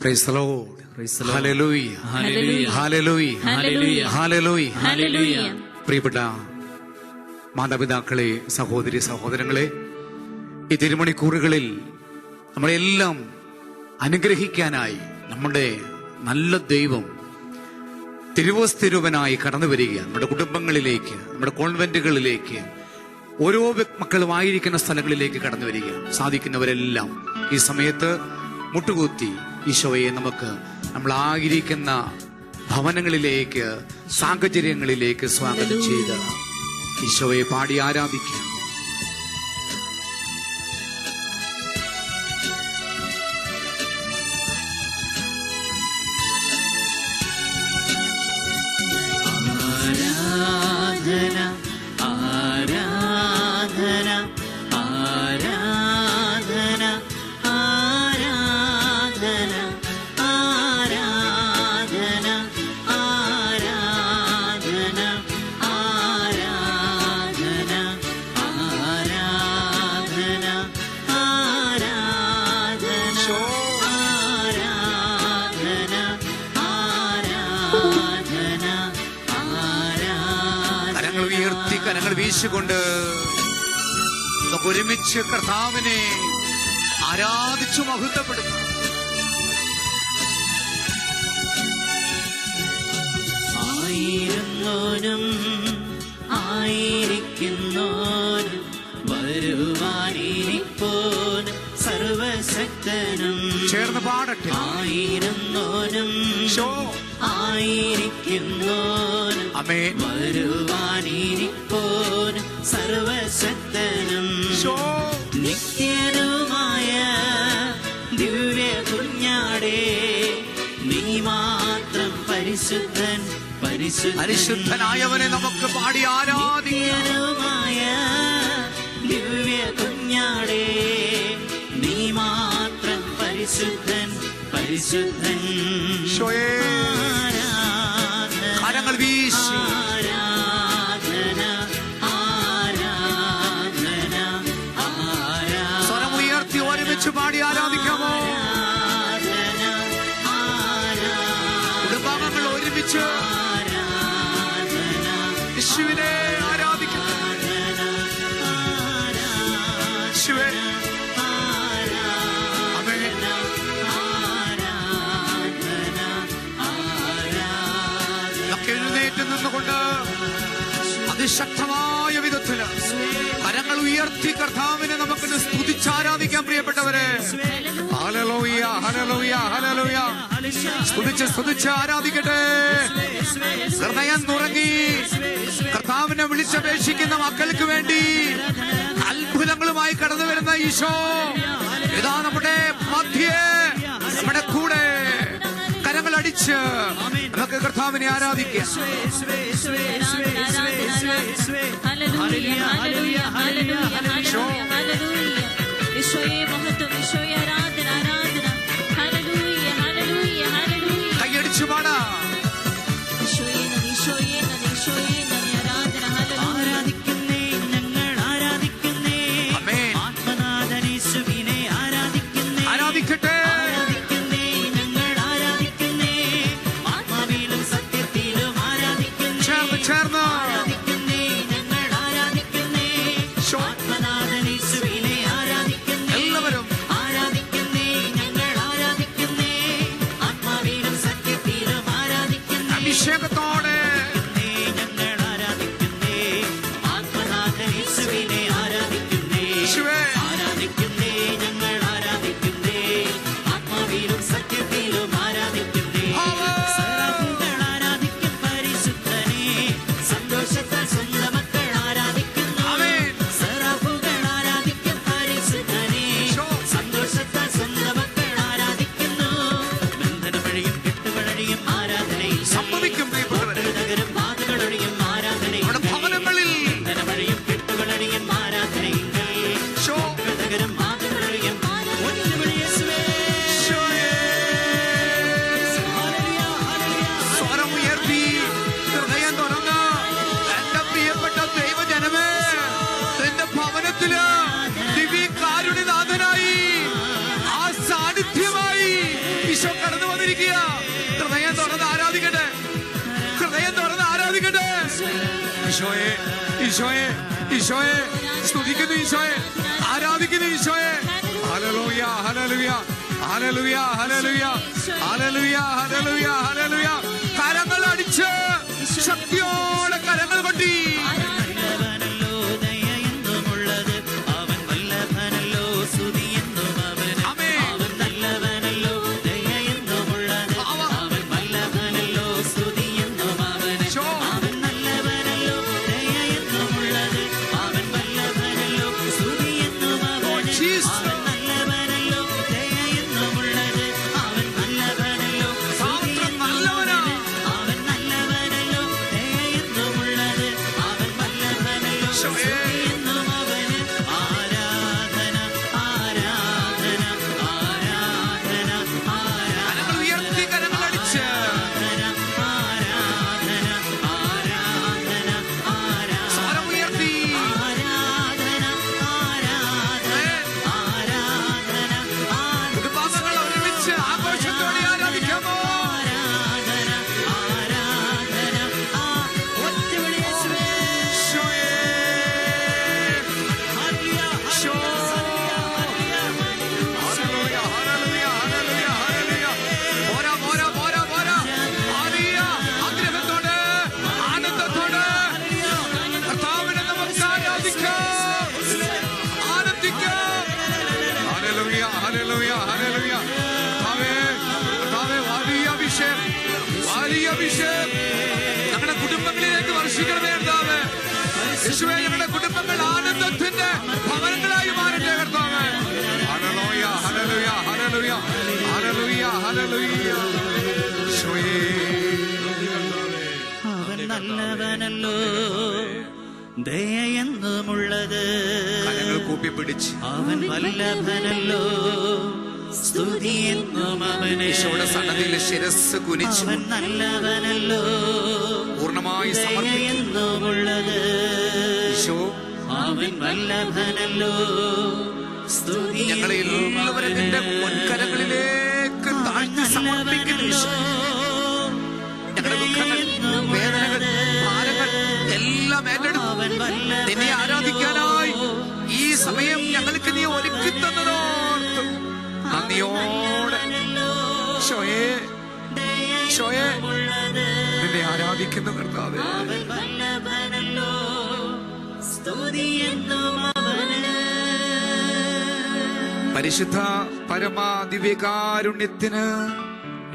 Price the Lord. Hallelujah, hallelujah, hallelujah, ഹല്ലേലൂയ. പ്രിയപ്പെട്ട മാതാപിതാക്കളെ, സഹോദരി സഹോദരങ്ങളെ, ഈ തിരുമണിക്കൂറുകളിൽ നമ്മളെല്ലാം അനുഗ്രഹിക്കാനായി നമ്മുടെ നല്ല ദൈവം തിരുവോസ്തിരൂപനായി കടന്നു വരിക. നമ്മുടെ കുടുംബങ്ങളിലേക്ക്, നമ്മുടെ കോൺവെന്റുകളിലേക്ക്, ഓരോ മക്കളുമായിരിക്കുന്ന സ്ഥലങ്ങളിലേക്ക് കടന്നു വരിക. സാധിക്കുന്നവരെല്ലാം ഈ സമയത്ത് മുട്ടുകുത്തി ഈശോയെ നമുക്ക് നമ്മളായിരിക്കുന്ന ഭവനങ്ങളിലേക്ക്, സാഹചര്യങ്ങളിലേക്ക് സ്വാഗതം ചെയ്ത് ഈശോയെ പാടി ആരാധിക്കുക. കരങ്ങൾ വീശിക്കൊണ്ട് നമുക്ക് ഒരുമിച്ച് കർത്താവിനെ ആരാധിച്ചു മഹത്വപ്പെടുത്തും. ആയിരുന്നോനും ആയിരിക്കുന്നോനും വരുവാനിരിപ്പോനും സർവശക്തനും ചേർന്ന് പാടട്ടെ. ആയിരുന്നോനും ആയിരിക്കുന്നോനും വരുവാനിരിപ്പോനും സർവശക്തനും നിത്യനുമായ ദിവ്യ കുഞ്ഞാടേ, നീ മാത്രം പരിശുദ്ധൻ, പരിശുദ്ധനായവനെ നമുക്ക് പാടി ആരാധിക്കാനുമായ ദിവ്യ കുഞ്ഞാടേ, നീ മാത്രം പരിശുദ്ധൻ, പരിശുദ്ധൻ. കരങ്ങൾ വീശി ആരാധന, ആരാധന, ആരാധന. സ്വരമുയർത്തി ഒരുമിച്ച് പാടി ആരാധിക്കാമോ? കുടുംബാംഗങ്ങൾ ഒരുമിച്ച് യേശുവിനെ ആരാധിക്കുന്നു. യേശുവേ, എഴുന്നേറ്റ് നിന്നുകൊണ്ട് അതിശക്തമായ വിധത്തില് കരങ്ങൾ ഉയർത്തി കർത്താവിനെ നമുക്ക് സ്തുതിച്ചാരാധിക്കാൻ. പ്രിയപ്പെട്ടവരെ, ഹല്ലേലൂയ, ഹല്ലേലൂയ, ഹല്ലേലൂയ. സ്തുതിച്ച് ആരാധിക്കട്ടെ. ഹൃദയം നുറങ്ങി കർത്താവിനെ വിളിച്ചപേക്ഷിക്കുന്ന മക്കൾക്ക് വേണ്ടി അത്ഭുതങ്ങളുമായി കടന്നു വരുന്ന ഈശോ ഇതാ നമ്മുടെ മധ്യേ, നമ്മുടെ കൂടെ. കരങ്ങൾ അടിച്ച് നമുക്ക് കർത്താവിനെ ആരാധിക്കാം. കൈയടിച്ചു പാടാ. ആരാധിക്കുന്നേ, ഞങ്ങൾ ആരാധിക്കുന്നേ, ആത്മനാഥനീശുവിനെ ആരാധിക്കുന്നേ. ആരാധിക്കട്ടെ. ചേർന്ന് എല്ലാവരും ഈശോയെ, ഈശോയെ സ്തുതിക്കുന്നു, ഈശോയെ ആരാധിക്കുന്നു, ഈശോയെ. Hallelujah, hallelujah, hallelujah, hallelujah, hallelujah, hallelujah, ഹല്ലേലൂയ. കരങ്ങൾ അടിച്ച് ശക്തിയോടെ കരങ്ങൾ കൊട്ടി. നല്ലവനല്ലോ ദയ എന്നുമുള്ളത്, അവൻ വല്ലഭനല്ലോ സ്തുതി എന്നും അവന്. അവൻ നല്ലവനല്ലോ ദയ എന്നുമുള്ളത്, അവൻ വല്ലഭനല്ലോ സ്തുതി എന്നും അവന്. അവൻ നല്ലവനല്ലോ ദയ എന്നുമുള്ളത്, അവൻ വല്ലഭനല്ലോ സ്തുതി എന്നും അവന്. അവൻ നല്ലവനല്ലോ ദയ എന്നുമുള്ളത്, അവൻ വല്ലഭനല്ലോ സ്തുതി എന്നും അവന്. അവൻ നല്ലവനല്ലോ ദയ എന്നുമുള്ളത്, അവൻ വല്ലഭനല്ലോ സ്തുതി എന്നും അവന്. ആരാധന, ആരാധന, ആരാധന, ആരാധന, കരങ്ങൾ ഉയർത്തി കരങ്ങൾ അടിച്ച് ആരാധന, ആരാധന, ആരാധന, സ്വരം ഉയർത്തി. ആരാധന, ആരാധന, ആരാധന, കുടുംബാംഗങ്ങൾ ഒരുമിച്ച് ആഘോഷത്തോടെ ആരാധിക്കാമോ? ആരാധന, ആരാധന, ഒറ്റവിളി യേശുവേ. ഈശോയെ, hallelujah, Isho. Hallelujah, hallelujah, hallelujah, hallelujah. പോരാ, പോരാ, പോരാ, പോരാ. ഹല്ലേലൂയ. ആഗ്രഹത്തോടെ, ആനന്ദത്തോടെ കർത്താവിനെ നമുക്ക് ആരാധിക്കാം, ആനന്ദിക്കാം. ഹല്ലേലൂയ, ഹല്ലേലൂയ, ഹല്ലേലൂയ. കർത്താവേ, കർത്താവേ, വലിയ അഭിഷേകം, വലിയ അഭിഷേകം ഞങ്ങളുടെ കുടുംബങ്ങളിലേക്ക് വർഷിക്കണമേ കർത്താവേ. യേശുവേ, ഞങ്ങളുടെ കുടുംബങ്ങൾ ആനന്ദത്തിന്റെ ഭവനങ്ങളായി മാറട്ടെ കർത്താവേ. Hallelujah, hallelujah, hallelujah, hallelujah, hallelujah. ഈശോയേ, അവൻ നല്ലവനല്ലോ ദയ എന്നുമുള്ളത്, കരങ്ങൾ കൂപ്പിപ്പിടിച്ച് അവൻ വല്ലഭനല്ലോ സ്തുതി എന്നും അവന്. ഈശോയുടെ സന്നദ്ധിയിൽ ശിരസ് കുനിച്ചു അവൻ നല്ലവനല്ലോ പൂർണ്ണമായി ദയ സമർപ്പിക്കും. എന്നുമുള്ളത്, ഈശോ, അവൻ വല്ലഭനല്ലോ സ്തുതി ഞങ്ങളെ എന്നും എല്ലാവരും അവന്. നിന്റെ മുൻകരങ്ങളിലേക്ക് താഴ്ത്തി സമർപ്പിക്കുന്നു ഈശോ. ഞങ്ങളുടെ ദുഃഖങ്ങൾ, വേദനകൾ, ഭാരങ്ങൾ എല്ലാം ഏറ്റെടുത്ത് അവൻ നിന്നെ ആരാധിക്കാനായി ഈ സമയം ഞങ്ങൾക്ക് നീ ഒരുക്കി തന്നതോർത്ത് നന്ദിയോടെ ഈശോയെ, ഈശോയെ നിന്നെ ആരാധിക്കുന്നു കർത്താവേ. അവൻ വല്ലഭനല്ലോ സ്തുതി എന്നും അവന്. പരിശുദ്ധ പരമാ ദിവ്യകാരുണ്യത്തിന്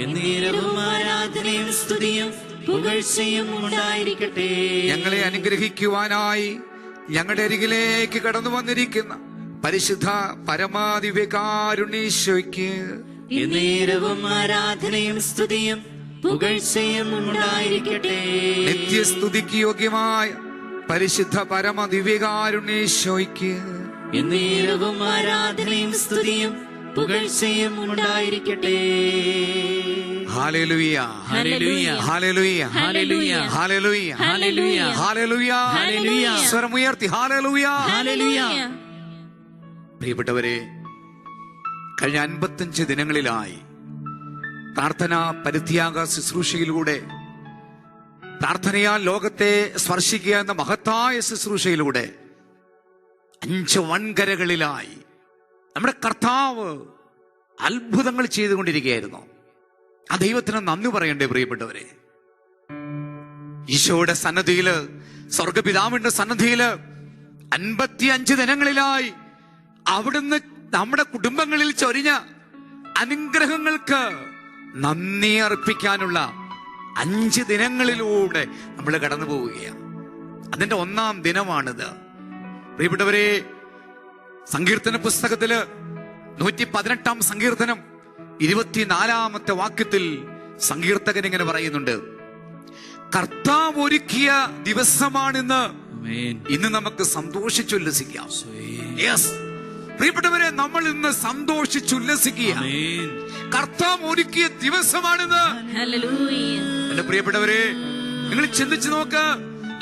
എന്നേരവും ആരാധനയും സ്തുതിയും പുകഴ്ചയും ഉണ്ടായിരിക്കട്ടെ. ഞങ്ങളെ അനുഗ്രഹിക്കുവാനായി ഞങ്ങളുടെ അരികിലേക്ക് കടന്നു വന്നിരിക്കുന്ന പരിശുദ്ധ പരമാ ദിവ്യകാരുണ്യീശോയ്ക്ക് എന്നേരവും ആരാധനയും സ്തുതിയും പുകഴ്ചയും ഉണ്ടായിരിക്കട്ടെ. നിത്യസ്തുതിക്ക് യോഗ്യമായ പരിശുദ്ധ പരമ ദിവ്യകാരുണ്യീശോയ്ക്ക് എന്നേരവും ആരാധനയും സ്തുതിയും പുകഴ്ചയും ഉണ്ടായിരിക്കട്ടെ. ഹല്ലേലൂയ, hallelujah, hallelujah, hallelujah, hallelujah, hallelujah, hallelujah, ഹല്ലേലൂയ. സ്വരമുയർത്തി ഹല്ലേലൂയ. ഹല്ലേലൂയ. പ്രിയപ്പെട്ടവരെ, കഴിഞ്ഞ 55 ദിനങ്ങളിലായി പ്രാർത്ഥന പരിത്യാഗ ശുശ്രൂഷയിലൂടെ, പ്രാർത്ഥനയാൽ ലോകത്തെ സ്പർശിക്കുക എന്ന മഹത്തായ ശുശ്രൂഷയിലൂടെ 5 വൻകരകളിലായി നമ്മുടെ കർത്താവ് അത്ഭുതങ്ങൾ ചെയ്തുകൊണ്ടിരിക്കുകയായിരുന്നു. ആ ദൈവത്തിന് നന്ദി പറയണ്ടേ പ്രിയപ്പെട്ടവരെ. ഈശോയുടെ സന്നദ്ധിയില്, സ്വർഗപിതാവിന്റെ സന്നദ്ധിയില് 55 ദിനങ്ങളിലായി അവിടുന്ന് നമ്മുടെ കുടുംബങ്ങളിൽ ചൊരിഞ്ഞ അനുഗ്രഹങ്ങൾക്ക് നന്ദി അർപ്പിക്കാനുള്ള 5 ദിനങ്ങളിലൂടെ നമ്മൾ കടന്നു പോവുകയാണ്. അതിന്റെ 1-ാം ദിനമാണിത്. പ്രിയപ്പെട്ടവരെ, സങ്കീർത്തന പുസ്തകത്തില് 118-ാം സങ്കീർത്തനം 24-ാമത്തെ വാക്യത്തിൽ സങ്കീർത്തകൻ ഇങ്ങനെ പറയുന്നുണ്ട്: കർത്താവ് ഒരുക്കിയ ദിവസമാണിന്ന്, ഇന്ന് നമുക്ക് സന്തോഷിച്ചുല്ലസിക്കാം. യെസ് പ്രിയപ്പെട്ടവരെ, നമ്മൾ ഇന്ന് സന്തോഷിച്ചുല്ലസിക്കുക. കർത്താവ് ഒരുക്കിയ ദിവസമാണിന്ന്. എന്റെ പ്രിയപ്പെട്ടവരെ, നിങ്ങൾ ചിന്തിച്ചു നോക്ക്,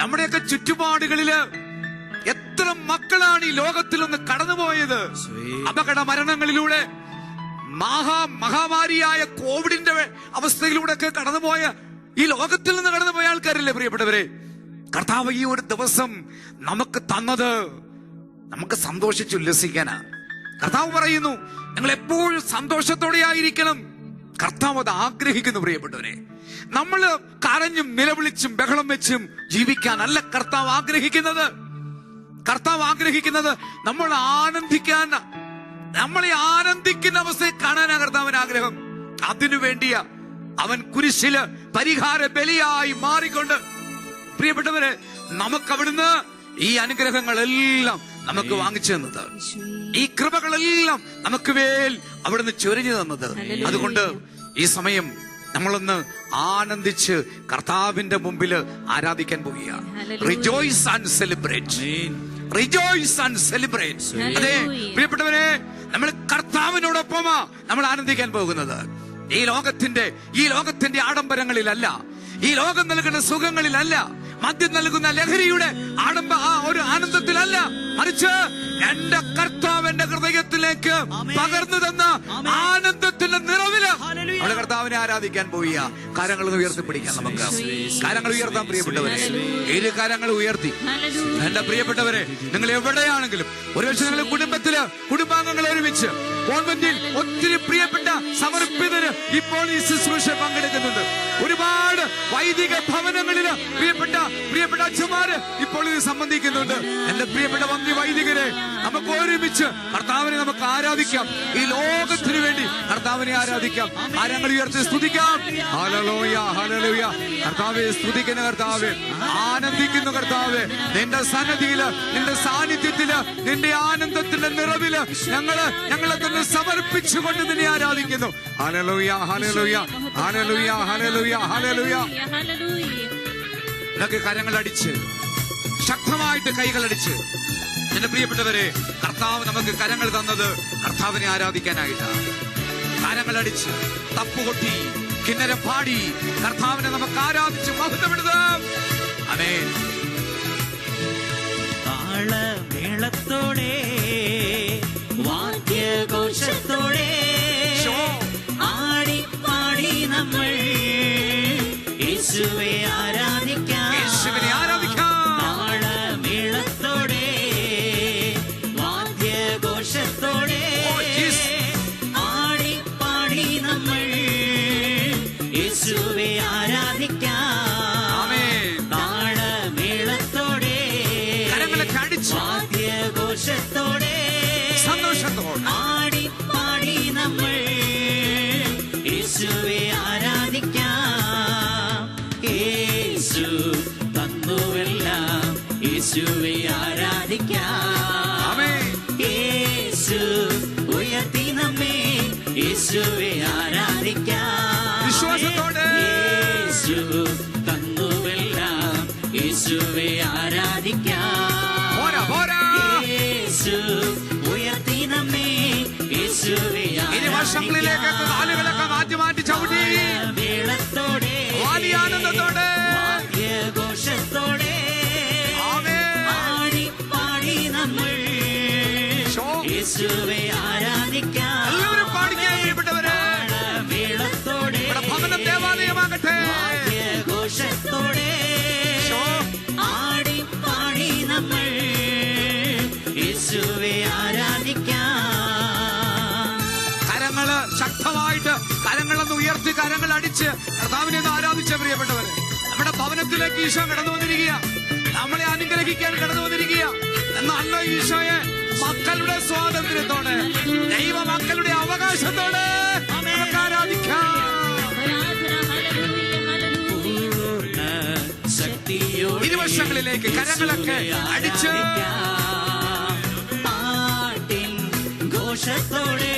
നമ്മുടെയൊക്കെ ചുറ്റുപാടുകളില് എത്ര മക്കളാണ് ഈ ലോകത്തിൽ നിന്ന് കടന്നുപോയത്. അപകട മരണങ്ങളിലൂടെ, മഹാമാരിയായ കോവിഡിന്റെ അവസ്ഥയിലൂടെ ഒക്കെ കടന്നുപോയ, ഈ ലോകത്തിൽ നിന്ന് കടന്നുപോയ ആൾക്കാരല്ലേ പ്രിയപ്പെട്ടവരെ. കർത്താവ് ഈ ഒരു ദിവസം നമുക്ക് തന്നത് നമുക്ക് സന്തോഷിച്ചുല്ലസിക്കാനാ. കർത്താവ് പറയുന്നു, നിങ്ങൾ എപ്പോഴും സന്തോഷത്തോടെ ആയിരിക്കണം. കർത്താവ് അത് ആഗ്രഹിക്കുന്നു. പ്രിയപ്പെട്ടവരെ, നമ്മള് കരഞ്ഞും നിലവിളിച്ചും ബഹളം വെച്ചും ജീവിക്കാനല്ല കർത്താവ് ആഗ്രഹിക്കുന്നത്. കർത്താവ് ആഗ്രഹിക്കുന്നത് നമ്മൾ ആനന്ദിക്കാൻ, നമ്മളെ ആനന്ദിക്കുന്ന അവസ്ഥയെ കാണാനാണ് കർത്താവിന് ആഗ്രഹം. അതിനു വേണ്ടിയാ അവൻ കുരിശില് പരിഹാര ബലിയായി മാറിക്കൊണ്ട്. പ്രിയപ്പെട്ടവരെ, നമുക്ക് അവിടുന്ന് ഈ അനുഗ്രഹങ്ങളെല്ലാം നമുക്ക് വാങ്ങിച്ചു തന്നത്, ഈ കൃപകളെല്ലാം നമുക്ക് മേൽ അവിടുന്ന് ചൊരിഞ്ഞു തന്നത്. അതുകൊണ്ട് ഈ സമയം നമ്മളൊന്ന് ആനന്ദിച്ച് കർത്താവിന്റെ മുമ്പില് ആരാധിക്കാൻ പോവുകയാണ്. Rejoice and celebrate, rejoice and celebrate. അതെ പ്രിയപ്പെട്ടവരെ, നമ്മൾ കർത്താവിനോടൊപ്പമാ നമ്മൾ ആനന്ദിക്കാൻ പോകുന്നത്. ഈ ലോകത്തിന്റെ ആഡംബരങ്ങളിലല്ല, ഈ ലോകം നൽകുന്ന സുഖങ്ങളിലല്ല, മദ്യം നൽകുന്ന ലഹരിയുടെ ഒരു ആനന്ദത്തിലല്ല, മറിച്ച് എന്റെ കർത്താവ് എന്റെ ഹൃദയത്തിലേക്ക് പകർന്നു തന്ന ആനന്ദത്തിന്റെ നിറവില് അവളെ കർത്താവിനെ ആരാധിക്കാൻ പോവുക. കരങ്ങൾ ഉയർത്തിപ്പിടിക്കാം. നമുക്ക് കരങ്ങൾ ഉയർത്താൻ പ്രിയപ്പെട്ടവരെ, ഏഴ് കരങ്ങൾ ഉയർത്തി. എന്റെ പ്രിയപ്പെട്ടവരെ, നിങ്ങൾ എവിടെയാണെങ്കിലും, ഒരുപക്ഷെ നിങ്ങൾ കുടുംബാംഗങ്ങൾ ഒരുമിച്ച് കോൺവെന്റിൽ ഒത്തിരി പ്രിയപ്പെട്ട സമർപ്പിതര് ഇപ്പോൾ ഈ ശുശ്രൂഷ പങ്കെടുക്കുന്നുണ്ട്. ഒരുപാട് വൈദിക ഭവനങ്ങളില് പ്രിയപ്പെട്ട അച്ഛന്മാര് ഇപ്പോൾ ഇത് സംബന്ധിക്കുന്നുണ്ട്. എന്റെ പ്രിയപ്പെട്ട വന്നി വൈദികരെ, നമുക്ക് ഒരുമിച്ച് കർത്താവിനെ നമുക്ക് ആരാധിക്കാം. ഈ ലോകത്തിന് വേണ്ടി കർത്താവിനെ ആരാധിക്കാം. കരങ്ങൾ ഉയർത്തി സ്തുതിക്കാം. ഹല്ലേലൂയ, ഹല്ലേലൂയ. കർത്താവേ സ്തുതിക്കുന്ന കർത്താവേ, ആനന്ദിക്കുന്നു കർത്താവേ. നിന്റെ സന്നിധിയില്, നിന്റെ സാന്നിധ്യത്തില്, നിന്റെ ആനന്ദത്തിന്റെ നിറവില് ഞങ്ങളെ തന്നെ സമർപ്പിച്ചുകൊണ്ട് നിന്നെ ആരാധിക്കുന്നു. Hallelujah, hallelujah, hallelujah, hallelujah, hallelujah. ഇതൊക്കെ കരങ്ങളടിച്ച്, ശക്തമായിട്ട് കൈകളടിച്ച്. എന്റെ പ്രിയപ്പെട്ടവരെ, കർത്താവ് നമുക്ക് കരങ്ങൾ തന്നത് കർത്താവിനെ ആരാധിക്കാനായിട്ടാണ്. കരങ്ങളടിച്ച്, തപ്പുകൊട്ടി, കിന്നരം പാടി കർത്താവിനെ നമുക്ക് ആരാധിച്ച് മഹത്വപ്പെടുത്താം. ആമേൻ. താളമേളത്തോടെ, വാദ്യഘോഷത്തോടെ ആടി പാടി നമ്മൾ യേശുവെ ആരാധിക്കാം. യേശുവിനെ ആരാധിക്കാം. താളമേളത്തോടെ, വാദ്യഘോഷത്തോടെ ആടി പാടി നമ്മൾ യേശുവെ ആരാധിക്കാം. താളമേളത്തോടെ, വാദ്യഘോഷത്തോടെ സന്തോഷത്തോടെ ആടി പാടി നമ്മൾ യേശുവെ ആരാധിക്കാം. യേശു തന്നുവെല്ലാം യേശുവെ ആരാധിക്കാം. യേശു ഉയർത്തി നമ്മെ യേശുവെ ആരാധിക്കാം. വിശ്വാസത്തോടെ യേശു തന്നുവെല്ലാം യേശുവെ ആരാധിക്കാം. യേശു ഉയർത്തി നമ്മെ യേശുവെ ഇനി വർഷങ്ങളിലേക്ക് കാലുകളൊക്കെ മാറ്റി ചവിട്ടി മേളത്തോടെ, ആനന്ദത്തോടെ, വാദ്യഘോഷത്തോടെ ആടി പാടി നമ്മൾ യേശുവെ ആരാധിക്കാം. എല്ലാവരും പാടിക്കാൻ പ്രിയപ്പെട്ടവരെ. മേളത്തോടെ, ഭവനം ദേവാലയമാകട്ടെ. വാദ്യഘോഷത്തോടെ ആടി പാടി നമ്മൾ യേശുവെ ആരാധിക്കാം. കരങ്ങള് ശക്തമായിട്ട്, കരങ്ങളൊന്ന് ഉയർത്തി, കരങ്ങൾ അടിച്ച് കർത്താവിനെ ഒന്ന് ആരാധിച്ച പ്രിയപ്പെട്ടവരെ. നമ്മുടെ ഭവനത്തിലേക്ക് ഈശോ കടന്നു വന്നിരിക്കുക, നമ്മളെ അനുഗ്രഹിക്കാൻ കടന്നു വന്നിരിക്കുക. എന്നല്ല ഈശോയെ മക്കളുടെ സ്വാതന്ത്ര്യത്തോടെ, ദൈവ മക്കളുടെ അവകാശത്തോടെ നമുക്ക് ആരാധിക്കാം. ഇരുവശങ്ങളിലേക്ക് കരങ്ങളൊക്കെ അടിച്ച് പാട്ടിൻ ഘോഷത്തോടെ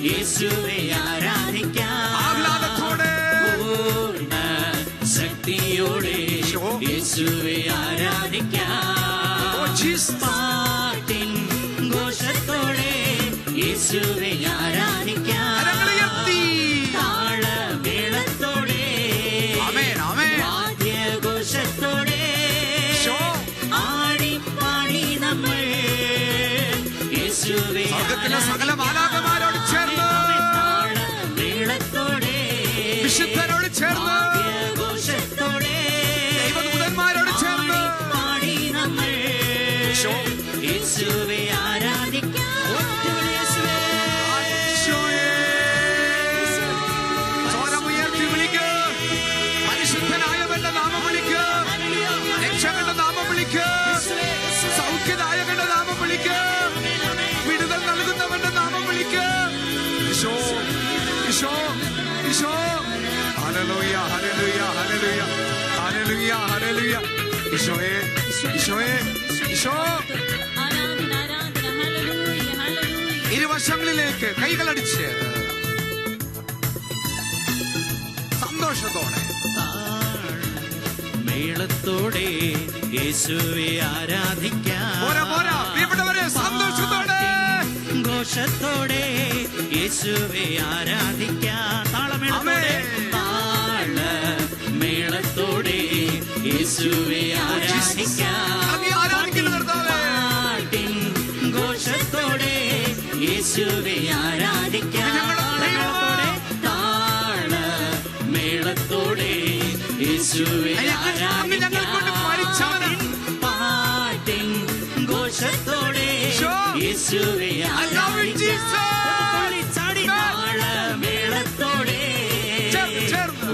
യേശുവെ ആരാധിക്കാം. ആഹ്ലാദത്തോടെ, പൂർണ്ണ ശക്തിയോടെ യേശുവെ ആരാധിക്കാം. പാട്ടിൻ ഘോഷത്തോടെ യേശുവെ ആരാധിക്കാം. താളമേളത്തോടെ, വാദ്യഘോഷത്തോടെ ആടി പാടി നമ്മൾ യേശുവെ സകല മാലാഖമാരോട് ചേർന്ന്, താളമേളത്തോടെ, വിശുദ്ധരോട് ചേർന്ന്, വാദ്യഘോഷത്തോടെ ദൈവദൂതന്മാരോട് ചേർന്ന് യേശുവേ ആരാധിക്കാം. സ്വരമുയർത്തി വിളിക്ക്. പരിശുദ്ധനായവന്റെ നാമം വിളിക്ക്. രക്ഷകന്റെ നാമം വിളിക്ക്. സൗഖ്യദായകന്റെ നാമം വിളിക്ക്. വിടുതൽ നൽകുന്നവന്റെ നാമം വിളിക്ക്. Isho, Isho, Isho. Hallelujah, hallelujah, hallelujah, hallelujah, hallelujah. ഈശോയേ, ഈശോയേ, ഈശോ. ഇരുവശങ്ങളിലേക്ക് കൈകളടിച്ച് സന്തോഷത്തോടെ മേളത്തോടെ യേശുവേ ആരാധിക്കാം. പോരാ, പോരാ, പ്രിയപ്പെട്ടവരെ, സന്തോഷത്തോടെ ഘോഷത്തോടെ യേശുവേ ആരാധിക്കാം. താളമേളത്തോടെ, താളമേളത്തോടെ യേശുവേ ആരാധിക്കാം. പാട്ടിൻ ഘോഷത്തോടെ യേശുവേ ആരാധിക്കാം. താളമേളത്തോടെ യേശുവേ ആരാധിക്കാം. പാട്ടിൻ ഘോഷത്തോടെ യേശുവേ താളമേളത്തോടെ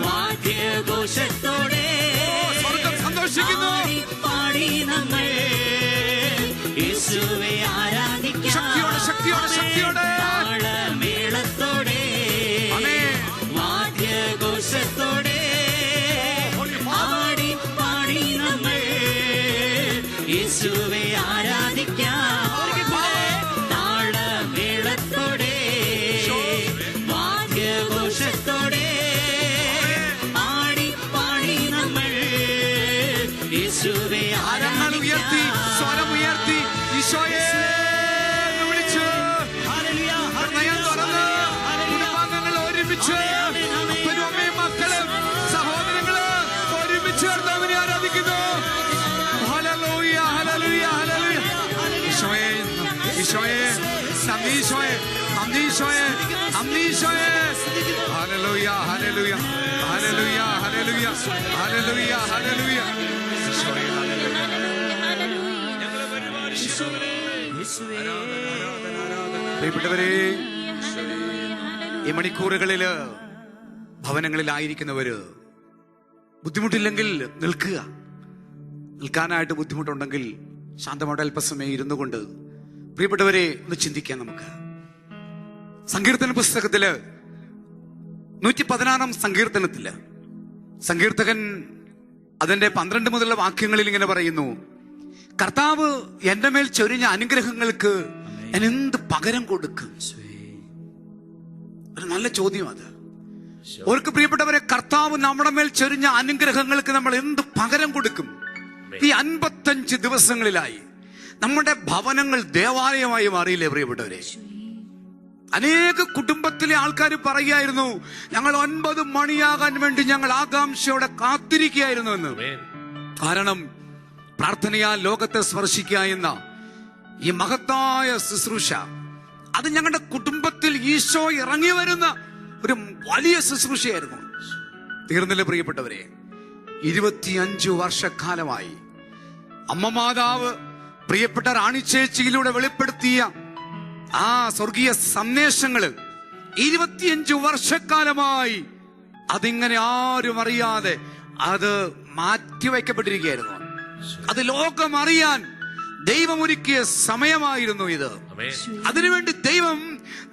വാദ്യഘോഷത്തോടെ സന്തോഷിക്കുന്നു. പാടി നമ്മൾ യേശുവേ ആരാധിക്കാം. ശക്തിയോടെ, ശക്തിയോടെ, ശക്തിയോടെ താളമേളത്തോടെ വാദ്യഘോഷത്തോടെ പാടി പാടി നമ്മൾ യേശുവേ ആരാധിക്കാം. താളമേളത്തോടെ വാദ്യഘോഷത്തോടെ പാടി പാടി നമ്മൾ യേശുവേ ഉയർത്തി, സ്വരമുയർത്തി ഈശോയെ വിളിച്ചു. ഹൃദയം തുറന്ന് കുടുംബാംഗങ്ങൾ ഒരുമിച്ച്, അപ്പനും അമ്മയും മക്കളും സഹോദരങ്ങളും ഒരുമിച്ച് കർത്താവിനെ ആരാധിക്കുന്നു. Hallelujah, hallelujah, hallelujah. ഈശോയെ, ഈശോയെ, നന്ദി ഈശോയെ, നന്ദി ഈശോയെ, നന്ദി ഈശോയെ. Hallelujah, hallelujah, hallelujah, hallelujah, hallelujah, hallelujah. ഈശോയെ, പ്രിയപ്പെട്ടവരെ, ഈ മണിക്കൂറുകളില് ഭവനങ്ങളിലായിരിക്കുന്നവര് ബുദ്ധിമുട്ടില്ലെങ്കിൽ നിൽക്കുക. നിൽക്കാനായിട്ട് ബുദ്ധിമുട്ടുണ്ടെങ്കിൽ ശാന്തമായിട്ട് അല്പസമയം ഇരുന്നു കൊണ്ട് പ്രിയപ്പെട്ടവരെ ഒന്ന് ചിന്തിക്കാം. നമുക്ക് സങ്കീർത്തന പുസ്തകത്തില് 116 സങ്കീർത്തനത്തില് സങ്കീർത്തകൻ അതിന്റെ 12 മുതലുള്ള വാക്യങ്ങളിൽ ഇങ്ങനെ പറയുന്നു: കർത്താവ് എന്റെ മേൽ ചൊരിഞ്ഞ അനുഗ്രഹങ്ങൾക്ക് ഞാൻ എന്ത് പകരം കൊടുക്കും? ഒരു നല്ല ചോദ്യം അത്. ഓർക്ക് പ്രിയപ്പെട്ടവരെ, കർത്താവ് നമ്മുടെ മേൽ ചൊരിഞ്ഞ അനുഗ്രഹങ്ങൾക്ക് നമ്മൾ എന്ത് പകരം കൊടുക്കും? ഈ 55 ദിവസങ്ങളിലായി നമ്മുടെ ഭവനങ്ങൾ ദേവാലയമായി മാറിയില്ലേ പ്രിയപ്പെട്ടവരെ? അനേക കുടുംബത്തിലെ ആൾക്കാർ പറയുകയായിരുന്നു, ഞങ്ങൾ 9 മണിയാകാൻ വേണ്ടി ഞങ്ങൾ ആകാംക്ഷയോടെ കാത്തിരിക്കുകയായിരുന്നു എന്ന്. കാരണം പ്രാർത്ഥനയാൽ ലോകത്തെ സ്പർശിക്കുക എന്ന ഈ മഹത്തായ ശുശ്രൂഷ, അത് ഞങ്ങളുടെ കുടുംബത്തിൽ ഈശോ ഇറങ്ങി വരുന്ന ഒരു വലിയ ശുശ്രൂഷയായിരുന്നു. തീർന്നില്ല പ്രിയപ്പെട്ടവരെ, 25 വർഷക്കാലമായി അമ്മ മാതാവ് പ്രിയപ്പെട്ട റാണി ചേച്ചിയിലൂടെ വെളിപ്പെടുത്തിയ ആ സ്വർഗീയ സന്ദേശങ്ങള് 25 വർഷക്കാലമായി അതിങ്ങനെ ആരും അറിയാതെ അത് മാറ്റിവെക്കപ്പെട്ടിരിക്കുകയായിരുന്നു. അത് ലോകം അറിയാൻ ദൈവമൊരുക്കിയ സമയമായിരുന്നു ഇത്. അതിനുവേണ്ടി ദൈവം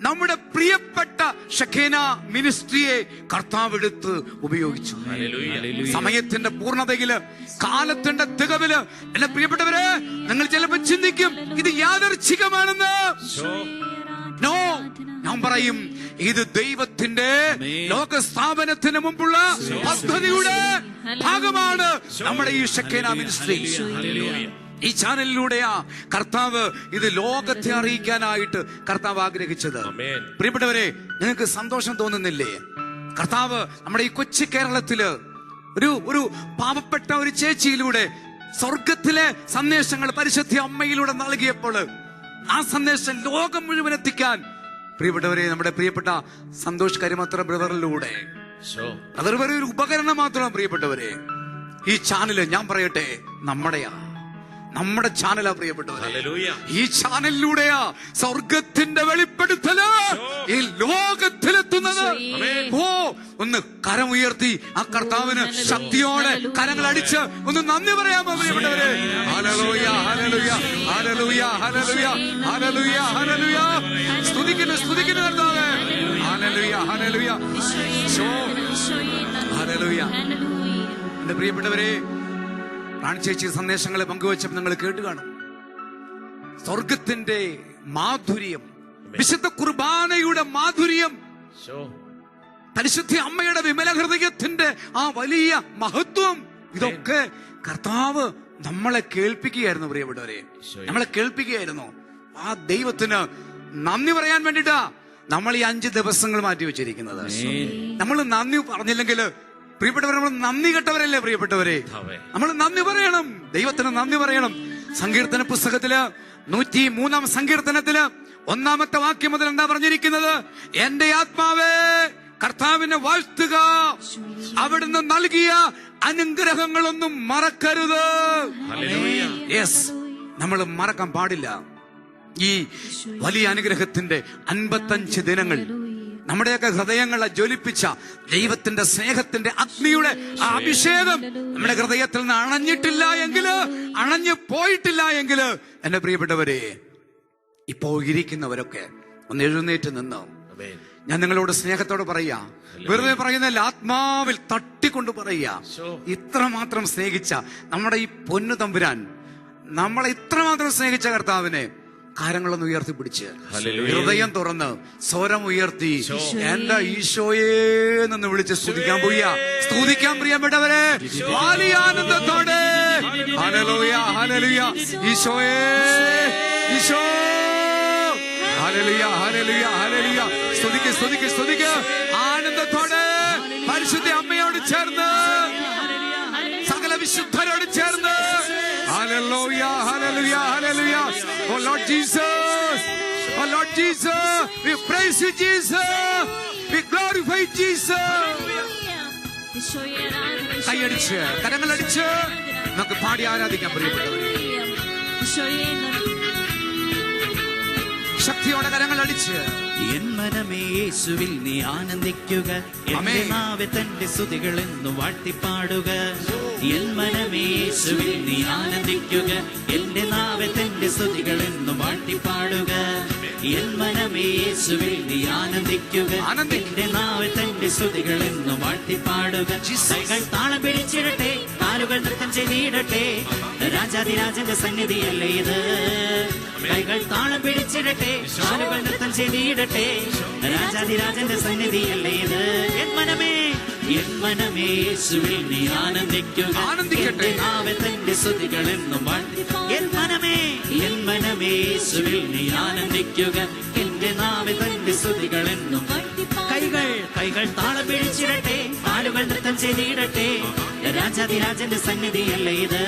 നമ്മുടെ പ്രിയപ്പെട്ട ഷെഖേന മിനിസ്ട്രിയെ കർത്താവ് എടുത്ത് ഉപയോഗിച്ചു. സമയത്തിന്റെ പൂർണ്ണതയില്, കാലത്തിന്റെ തികവില് എന്നെ പ്രിയപ്പെട്ടവരെ, നിങ്ങൾ ചിലപ്പോൾ ചിന്തിക്കും ഇത് യാദർച്ഛികമാണെന്ന്. നോ, ഞാൻ പറയും ഇത് ദൈവത്തിന്റെ ലോകസ്ഥാപനത്തിന് മുമ്പുള്ള പദ്ധതിയുടെ ഭാഗമാണ് നമ്മുടെ ഈ ഷെഖേന മിനിസ്ട്രി. ഈ ചാനലിലൂടെയാ കർത്താവ് ഇത് ലോകത്തെ അറിയിക്കാനായിട്ട് കർത്താവ് ആഗ്രഹിച്ചത്. പ്രിയപ്പെട്ടവരെ, നിങ്ങൾക്ക് സന്തോഷം തോന്നുന്നില്ലേ? കർത്താവ് നമ്മുടെ ഈ കൊച്ചു കേരളത്തില് ഒരു പാവപ്പെട്ട ഒരു ചേച്ചിയിലൂടെ സ്വർഗത്തിലെ സന്ദേശങ്ങൾ പരിശുദ്ധ അമ്മയിലൂടെ നൽകിയപ്പോൾ ആ സന്ദേശം ലോകം മുഴുവൻ എത്തിക്കാൻ പ്രിയപ്പെട്ടവരെ, നമ്മുടെ പ്രിയപ്പെട്ട സന്തോഷ് കരിമത്ര ബ്രദറിലൂടെ, അതൊരു ഒരു ഉപകരണം മാത്രമാണ് പ്രിയപ്പെട്ടവരെ. ഈ ചാനല് ഞാൻ പറയട്ടെ, നമ്മുടെയാ. നമ്മുടെ ചാനലാ പ്രിയപ്പെട്ടവരെ. ഹല്ലേലൂയ. ഈ ചാനലിലൂടെയാ സ്വർഗത്തിന്റെ വെളിപ്പെടുത്തല് ഈ ലോകത്തിലെത്തുന്നത്. ഓ, ഒന്ന് കരമുയർത്തി ആ കർത്താവിന് ശക്തിയോടെ കരങ്ങൾ അടിച്ച് ഒന്ന് നന്ദി പറയാമോ പ്രിയപ്പെട്ടവരെ? Hallelujah, hallelujah, hallelujah, hallelujah, hallelujah, hallelujah. സ്തുതിക്കുന്നു കർത്താവേ. Hallelujah, hallelujah, hallelujah. എന്റെ പ്രിയപ്പെട്ടവരെ, പ്രാണിച്ചേച്ചി സന്ദേശങ്ങളെ പങ്കുവച്ചപ്പോൾ നിങ്ങൾ കേട്ട് കാണും. സ്വർഗത്തിന്റെ മാധുര്യം, വിശുദ്ധ കുർബാനയുടെ മാധുര്യം, പരിശുദ്ധ അമ്മയുടെ വിമല ഹൃദയത്തിന്റെ ആ വലിയ മഹത്വം, ഇതൊക്കെ കർത്താവ് നമ്മളെ കേൾപ്പിക്കുകയായിരുന്നു പ്രിയപ്പെട്ടവരെ. നമ്മളെ കേൾപ്പിക്കുകയായിരുന്നു. ആ ദൈവത്തിന് നന്ദി പറയാൻ വേണ്ടിട്ടാ നമ്മൾ ഈ 5 ദിവസങ്ങൾ മാറ്റി വെച്ചിരിക്കുന്നത്. നമ്മൾ നന്ദി പറഞ്ഞില്ലെങ്കിൽ പ്രിയപ്പെട്ടവരെ, നമ്മൾ നന്ദി കെട്ടവരല്ലേ പ്രിയപ്പെട്ടവരെ? നമ്മൾ നന്ദി പറയണം, ദൈവത്തിന് നന്ദി പറയണം. സങ്കീർത്തന പുസ്തകത്തില് 103-ാം സങ്കീർത്തനത്തില് 1-ാമത്തെ വാക്യം മുതൽ എന്താ പറഞ്ഞിരിക്കുന്നത്? എന്റെ ആത്മാവേ കർത്താവിനെ വാഴ്ത്തുക, അവിടുന്ന് നൽകിയ അനുഗ്രഹങ്ങളൊന്നും മറക്കരുത്. യെസ്, നമ്മൾ മറക്കാൻ പാടില്ല. ഈ വലിയ അനുഗ്രഹത്തിന്റെ 55 ദിനങ്ങൾ നമ്മുടെയൊക്കെ ഹൃദയങ്ങളെ ജ്വലിപ്പിച്ച ദൈവത്തിന്റെ സ്നേഹത്തിന്റെ അഗ്നിയുടെ ആ അഭിഷേകം നമ്മുടെ ഹൃദയത്തിൽ നിന്ന് അണഞ്ഞിട്ടില്ല എങ്കില്, അണഞ്ഞു പോയിട്ടില്ല എങ്കില്, എന്റെ പ്രിയപ്പെട്ടവരെ, ഇപ്പോ ഇരിക്കുന്നവരൊക്കെ ഒന്ന് എഴുന്നേറ്റ് നിന്ന് ഞാൻ നിങ്ങളോട് സ്നേഹത്തോട് പറയാ, വെറുതെ പറയുന്നല്ല, ആത്മാവിൽ തട്ടിക്കൊണ്ട് പറയാ. ഇത്രമാത്രം സ്നേഹിച്ച നമ്മുടെ ഈ പൊന്നു തമ്പുരാൻ, നമ്മളെ ഇത്രമാത്രം സ്നേഹിച്ച കർത്താവിനെ കാര്യങ്ങളൊന്ന് ഉയർത്തിപ്പിടിച്ച് ഹൃദയം തുറന്ന് സ്വരം ഉയർത്തി എന്റെ ഈശോയെന്ന് വിളിച്ച് സ്തുതിക്കാൻ പോയ സ്തുതിക്കാൻ പ്രിയപ്പെട്ടവരെ, വലിയ ആനന്ദത്തോടെ ഹല്ലേലൂയ, ഹല്ലേലൂയ, ഈശോയേ, ഈശോ, ഹല്ലേലൂയ, ഹല്ലേലൂയ, ഹല്ലേലൂയ. സ്തുതിക്ക്, സ്തുതിക്ക്, സ്തുതിക്ക് ആനന്ദത്തോടെ പരിശുദ്ധ അമ്മയോട് ചേർന്ന്, സകല വിശുദ്ധരോട് ചേർന്ന്. Hallelujah, hallelujah, hallelujah. Oh Lord Jesus, oh Lord Jesus, we praise you Jesus, we glorify Jesus. കൈയടിച്ച് കരങ്ങളടിച്ച് നമുക്ക് പാടി ആരാധിക്കാൻ പ്രിയപ്പെട്ടവരെ. ശക്തിയോടെ കരങ്ങളടിച്ച് എൻ മനമേ യേശുവിൽ നീ ആനന്ദിക്കുക, എന്റെ നാവെ തന്റെ സ്തുതികൾ എന്നു വാഴ്ത്തിപ്പാടുക. എൻ മനമേ യേശുവിൽ നീ ആനന്ദിക്കുക, എന്റെ നാവെ തന്റെ സ്തുതികൾ എന്നു വാഴ്ത്തിപ്പാടുക. എൻ മനമേ യേശുവിൽ നീ ആനന്ദിക്കുക, എന്റെ നാവെ തന്റെ സ്തുതികൾ എന്നു വാഴ്ത്തിപ്പാടുക. കൈകൾ താളം പിടിച്ചിടട്ടെ, കാലുകൾ നൃത്തം ചെയ്തിടട്ടെ, രാജാതിരാജന്റെ സന്നിധിയല്ലേ ഇത്. കൈകൾ താളം പിടിച്ചിടട്ടെ, കാലുകൾ നൃത്തം ചെയ്തിടട്ടെ, രാജാതിരാജന്റെ സന്നിധിയല്ലേ ഇത്. എൻ മനമേ, എൻ മനമേ യേശുവിൽ നീ ആനന്ദിക്കുക, എന്റെ നാവെ തന്റെ സ്തുതികൾ എന്നും വാഴ്ത്തി. എൻ മനമേ, എൻ മനമേ യേശുവിൽ നീ ആനന്ദിക്കുക, എന്റെ നാവെ തന്റെ സ്തുതികൾ എന്നും. കൈകൾ താളം പിടിച്ചിടട്ടെ, കാലുകൾ നൃത്തം ചെയ്തിടട്ടെ, രാജാതിരാജന്റെ സന്നിധിയല്ലേ ഇത്.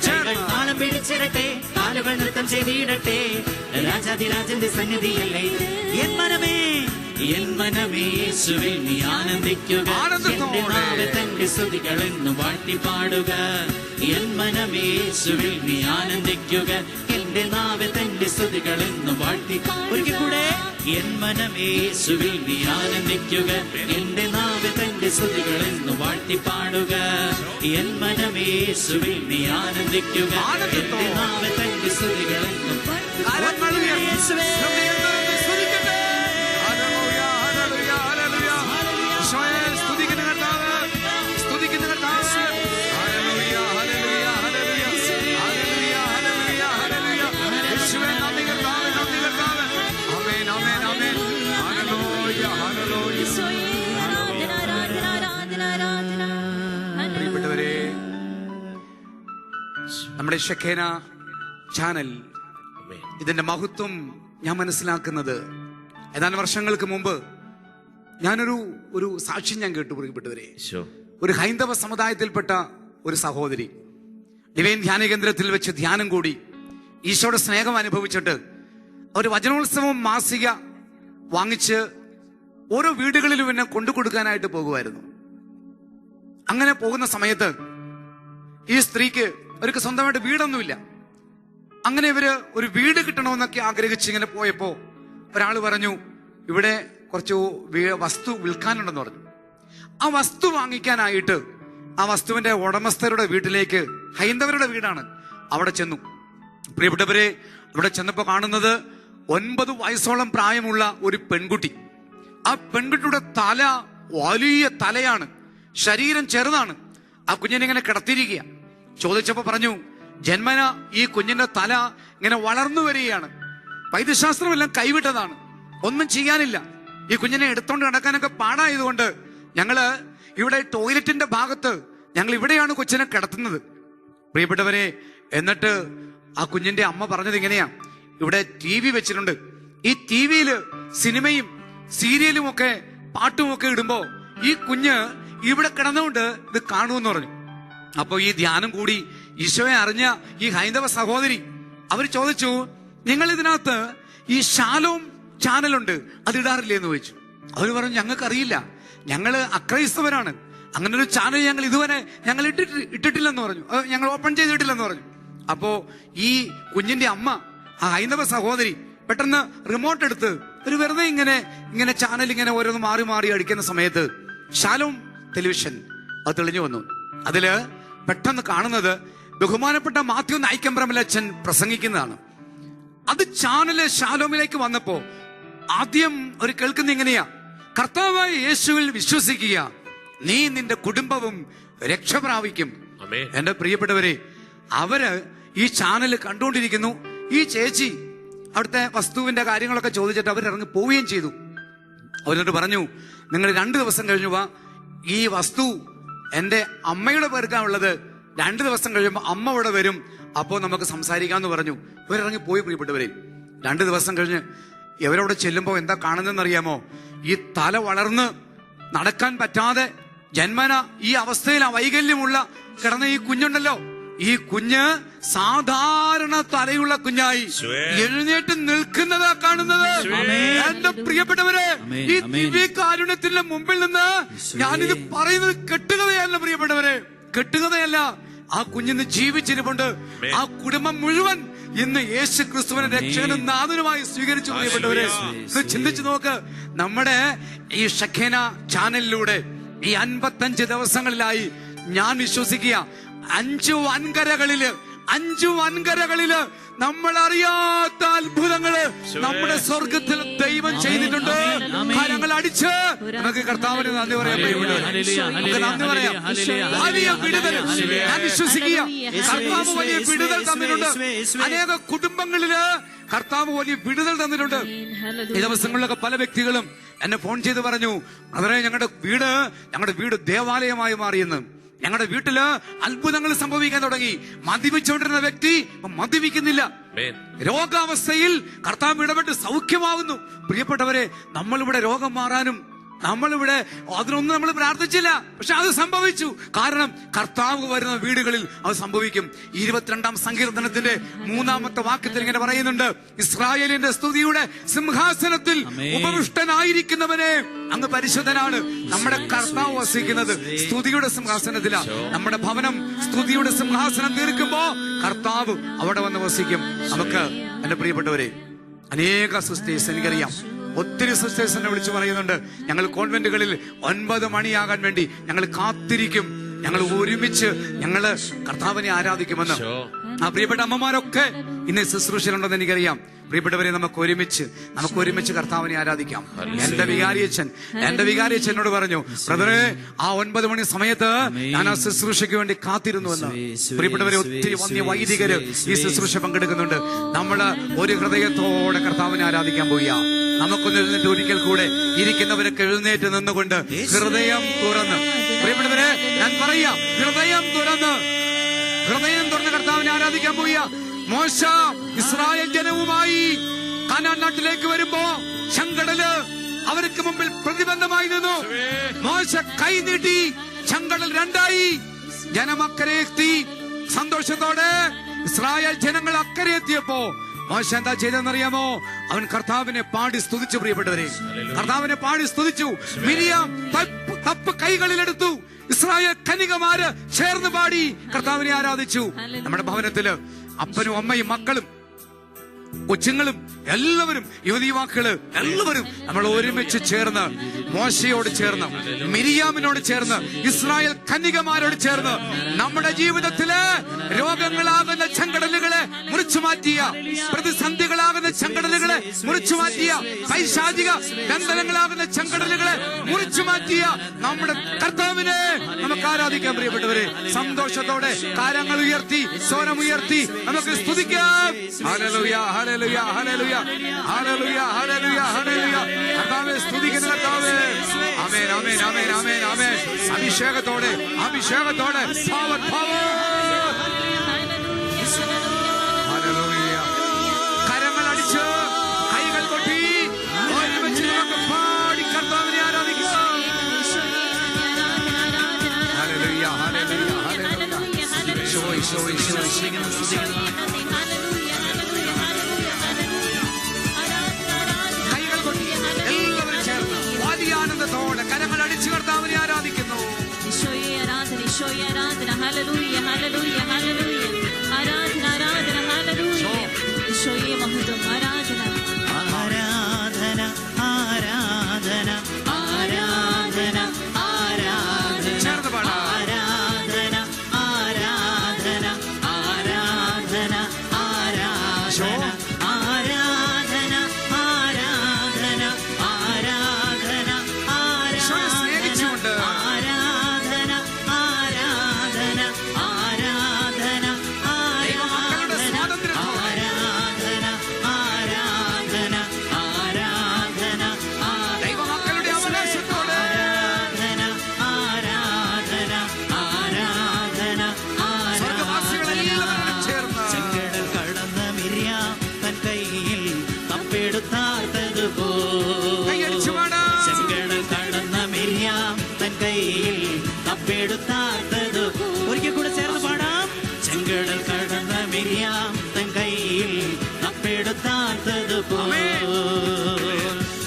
കൈകൾ താളം പിടിച്ചിടട്ടെ, കാലുകൾ നൃത്തം ചെയ്തിടട്ടെ, രാജാതിരാജന്റെ സന്നിധിയല്ലേ ഇത്. എൻ മനമേ, എൻ മനമേ യേശുവിൽ നീ ആനന്ദിക്കുക, എന്റെ നാവെ തന്റെ സ്തുതികൾ എന്നും വാഴ്ത്തിപ്പാടുക. എൻ മനമേ യേശുവിൽ നീ ആനന്ദിക്കുക, എന്റെ നാവെ തന്റെ സ്തുതികൾ എന്നും വാഴ്ത്തി. ഒരിക്കൽ കൂടെ, എൻ മനമേ യേശുവിൽ നീ ആനന്ദിക്കുക, എന്റെ നാവെ തന്റെ സ്തുതികൾ എന്നും വാഴ്ത്തിപ്പാടുക. എൻ മനമേ യേശുവിൽ നീ ആനന്ദിക്കുക, എന്റെ നാവെ തന്റെ സ്തുതികൾ എന്നും. പ്രിയപ്പെട്ടവരെ, നമ്മുടെ ഷെഖേന ചാനൽ ഇതിന്റെ മഹത്വം ഞാൻ മനസ്സിലാക്കുന്നത് ഏതാനും വർഷങ്ങൾക്ക് മുമ്പ് ഞാനൊരു സാക്ഷ്യം ഞാൻ കേട്ടു പ്രിയപ്പെട്ടവരെ. ഒരു ഹൈന്ദവ സമുദായത്തിൽപ്പെട്ട ഒരു സഹോദരി ഡിവൈൻ ധ്യാന കേന്ദ്രത്തിൽ വെച്ച് ധ്യാനം കൂടി ഈശോയുടെ സ്നേഹം അനുഭവിച്ചിട്ട് ഒരു വചനോത്സവം മാസിക വാങ്ങിച്ച് ഓരോ വീടുകളിലും എന്നെ കൊണ്ടു കൊടുക്കാനായിട്ട് പോകുമായിരുന്നു. അങ്ങനെ പോകുന്ന സമയത്ത് ഈ സ്ത്രീക്ക് അവർക്ക് സ്വന്തമായിട്ട് വീടൊന്നുമില്ല. അങ്ങനെ ഇവര് ഒരു വീട് കിട്ടണമെന്നൊക്കെ ആഗ്രഹിച്ച് ഇങ്ങനെ പോയപ്പോ ഒരാൾ പറഞ്ഞു, ഇവിടെ കുറച്ച് വസ്തു വിൽക്കാനുണ്ടെന്ന് പറഞ്ഞു. ആ വസ്തു വാങ്ങിക്കാനായിട്ട് ആ വസ്തുവിന്റെ ഉടമസ്ഥരുടെ വീട്ടിലേക്ക്, ഹൈന്ദവരുടെ വീടാണ്, അവിടെ ചെന്നു. പ്രിയപ്പെട്ടവരെ, അവിടെ ചെന്നപ്പോ കാണുന്നത് 9 വയസ്സോളം പ്രായമുള്ള ഒരു പെൺകുട്ടി. ആ പെൺകുട്ടിയുടെ തല വലിയ തലയാണ്, ശരീരം ചെറുതാണ്. ആ കുഞ്ഞിനെ ഇങ്ങനെ കിടത്തിയിരിക്കുക. ചോദിച്ചപ്പോ പറഞ്ഞു, ജന്മന ഈ കുഞ്ഞിന്റെ തല ഇങ്ങനെ വളർന്നു വരികയാണ്, വൈദ്യശാസ്ത്രമെല്ലാം കൈവിട്ടതാണ്, ഒന്നും ചെയ്യാനില്ല. ഈ കുഞ്ഞിനെ എടുത്തോണ്ട് നടക്കാനൊക്കെ പാടായതുകൊണ്ട് ഞങ്ങള് ഇവിടെ ടോയ്ലറ്റിന്റെ ഭാഗത്ത് ഞങ്ങൾ ഇവിടെയാണ് കൊച്ചിനെ കിടത്തുന്നത്. പ്രിയപ്പെട്ടവരെ, എന്നിട്ട് ആ കുഞ്ഞിന്റെ അമ്മ പറഞ്ഞത് ഇങ്ങനെയാ, ഇവിടെ TV വെച്ചിട്ടുണ്ട്, ഈ TVയില് സിനിമയും സീരിയലും ഒക്കെ പാട്ടും ഒക്കെ ഇടുമ്പോ ഈ കുഞ്ഞ് ഇവിടെ കിടന്നുകൊണ്ട് ഇത് കാണുമെന്ന് പറഞ്ഞു. അപ്പൊ ഈ ധ്യാനം കൂടി ഈശോയെ അറിഞ്ഞ ഈ ഹൈന്ദവ സഹോദരി അവർ ചോദിച്ചു, നിങ്ങൾ ഇതിനകത്ത് ഈ ഷാലോം ചാനലുണ്ട്, അത് ഇടാറില്ലേ എന്ന് ചോദിച്ചു. അവർ പറഞ്ഞു, ഞങ്ങൾക്കറിയില്ല, ഞങ്ങള് അക്രൈസ്തവരാണ്, അങ്ങനെ ഒരു ചാനൽ ഞങ്ങൾ ഇതുവരെ ഞങ്ങൾ ഇട്ടിട്ടില്ലെന്ന് പറഞ്ഞു, ഞങ്ങൾ ഓപ്പൺ ചെയ്തിട്ടില്ലെന്ന് പറഞ്ഞു. അപ്പോ ഈ കുഞ്ഞിന്റെ അമ്മ, ആ ഹൈന്ദവ സഹോദരി, പെട്ടെന്ന് റിമോട്ട് എടുത്ത് ഒരു വെറുതെ ഇങ്ങനെ ചാനൽ ഇങ്ങനെ ഓരോന്ന് മാറി മാറി അടിക്കുന്ന സമയത്ത് ഷാലോം ടെലിവിഷൻ അത് തെളിഞ്ഞു വന്നു. അതില് പെട്ടെന്ന് കാണുന്നത് ബഹുമാനപ്പെട്ട മാത്യു നായിക്കമ്പറമ്പിലച്ഛൻ പ്രസംഗിക്കുന്നതാണ്. അത് ചാനല് ഷാലോമിലേക്ക് വന്നപ്പോ ആദ്യം ഒരു കേൾക്കുന്ന ഇങ്ങനെയാ, കർത്താവായ യേശുവിൽ വിശ്വസിക്കുക, നീ നിന്റെ കുടുംബവും രക്ഷ പ്രാപിക്കും. എന്റെ പ്രിയപ്പെട്ടവരെ, അവര് ഈ ചാനൽ കണ്ടുകൊണ്ടിരിക്കുന്നു. ഈ ചേച്ചി അവിടുത്തെ വസ്തുവിന്റെ കാര്യങ്ങളൊക്കെ ചോദിച്ചിട്ട് അവരിറങ്ങി പോവുകയും ചെയ്തു. അവരോട് പറഞ്ഞു, നിങ്ങൾ 2 ദിവസം കഴിഞ്ഞു വാ, ഈ വസ്തു എന്റെ അമ്മയുടെ പേർക്കാണുള്ളത്, 2 ദിവസം കഴിയുമ്പോൾ അമ്മ ഇവിടെ വരും, അപ്പോ നമുക്ക് സംസാരിക്കാമെന്ന് പറഞ്ഞു. ഇവരിറങ്ങി പോയി. പ്രിയപ്പെട്ടവരെ, 2 ദിവസം കഴിഞ്ഞ് ഇവരവിടെ ചെല്ലുമ്പോ എന്താ കാണുന്നതെന്ന് അറിയാമോ? ഈ തല വളർന്ന് നടക്കാൻ പറ്റാതെ ജന്മന ഈ അവസ്ഥയിൽ ആ വൈകല്യമുള്ള കിടന്ന ഈ കുഞ്ഞുണ്ടല്ലോ, ഈ കുഞ്ഞ് സാധാരണ തലയുള്ള കുഞ്ഞായി എഴുന്നേറ്റ് നിൽക്കുന്നതാ കാണുന്നത്. എന്റെ പ്രിയപ്പെട്ടവരെ, ഈ ദിവ്യകാരുണ്യത്തിന്റെ മുമ്പിൽ നിന്ന് ഞാനിത് പറയുന്നത് കെട്ടുകഥയല്ല പ്രിയപ്പെട്ടവരെ, കെട്ടുകഥയല്ല. ആ കുഞ്ഞിന്ന് ജീവിച്ചിരിപ്പുണ്ട്. ആ കുടുംബം മുഴുവൻ ഇന്ന് യേശു ക്രിസ്തുവിനെ രക്ഷകനും നാഥനുമായി സ്വീകരിച്ചു. പ്രിയപ്പെട്ടവരെ, ചിന്തിച്ചു നോക്ക്. നമ്മുടെ ഈ ഷഖേന ചാനലിലൂടെ ഈ 55 ദിവസങ്ങളിലായി ഞാൻ വിശ്വസിക്കുക 5 വൻകരകളില് നമ്മൾ അറിയാത്ത അത്ഭുതങ്ങള് നമ്മുടെ സ്വർഗത്തിൽ ദൈവം ചെയ്തിട്ടുണ്ട്. ഞങ്ങൾ അടിച്ച് നമുക്ക് കർത്താവിന് നന്ദി പറയാം. നന്ദി പറയാം. വലിയ വിടുതൽ ഞാൻ വിശ്വസിക്കുക. കർത്താവ് വലിയ വിടുതൽ തന്നിട്ടുണ്ട്. അനേക കുടുംബങ്ങളില് കർത്താവ് വലിയ വിടുതൽ തന്നിട്ടുണ്ട്. ഈ ദിവസങ്ങളിലൊക്കെ പല വ്യക്തികളും എന്നെ ഫോൺ ചെയ്ത് പറഞ്ഞു, അതേ ഞങ്ങളുടെ വീട് ദേവാലയമായി മാറിയെന്ന്. ഞങ്ങളുടെ വീട്ടില് അത്ഭുതങ്ങൾ സംഭവിക്കാൻ തുടങ്ങി. മദ്യപിച്ചുകൊണ്ടിരുന്ന വ്യക്തി മദ്യപിക്കുന്നില്ല. രോഗാവസ്ഥയിൽ കർത്താവ് ഇടപെട്ട് സൗഖ്യമാവുന്നു. പ്രിയപ്പെട്ടവരെ, നമ്മളിവിടെ രോഗം മാറാനും നമ്മളിവിടെ അതിനൊന്നും നമ്മൾ പ്രാർത്ഥിച്ചില്ല, പക്ഷെ അത് സംഭവിച്ചു. കാരണം കർത്താവ് വരുന്ന വീടുകളിൽ അത് സംഭവിക്കും. 22-ാം സങ്കീർത്തനത്തിന്റെ 3-ാമത്തെ വാക്യത്തിൽ ഇങ്ങനെ പറയുന്നുണ്ട്, ഇസ്രായേലിന്റെ സ്തുതിയുടെ സിംഹാസനത്തിൽ ഉപവിഷ്ടനായിരിക്കുന്നവനെ അങ്ങ് പരിശുദ്ധനാണ്. നമ്മുടെ കർത്താവ് വസിക്കുന്നത് സ്തുതിയുടെ സിംഹാസനത്തിലാണ്. നമ്മുടെ ഭവനം സ്തുതിയുടെ സിംഹാസനം തീർക്കുമ്പോ കർത്താവ് അവിടെ വന്ന് വസിക്കും. നമുക്ക് എന്റെ പ്രിയപ്പെട്ടവരെ, അനേക സിസ്റ്റേഴ്സ് എനിക്കറിയാം, ഒത്തിരി സിസ്റ്റേഴ്സ് എന്നെ വിളിച്ചു പറയുന്നുണ്ട്, ഞങ്ങൾ കോൺവെന്റുകളിൽ 9 മണിയാകാൻ വേണ്ടി ഞങ്ങൾ കാത്തിരിക്കും, ഞങ്ങൾ ഒരുമിച്ച് ഞങ്ങള് കർത്താവിനെ ആരാധിക്കുമെന്ന്. ആ പ്രിയപ്പെട്ട അമ്മമാരൊക്കെ ഇന്ന് ശുശ്രൂഷയിലുണ്ടെന്ന് എനിക്കറിയാം. പ്രിയപ്പെട്ടവരെ, നമുക്ക് ഒരുമിച്ച് കർത്താവിനെ ആരാധിക്കാം. എന്റെ വികാരിയച്ഛൻ എന്നോട് പറഞ്ഞു, ബ്രദറെ, ആ 9 മണി സമയത്ത് ഞാൻ ആ ശുശ്രൂഷയ്ക്ക് വേണ്ടി കാത്തിരുന്നുവെന്ന്. പ്രിയപ്പെട്ടവരെ, ഒത്തിരി വന്യ വൈദികര് ഈ ശുശ്രൂഷ പങ്കെടുക്കുന്നുണ്ട്. നമ്മള് ഒരു ഹൃദയത്തോടെ കർത്താവിനെ ആരാധിക്കാൻ പോയാ. നമുക്കൊന്ന് എഴുന്നേറ്റ് ഒരിക്കൽ കൂടെ ഇരിക്കുന്നവരൊക്കെ എഴുന്നേറ്റ് നിന്നുകൊണ്ട് ഹൃദയം തുറന്ന്, പ്രിയപ്പെട്ടവരെ ഞാൻ പറയാം, ഹൃദയം തുറന്ന് കർത്താവിനെ ആരാധിക്കാൻ പോയ മോശ ഇസ്രായേൽ ജനവുമായി കാനാൻ നാട്ടിലേക്ക് വരുമ്പോ ചെങ്കടല് അവർക്ക് മുമ്പിൽ പ്രതിബന്ധമായി നിന്നു. മോശ കൈ നീട്ടി, ചെങ്കടൽ 2ആയി. ജനം അക്കരെ എത്തി. സന്തോഷത്തോടെ ഇസ്രായേൽ ജനങ്ങൾ അക്കരെ എത്തിയപ്പോ മോശ എന്താ ചെയ്തെന്നറിയാമോ? അവൻ കർത്താവിനെ പാടി സ്തുതിച്ചു. പ്രിയപ്പെട്ടവരെ, കർത്താവിനെ പാടി സ്തുതിച്ചു. മിരിയാം തപ്പ് കൈകളിലെടുത്തു. ഇസ്രായേൽ കന്യകമാര് ചേർന്ന് പാടി കർത്താവിനെ ആരാധിച്ചു. നമ്മുടെ ഭവനത്തില് അപ്പനും അമ്മയും മക്കളും കൊച്ചുങ്ങളും എല്ലാവരും യുവതിവാക്കള് എല്ലാവരും നമ്മൾ ഒരുമിച്ച് ചേർന്ന് മോശയോട് ചേർന്ന് മിരിയാമിനോട് ചേർന്ന് ഇസ്രായേൽ കന്യകമാരോട് ചേർന്ന് നമ്മുടെ ജീവിതത്തിലെ രോഗങ്ങളാകുന്ന ചെങ്കടലുകളെ മുറിച്ചു മാറ്റിയ, പ്രതിസന്ധികളാകുന്ന ചെങ്കടലുകളെ മുറിച്ചു മാറ്റിയ, പൈശാചിക ബന്ധനങ്ങളാകുന്ന ചെങ്കടലുകളെ മുറിച്ചു മാറ്റിയ നമ്മുടെ കർത്താവിനെ നമുക്ക് ആരാധിക്കാൻ. പ്രിയപ്പെട്ടവരെ, സന്തോഷത്തോടെ കാര്യങ്ങൾ ഉയർത്തി സ്വരമുയർത്തി നമുക്ക് സ്തുതിക്കാം. ഹല്ലേലൂയ, ഹല്ലേലൂയ, ഹല്ലേലൂയ, ഹല്ലേലൂയ, ഹല്ലേലൂയ, ഹല്ലേലൂയ. കർത്താവേ സ്തുതിക്കുന്നു കർത്താവേ. ആമേൻ, ആമേൻ, ആമേൻ, ആമേൻ, ആമേൻ. അഭിഷേകത്തോടെ അഭിഷേകത്തോടെ പവർ പവർ. ഹല്ലേലൂയ. കരങ്ങൾ അടിച്ച് കൈകൾ കൊട്ടി ഒരുമിച്ച് നമുക്ക് പാടി കർത്താവിനെ ആരാധിക്കാം. ഹല്ലേലൂയ, ഹല്ലേലൂയ, ഹല്ലേലൂയ. ഈശോ, ഈശോ, ഈശോ. ആനന്ദത്തോടെ കരങ്ങൾ അടിച്ചു കർത്താവിനെ ആരാധിക്കുന്നു. ഈശോയെ ആരാധന, ഈശോയെ ആരാധന. ഹല്ലേലൂയ, ഹല്ലേലൂയ, ഹല്ലേലൂയ. ആരാധന, ആരാധന, ഹല്ലേലൂയ. ഈശോയെ മഹത്വം. ആരാധന, ആരാധന, ആരാധന, ആരാധന, ആരാധന. ചേർന്ന് പാടാം. ആരാധന, ആരാധന, ആരാധന, ആരാധന, ആരാധന, ആരാധന, ആരാധന, ഈശോയെ സ്നേഹിച്ചുകൊണ്ട് ആരാധന, ആരാധന, ആരാധന, ദൈവമക്കളുടെ സ്വാതന്ത്ര്യത്തോടെ ആരാധന, ആരാധന, ആരാധന, ദൈവമക്കളുടെ അവകാശത്തോടെ ആരാധന, ആരാധന, ആരാധന, സ്വർഗ്ഗവാസികളെല്ലാവരും ചേർന്ന് ചെങ്കടൽ കടന്ന മിര്യാം തൻ കയ്യിൽ തപ്പെടുത്താത്തതുപോ കൈയടിച്ചു പാടാം. ചെങ്കടൽ കടന്ന മിര്യാം തൻ കയ്യിൽ തപ്പെടുത്താത്തതു. ഒരിക്കൽ കൂടെ ചേർന്ന് പാടാം. ചെങ്കടൽ കടന്ന മിര്യാം തൻ കയ്യിൽ തപ്പെടുത്താത്തതുപോ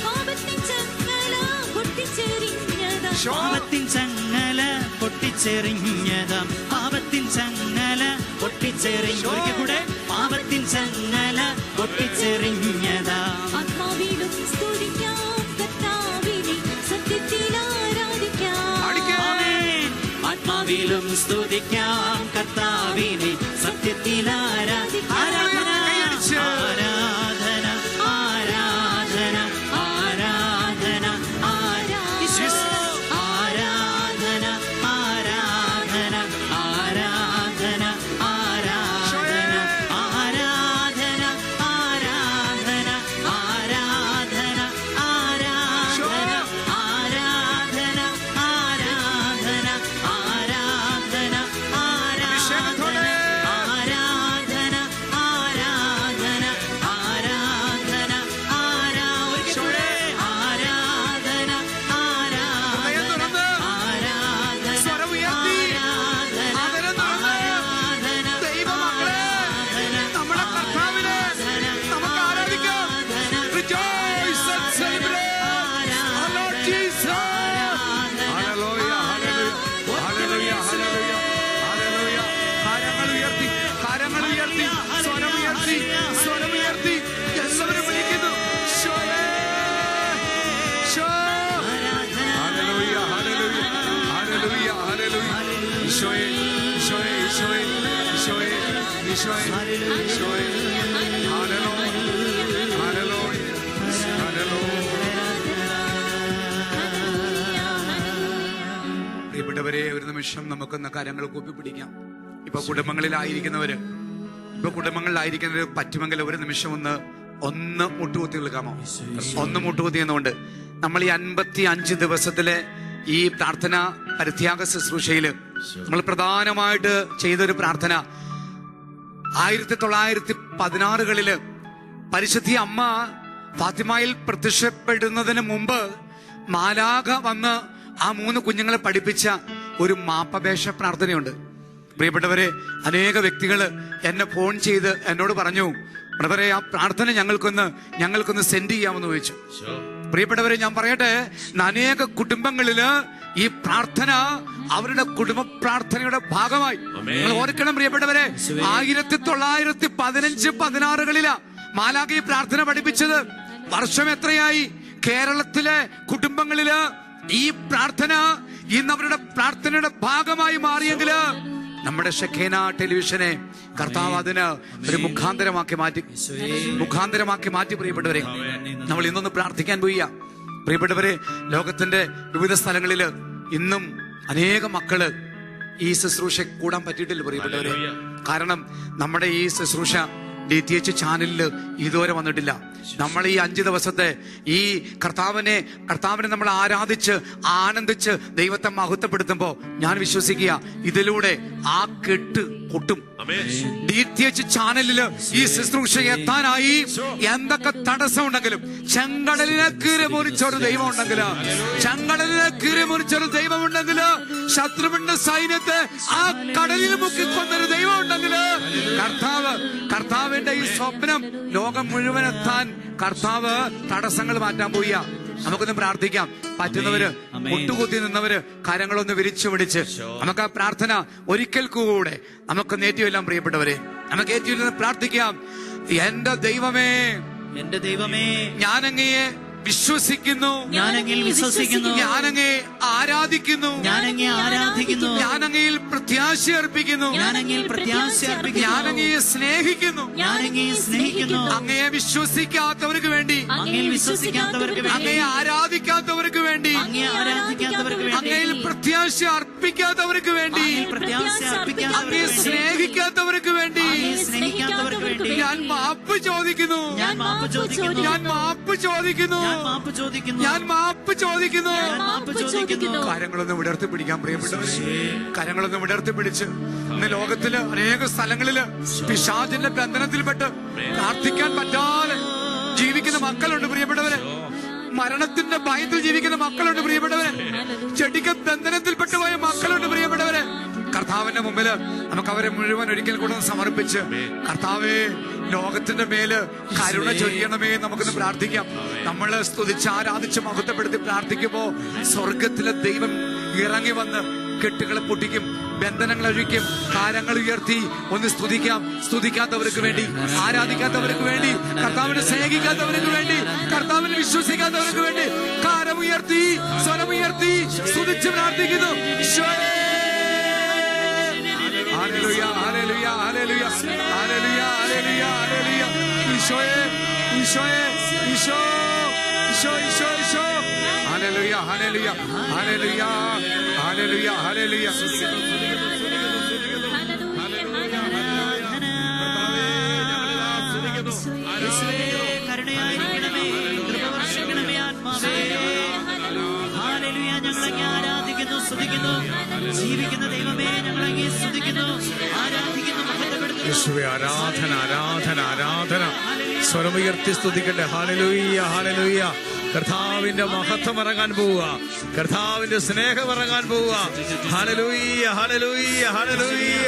പാപത്തിൻ ചങ്ങല പൊട്ടിച്ചെറിഞ്ഞതാ. പാപത്തിൻ ചങ്ങല പൊട്ടിച്ചെറിഞ്ഞതാം. പാപത്തിൻ ചങ്ങല പൊട്ടിച്ചെറിഞ്ഞ. ഒരിക്കൽ കൂടെ പാപത്തിൻ ചങ്ങല പൊട്ടിച്ചെറിഞ്ഞതാ. ആത്മാവിലും സ്തുതിക്കാം കർത്താവിനെ, സത്യത്തിൽ ആരാധിക്കാം. ആമേൻ. ആത്മാവിലും സ്തുതിക്കാം കർത്താവിനെ, സത്യത്തിൽ ആരാധിക്കാം. ആരാധന, കൈയടിച്ച്. ആരാധന, ആരാധന, ആരാധന, ആരാധന, ആരാധന, ആരാധന, ആരാധന, ആരാധന, ആരാധന, ആരാധന, ആരാധന, ആരാധന, ആരാധന, ആരാധന, ആരാധന, അഭിഷേകത്തോടെ ആരാധന, ആരാധന, ആരാധന, ഒരിക്കൽ കൂടെ ആരാധന, ഹൃദയം തുറന്ന് ആരാധന, സ്വരമുയർത്തി ആരാധന, ആദരം തുറന്ന് ആരാധന, ദൈവമക്കളെ നമ്മുടെ കർത്താവിനെ നമുക്ക് ആരാധിക്കാം. Rejoice and celebrate our Lord Jesus. Hallelujah, hallelujah, hallelujah, hallelujah, hallelujah. കരങ്ങൾ ഉയർത്തി, കരങ്ങൾ ഉയർത്തി, സ്വരമുയർത്തി, സ്വരമുയർത്തി എല്ലാവരും വിളിക്കുന്നു. ഈശോയേ, Isho. Hallelujah, hallelujah, hallelujah, hallelujah. ഈശോയേ, ഈശോയേ, ഈശോയേ, ഈശോയേ, ഈശോയേ, ഈശോയേ. Hallelujah, hallelujah, hallelujah. പ്രിയപ്പെട്ടവരെ, ഒരു നിമിഷം നമുക്കൊന്ന് കാര്യങ്ങൾ കൂപ്പിപ്പിടിക്കാം. ഇപ്പൊ കുടുംബങ്ങളിലായിരിക്കുന്നവര് പറ്റുമെങ്കിൽ ഒരു നിമിഷം ഒന്ന് മുട്ടുകുത്തി നിൽക്കാമോ? ഒന്ന് മുട്ടുകുത്തി എന്നുകൊണ്ട് നമ്മൾ ഈ 55 ദിവസത്തിലെ ഈ പ്രാർത്ഥന പരിത്യാഗ ശുശ്രൂഷയില് നമ്മൾ പ്രധാനമായിട്ട് ചെയ്തൊരു പ്രാർത്ഥന 1916 പരിശുദ്ധി അമ്മ ഫാത്തിമയിൽ പ്രത്യക്ഷപ്പെടുന്നതിന് മുമ്പ് മാലാഖ വന്ന് ആ 3 കുഞ്ഞുങ്ങളെ പഠിപ്പിച്ച ഒരു മാപ്പപേക്ഷ പ്രാർത്ഥനയുണ്ട്. പ്രിയപ്പെട്ടവരെ, അനേക വ്യക്തികള് എന്നെ ഫോൺ ചെയ്ത് എന്നോട് പറഞ്ഞു, ബ്രദറെ, ആ പ്രാർത്ഥന ഞങ്ങൾക്കൊന്ന് സെൻഡ് ചെയ്യാമെന്ന് ചോദിച്ചു. പ്രിയപ്പെട്ടവരെ, ഞാൻ പറയട്ടെ, അനേക കുടുംബങ്ങളില് ഈ പ്രാർത്ഥന അവരുടെ കുടുംബ പ്രാർത്ഥനയുടെ ഭാഗമായി. നിങ്ങൾ ഓർക്കണം പ്രിയപ്പെട്ടവരെ, 1915-16 മാലാഖ ഈ പ്രാർത്ഥന പഠിപ്പിച്ചത്. വർഷം എത്രയായി? കേരളത്തിലെ കുടുംബങ്ങളില് ഈ പ്രാർത്ഥന ഇന്ന് അവരുടെ പ്രാർത്ഥനയുടെ ഭാഗമായി മാറിയെങ്കില് നമ്മുടെ ഷെഖേന ടെലിവിഷനെ കർത്താവ് അതിന് ഒരു മുഖാന്തരമാക്കി മാറ്റി. പ്രിയപ്പെട്ടവരെ, നമ്മൾ ഇന്നൊന്ന് പ്രാർത്ഥിക്കാൻ പോയി. പ്രിയപ്പെട്ടവരെ, ലോകത്തിന്റെ വിവിധ സ്ഥലങ്ങളില് ഇന്നും അനേക മക്കള് ഈ ശുശ്രൂഷ കൂടാൻ പറ്റിയിട്ടില്ല പ്രിയപ്പെട്ടവരെ. കാരണം നമ്മുടെ ഈ ശുശ്രൂഷ DTH ചാനലില് ഇതുവരെ വന്നിട്ടില്ല. നമ്മൾ ഈ 5 ദിവസത്തെ ഈ കർത്താവിനെ നമ്മൾ ആരാധിച്ച് ആനന്ദിച്ച് ദൈവത്തെ മഹത്വപ്പെടുത്തുമ്പോ ഞാൻ വിശ്വസിക്കുക, ഇതിലൂടെ ആ കെട്ട് പൊട്ടും. DTH ചാനലില് ഈ ശുശ്രൂഷ എത്താനായി എന്തൊക്കെ തടസ്സം ഉണ്ടെങ്കിലും, ചെങ്കടലിനെ കീറിമുറിച്ചൊരു ദൈവം ഉണ്ടെങ്കിൽ, ശത്രുവിന്റെ സൈന്യത്തെ ആ കടലിൽ മുക്കിക്കൊന്നൊരു ദൈവം ഉണ്ടെങ്കിൽ, കർത്താവിന്റെ ഈ സ്വപ്നം ലോകം മുഴുവൻ എത്താൻ കർത്താവ് തടസ്സങ്ങൾ മാറ്റാൻ പോയി. നമുക്കൊന്ന് പ്രാർത്ഥിക്കാം. പറ്റുന്നവര്, മുട്ടുകുത്തി നിന്നവര് കരങ്ങളൊന്ന് വിരിച്ചു പിടിച്ച് നമുക്ക് ആ പ്രാർത്ഥന ഒരിക്കൽ കൂടെ നമുക്ക് ഏറ്റുചൊല്ലാം. പ്രിയപ്പെട്ടവരെ, നമുക്ക് ഏറ്റുചൊല്ലുന്ന പ്രാർത്ഥിക്കാം. എന്റെ ദൈവമേ, ഞാനങ്ങയെ വിശ്വസിക്കുന്നു, ഞാനങ്ങയിൽ ആരാധിക്കുന്നു, ഞാനങ്ങയിൽ പ്രത്യാശ അർപ്പിക്കുന്നു, ഞാനങ്ങയെ സ്നേഹിക്കുന്നു. അങ്ങയെ വിശ്വസിക്കാത്തവർക്ക് വേണ്ടി, അങ്ങയെ ആരാധിക്കാത്തവർക്ക് വേണ്ടി, അങ്ങയിൽ പ്രത്യാശ അർപ്പിക്കാത്തവർക്ക് വേണ്ടി, അങ്ങയെ സ്നേഹിക്കാത്തവർക്ക് വേണ്ടി ഞാൻ മാപ്പ് ചോദിക്കുന്നു. കരങ്ങളൊന്നും വിടർത്തി പിടിക്കാൻ പ്രിയപ്പെട്ടവരെ, കരങ്ങളൊന്നും വിടർത്തി പിടിച്ച് ഇന്ന് ലോകത്തില് അനേക സ്ഥലങ്ങളില് പിശാചിന്റെ ബന്ധനത്തിൽപ്പെട്ട് പ്രാർത്ഥിക്കാൻ പറ്റാതെ ജീവിക്കുന്ന മക്കളുണ്ട് പ്രിയപ്പെട്ടവരെ. മരണത്തിന്റെ ഭയത്തിൽ ജീവിക്കുന്ന മക്കളുണ്ട് പ്രിയപ്പെട്ടവരെ. ചെടിക്ക് ബന്ധനത്തിൽപ്പെട്ടു പോയ മക്കളുണ്ട് പ്രിയപ്പെട്ടവരെ. കർത്താവിന്റെ മുമ്പില് നമുക്ക് അവരെ മുഴുവൻ ഒരിക്കൽ കൂടെ സമർപ്പിച്ച്, കർത്താവേ, ലോകത്തിന്റെ മേല് കരുണ ചൊരിയണമേ നമുക്കൊന്ന് പ്രാർത്ഥിക്കാം. നമ്മള് സ്തുതിച്ച് ആരാധിച്ച് മഹത്വപ്പെടുത്തി പ്രാർത്ഥിക്കുമ്പോ സ്വർഗത്തിലെ ദൈവം ഇറങ്ങി വന്ന് കെട്ടുകളെ പൊട്ടിക്കും, ബന്ധനങ്ങൾ അഴിക്കും. കാരങ്ങൾ ഉയർത്തി ഒന്ന് സ്തുതിക്കാം. സ്തുതിക്കാത്തവർക്ക് വേണ്ടി, ആരാധിക്കാത്തവർക്ക് വേണ്ടി, കർത്താവിനെ സ്നേഹിക്കാത്തവർക്ക് വേണ്ടി, കർത്താവിനെ വിശ്വസിക്കാത്തവർക്ക് വേണ്ടി കാരമുയർത്തി, സ്വരമുയർത്തി സ്തുതിച്ച് പ്രാർത്ഥിക്കുന്നു. Hallelujah, hallelujah, hallelujah, hallelujah, hallelujah, hallelujah. ഈശോയേ, ഈശോയേ, Isho, Isho, Isho, Isho. Hallelujah, hallelujah, hallelujah, hallelujah, hallelujah. കരുണയായിരിക്കണമേ, കൃപ വർഷിക്കണമേ ആത്മാവേ. ഹല്ലേലൂയ, ഞങ്ങളങ്ങേ ആരാധിക്കുന്നു, സ്തുതിക്കുന്നു. ജീവിക്കുന്ന ദൈവമേ, ഞങ്ങളങ്ങേ സ്തുതിക്കുന്നു, ആരാധിക്കുന്നു, മഹത്വപ്പെടുത്തുന്നു. യേശുവേ, ആരാധന, ആരാധന, ആരാധന. സ്വരമുയർത്തി സ്തുതിക്കട്ടെ. ഹല്ലേലൂയ, ഹല്ലേലൂയ. കർത്താവിന്റെ മഹത്വം ഇറങ്ങാൻ പോവുക, കർത്താവിന്റെ സ്നേഹം ഇറങ്ങാൻ പോവുക. ഹല്ലേലൂയ, ഹല്ലേലൂയ, ഹല്ലേലൂയ.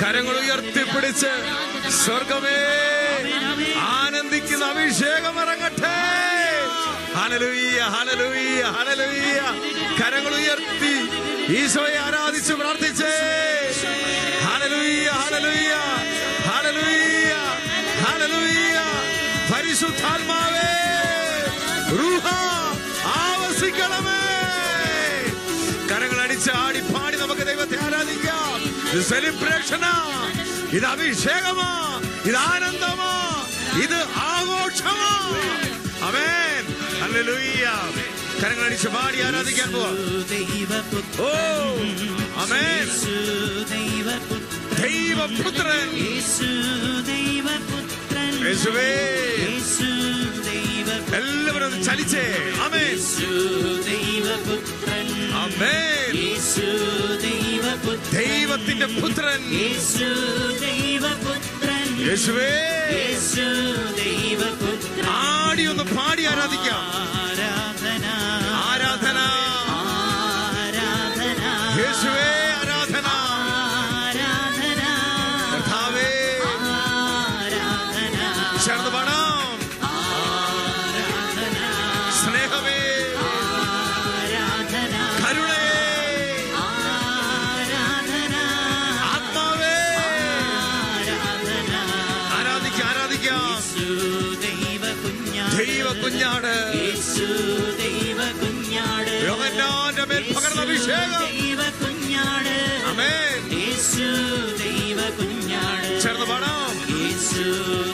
കരങ്ങൾ ഉയർത്തിപ്പിടിച്ച് സ്വർഗമേ ആനന്ദിക്കുന്ന അഭിഷേകം ഇറങ്ങട്ടെ. ഹല്ലേലൂയ, ഹല്ലേലൂയ, ഹല്ലേലൂയ. കരങ്ങൾ ഉയർത്തി ഈശോയെ ആരാധിച്ച് പ്രാർത്ഥിച്ചേ. ഹല്ലേലൂയ, ഹല്ലേലൂയ, ഹല്ലേലൂയ, ഹല്ലേലൂയ. പരിശുദ്ധാത്മാവേ, റൂഹ ആവസിക്കണമേ. കരങ്ങൾ അടിച്ച് ആടി പാടി നമുക്ക് ദൈവത്തെ ആരാധിക്കാം. ഇത് സെലിബ്രേഷനാ, ഇത് അഭിഷേകമാ, ഇത് ആനന്ദമാ, ഇത് ആഘോഷമാ. ആമേൻ, ഹല്ലേലൂയ. കരങ്ങൾ അടിച്ച് പാടി ആരാധിക്കാൻ പോവാ. ഓ ആമേൻ. ദൈവപുത്രൻ, യേശുവേ, എല്ലാവരും ഒന്ന് ചലിച്ചേ. ആമേൻ, ആമേൻ. ദൈവത്തിന്റെ പുത്രൻ യേശുവേ. ആടി ഒന്ന് പാടി ആരാധിക്കാം. ആരാധന, യേശുവേ, ആരാധന. കർത്താവേ, ചേർന്ന് പാടാം. സ്നേഹമേ, യേശു ദൈവ കുഞ്ഞാട്, ദൈവ കുഞ്ഞാട്, യേശു ദൈവ കുഞ്ഞാട്, യോഹന്നാന്റെ മേൽ പകർന്ന അഭിഷേകം. ദൈവ കുഞ്ഞാട്, ആമേൻ. യേശു ദൈവ കുഞ്ഞാട്, ചേർന്ന് പാടാം. യേശു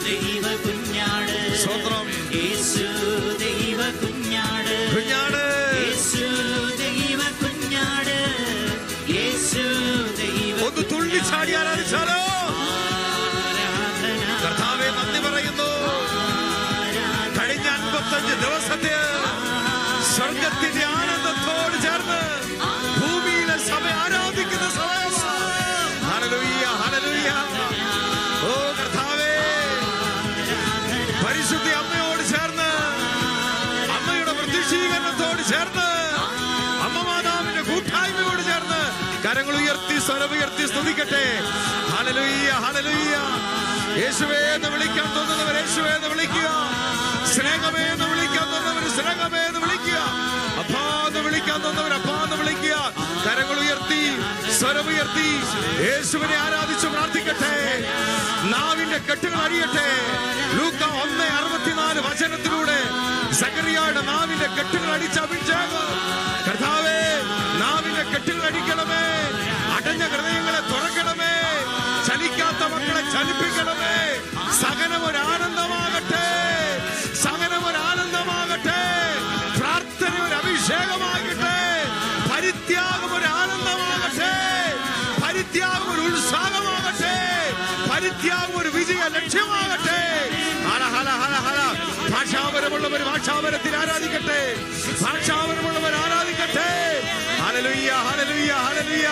ദൈവ കുഞ്ഞാട്, സ്തോത്രം. യേശു ദൈവ കുഞ്ഞാട്, കുഞ്ഞാട്, യേശു ദൈവ കുഞ്ഞാട്, യേശു ദൈവ ഒന്ന് തുള്ളിച്ചാടി ആരാധിച്ചാലോ. കർത്താവേ നന്ദി പറയുന്നു. കഴിഞ്ഞ 55 ദിവസത്തെ സ്വർഗത്തിന്റെ ആനന്ദത്തോട് ചേർന്ന് ഭൂമിയിലെ സഭ ആരാധിക്കുന്ന സമയമാണ്. ഹല്ലേലൂയ, ഹല്ലേലൂയ. ഓ കർത്താവേ, പരിശുദ്ധ അമ്മയോട് ചേർന്ന്, അമ്മയുടെ പ്രത്യക്ഷീകരണത്തോട് ചേർന്ന്, അമ്മ മാതാവിന്റെ കൂട്ടായ്മയോട് ചേർന്ന് കരങ്ങൾ ഉയർത്തി സ്വരമുയർത്തി സ്തുതിക്കട്ടെ. ഹല്ലേലൂയ, ഹല്ലേലൂയ. യേശുവേ എന്ന് വിളിക്കാൻ തോന്നുന്നവർ യേശുവേ എന്ന് വിളിക്കുക. സ്നേഹമേ എന്ന് വിളിക്കാൻ തോന്നുന്നവർ സ്നേഹമേ എന്ന് വിളിക്കുക. അപ്പാ എന്ന് വിളിക്കാൻ തോന്നുന്നവർ അപ്പാ എന്ന് വിളിക്കുക. കരങ്ങൾ ഉയർത്തി സ്വരമുയർത്തി യേശുവിനെ ആരാധിച്ചു പ്രാർത്ഥിക്കട്ടെ. നാവിന്റെ കെട്ടുകൾ അഴിയട്ടെ. ലൂക്ക 1:64 വചനത്തിലൂടെ സക്കറിയായുടെ നാവിന്റെ കെട്ടുകൾ അടിച്ച അഭിഷേകം. കർത്താവേ, നാവിന്റെ കെട്ടുകൾ അടിക്കണമേ. അടഞ്ഞ ഹൃദയങ്ങളെ തുറക്കണമേ. ചലിക്കാത്ത മക്കളെ ചലിപ്പിക്കണമേ. സഹനം ഒരു ആനന്ദമാകട്ടെ. സഹനം ഒരു ആനന്ദമാകട്ടെ. പ്രാർത്ഥന ഒരു അഭിഷേകമാകട്ടെ. പരിത്യാഗം ഒരു ആനന്ദമാകട്ടെ. പരിത്യാഗം ഒരു ഉത്സാഹമാകട്ടെ. പരിത്യാഗം ഒരു വിജയ ലക്ഷ്യമാകട്ടെ. ഹല ഹല ഹല ഹല. ഭാഷാപരമുള്ളവർ ഭാഷാപരത്തിൽ ആരാധിക്കട്ടെ. ഭാഷാപരമുള്ളവർ ആരാധിക്കട്ടെ. ഹല്ലേലൂയ, ഹല്ലേലൂയ, ഹല്ലേലൂയ.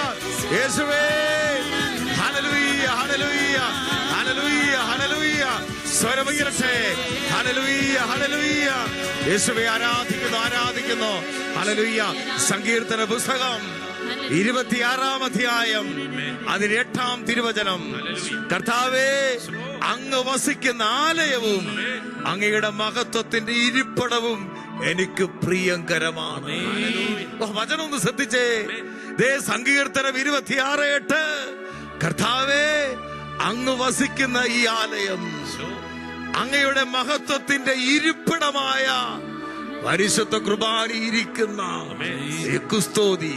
യേശുവേ, ഹല്ലേലൂയ, ഹല്ലേലൂയ, ഹല്ലേലൂയ, ഹല്ലേലൂയ. സ്വരമുയരട്ടെ. ഹല്ലേലൂയ, ഹല്ലേലൂയ. യേശുവേ ആരാധിക്കുന്നു, ആരാധിക്കുന്നു. ഹല്ലേലൂയ. സങ്കീർത്തന പുസ്തകം 26-ാം അധ്യായം അതിൽ 8-ാം തിരുവചനം. കർത്താവേ, അങ്ങ് വസിക്കുന്ന ആലയവും അങ്ങയുടെ മഹത്വത്തിന്റെ ഇരിപ്പിടവും എനിക്ക് പ്രിയങ്കരമാണ്. വചനം ഒന്ന് ശ്രദ്ധിച്ചേ. ദേ സങ്കീർത്തനം 26:8. കർത്താവേ, അങ്ങ് വസിക്കുന്ന ഈ ആലയം അങ്ങയുടെ മഹത്വത്തിന്റെ ഇരിപ്പിടമായ പരിശുദ്ധ കുർബാനയിൽ ഇരിക്കുന്ന ഈ കുസ്തോതി,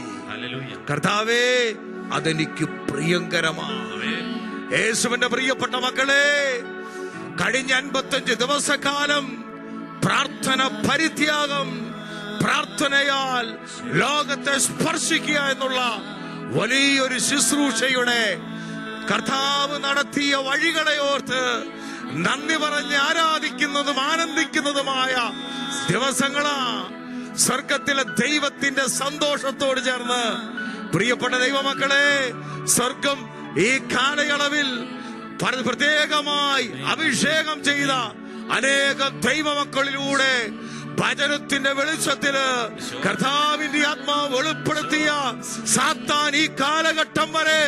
കർത്താവേ, അതെനിക്ക് പ്രിയങ്കരമാണ്. യേശുവിന്റെ പ്രിയപ്പെട്ട മക്കളെ, കഴിഞ്ഞ 55 ദിവസക്കാലം പ്രാർത്ഥന പരിത്യാഗം, പ്രാർത്ഥനയാൽ ലോകത്തെ സ്പർശിക്കുക എന്നുള്ള വലിയൊരു ശുശ്രൂഷയുടെ കർത്താവ് നടത്തിയ വഴികളെ ഓർത്ത് നന്ദി പറഞ്ഞ് ആരാധിക്കുന്നതും ആനന്ദിക്കുന്നതുമായ ദിവസങ്ങളാ. സ്വർഗത്തിലെ ദൈവത്തിന്റെ സന്തോഷത്തോട് ചേർന്ന് പ്രിയപ്പെട്ട ദൈവമക്കളെ, സ്വർഗം ഈ കാലയളവിൽ പ്രത്യേകമായി അഭിഷേകം ചെയ്ത അനേകം ദൈവമക്കളിലൂടെ വചനത്തിന്റെ വെളിച്ചത്തില് കർത്താവിന്റെ ആത്മാവ് വെളിപ്പെടുത്തിയ സാത്താൻ ഈ കാലഘട്ടം വരെ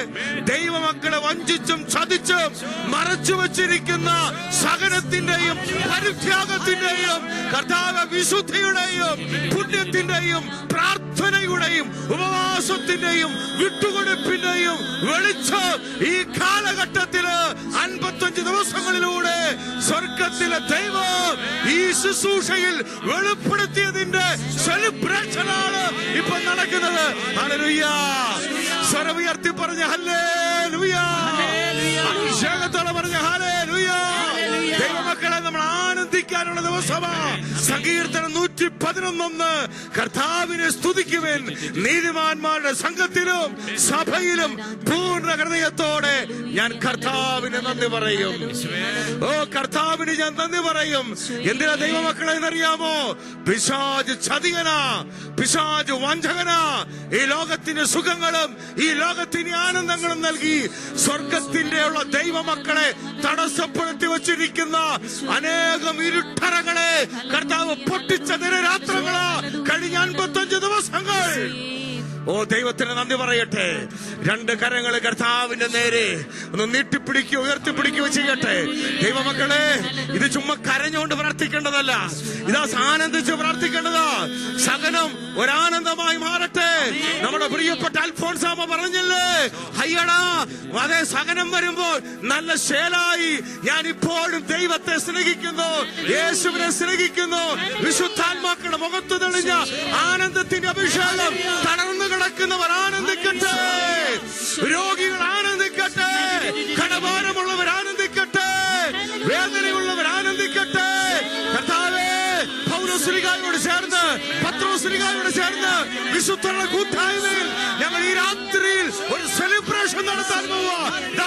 ദൈവമക്കളെ വഞ്ചിച്ചും ചതിച്ചും മറച്ചു വച്ചിരിക്കുന്ന സഹനത്തിന്റെയും പരിത്യാഗത്തിന്റെയും കർത്താവ് വിശുദ്ധിയുടെയും പുണ്യത്തിന്റെയും പ്രാർത്ഥനയുടെയും ഉപവാസത്തിന്റെയും വിട്ടുകൊടുപ്പിന്റെയും വെളിച്ചം ഈ കാലഘട്ടത്തില് 55 ദിവസങ്ങളിലൂടെ സ്വർഗത്തിലെ ദൈവം ഈ ശുശ്രൂഷയിൽ വെളിപ്പെടുത്തിയതിന്റെ സെലിബ്രേഷനാണ് ഇപ്പൊ നടക്കുന്നത്. ഹല്ലേലൂയ. സ്വരം ഉയർത്തി പറഞ്ഞ ഹല്ലേലൂയ. അഭിഷേകത്തോടെ പറഞ്ഞ ഹല്ലേലൂയ. ദൈവമക്കളെ, നമ്മൾ ആനന്ദിക്കാനുള്ള ദിവസമാണ്. സങ്കീർത്തനം 111 കർത്താവിനെ സ്തുതിക്കുവാൻ നീതിമാന്മാരുടെ സംഘത്തിലും സഭയിലും പൂർണ്ണ ഹൃദയത്തോടെ ഞാൻ കർത്താവിന് നന്ദി പറയും. ഓ കർത്താവിന് ഞാൻ നന്ദി പറയും. എന്തിനാ ദൈവമക്കളെ എന്നറിയാമോ? പിശാച് ചതികനാ, പിശാച് വഞ്ചകനാ. ഈ ലോകത്തിന് സുഖങ്ങളും ഈ ലോകത്തിന് ആനന്ദങ്ങളും നൽകി സ്വർഗത്തിന്റെ ഉള്ള ദൈവമക്കളെ തടസ്സപ്പെടുത്തി വച്ചിരിക്കുന്ന അനേകം ഇരുട്ടറകളെ കർത്താവ് പൊട്ടിച്ച ദിനരാത്രങ്ങളാ കഴിഞ്ഞ 55 ദിവസങ്ങൾ. ഓ ദൈവത്തിന് നന്ദി പറയട്ടെ. രണ്ട് കരങ്ങൾ കർത്താവിന്റെ നേരെ ഒന്ന് നീട്ടിപ്പിടിക്കുകയോ ഉയർത്തിപ്പിടിക്കുകയോ ചെയ്യട്ടെ. ദൈവമക്കളെ, ഇത് ചുമ്മാ കരഞ്ഞുകൊണ്ട് പ്രാർത്ഥിക്കേണ്ടതല്ല, ഇതാ ആനന്ദിച്ച് പ്രാർത്ഥിക്കേണ്ടതാ. സകനം ഒരാനന്ദമായി മാറട്ടെ. നമ്മുടെ പ്രിയപ്പെട്ട അൽഫോൻസാമ പറഞ്ഞില്ലേ, അയ്യടാ അതേ സകനം വരുമ്പോൾ നല്ല ശേലായി ഞാൻ ഇപ്പോഴും ദൈവത്തെ സ്നേഹിക്കുന്നു, യേശുവിനെ സ്നേഹിക്കുന്നു. വിശുദ്ധാത്മാക്കളുടെ മുഖത്ത് തെളിഞ്ഞ ആനന്ദത്തിന്റെ അഭിഷേകം തളർന്നു കിടക്കുന്നവർ ആനന്ദിക്കട്ടെ, രോഗികൾ ആനന്ദിക്കട്ടെ, കടഭാരമുള്ളവർ ആനന്ദിക്കട്ടെ, വേദനയുള്ളവർ ആനന്ദിക്കട്ടെ. കർത്താവേ, പൗലോസ്ലീഹായോട് ചേർന്ന് പത്രോസ്ലീഹായോട് ചേർന്ന് വിശുദ്ധരുടെ കൂട്ടായ്മയിൽ ഞങ്ങൾ ഈ രാത്രിയിൽ ഒരു സെലിബ്രേഷൻ നടത്താൻ പോവാ.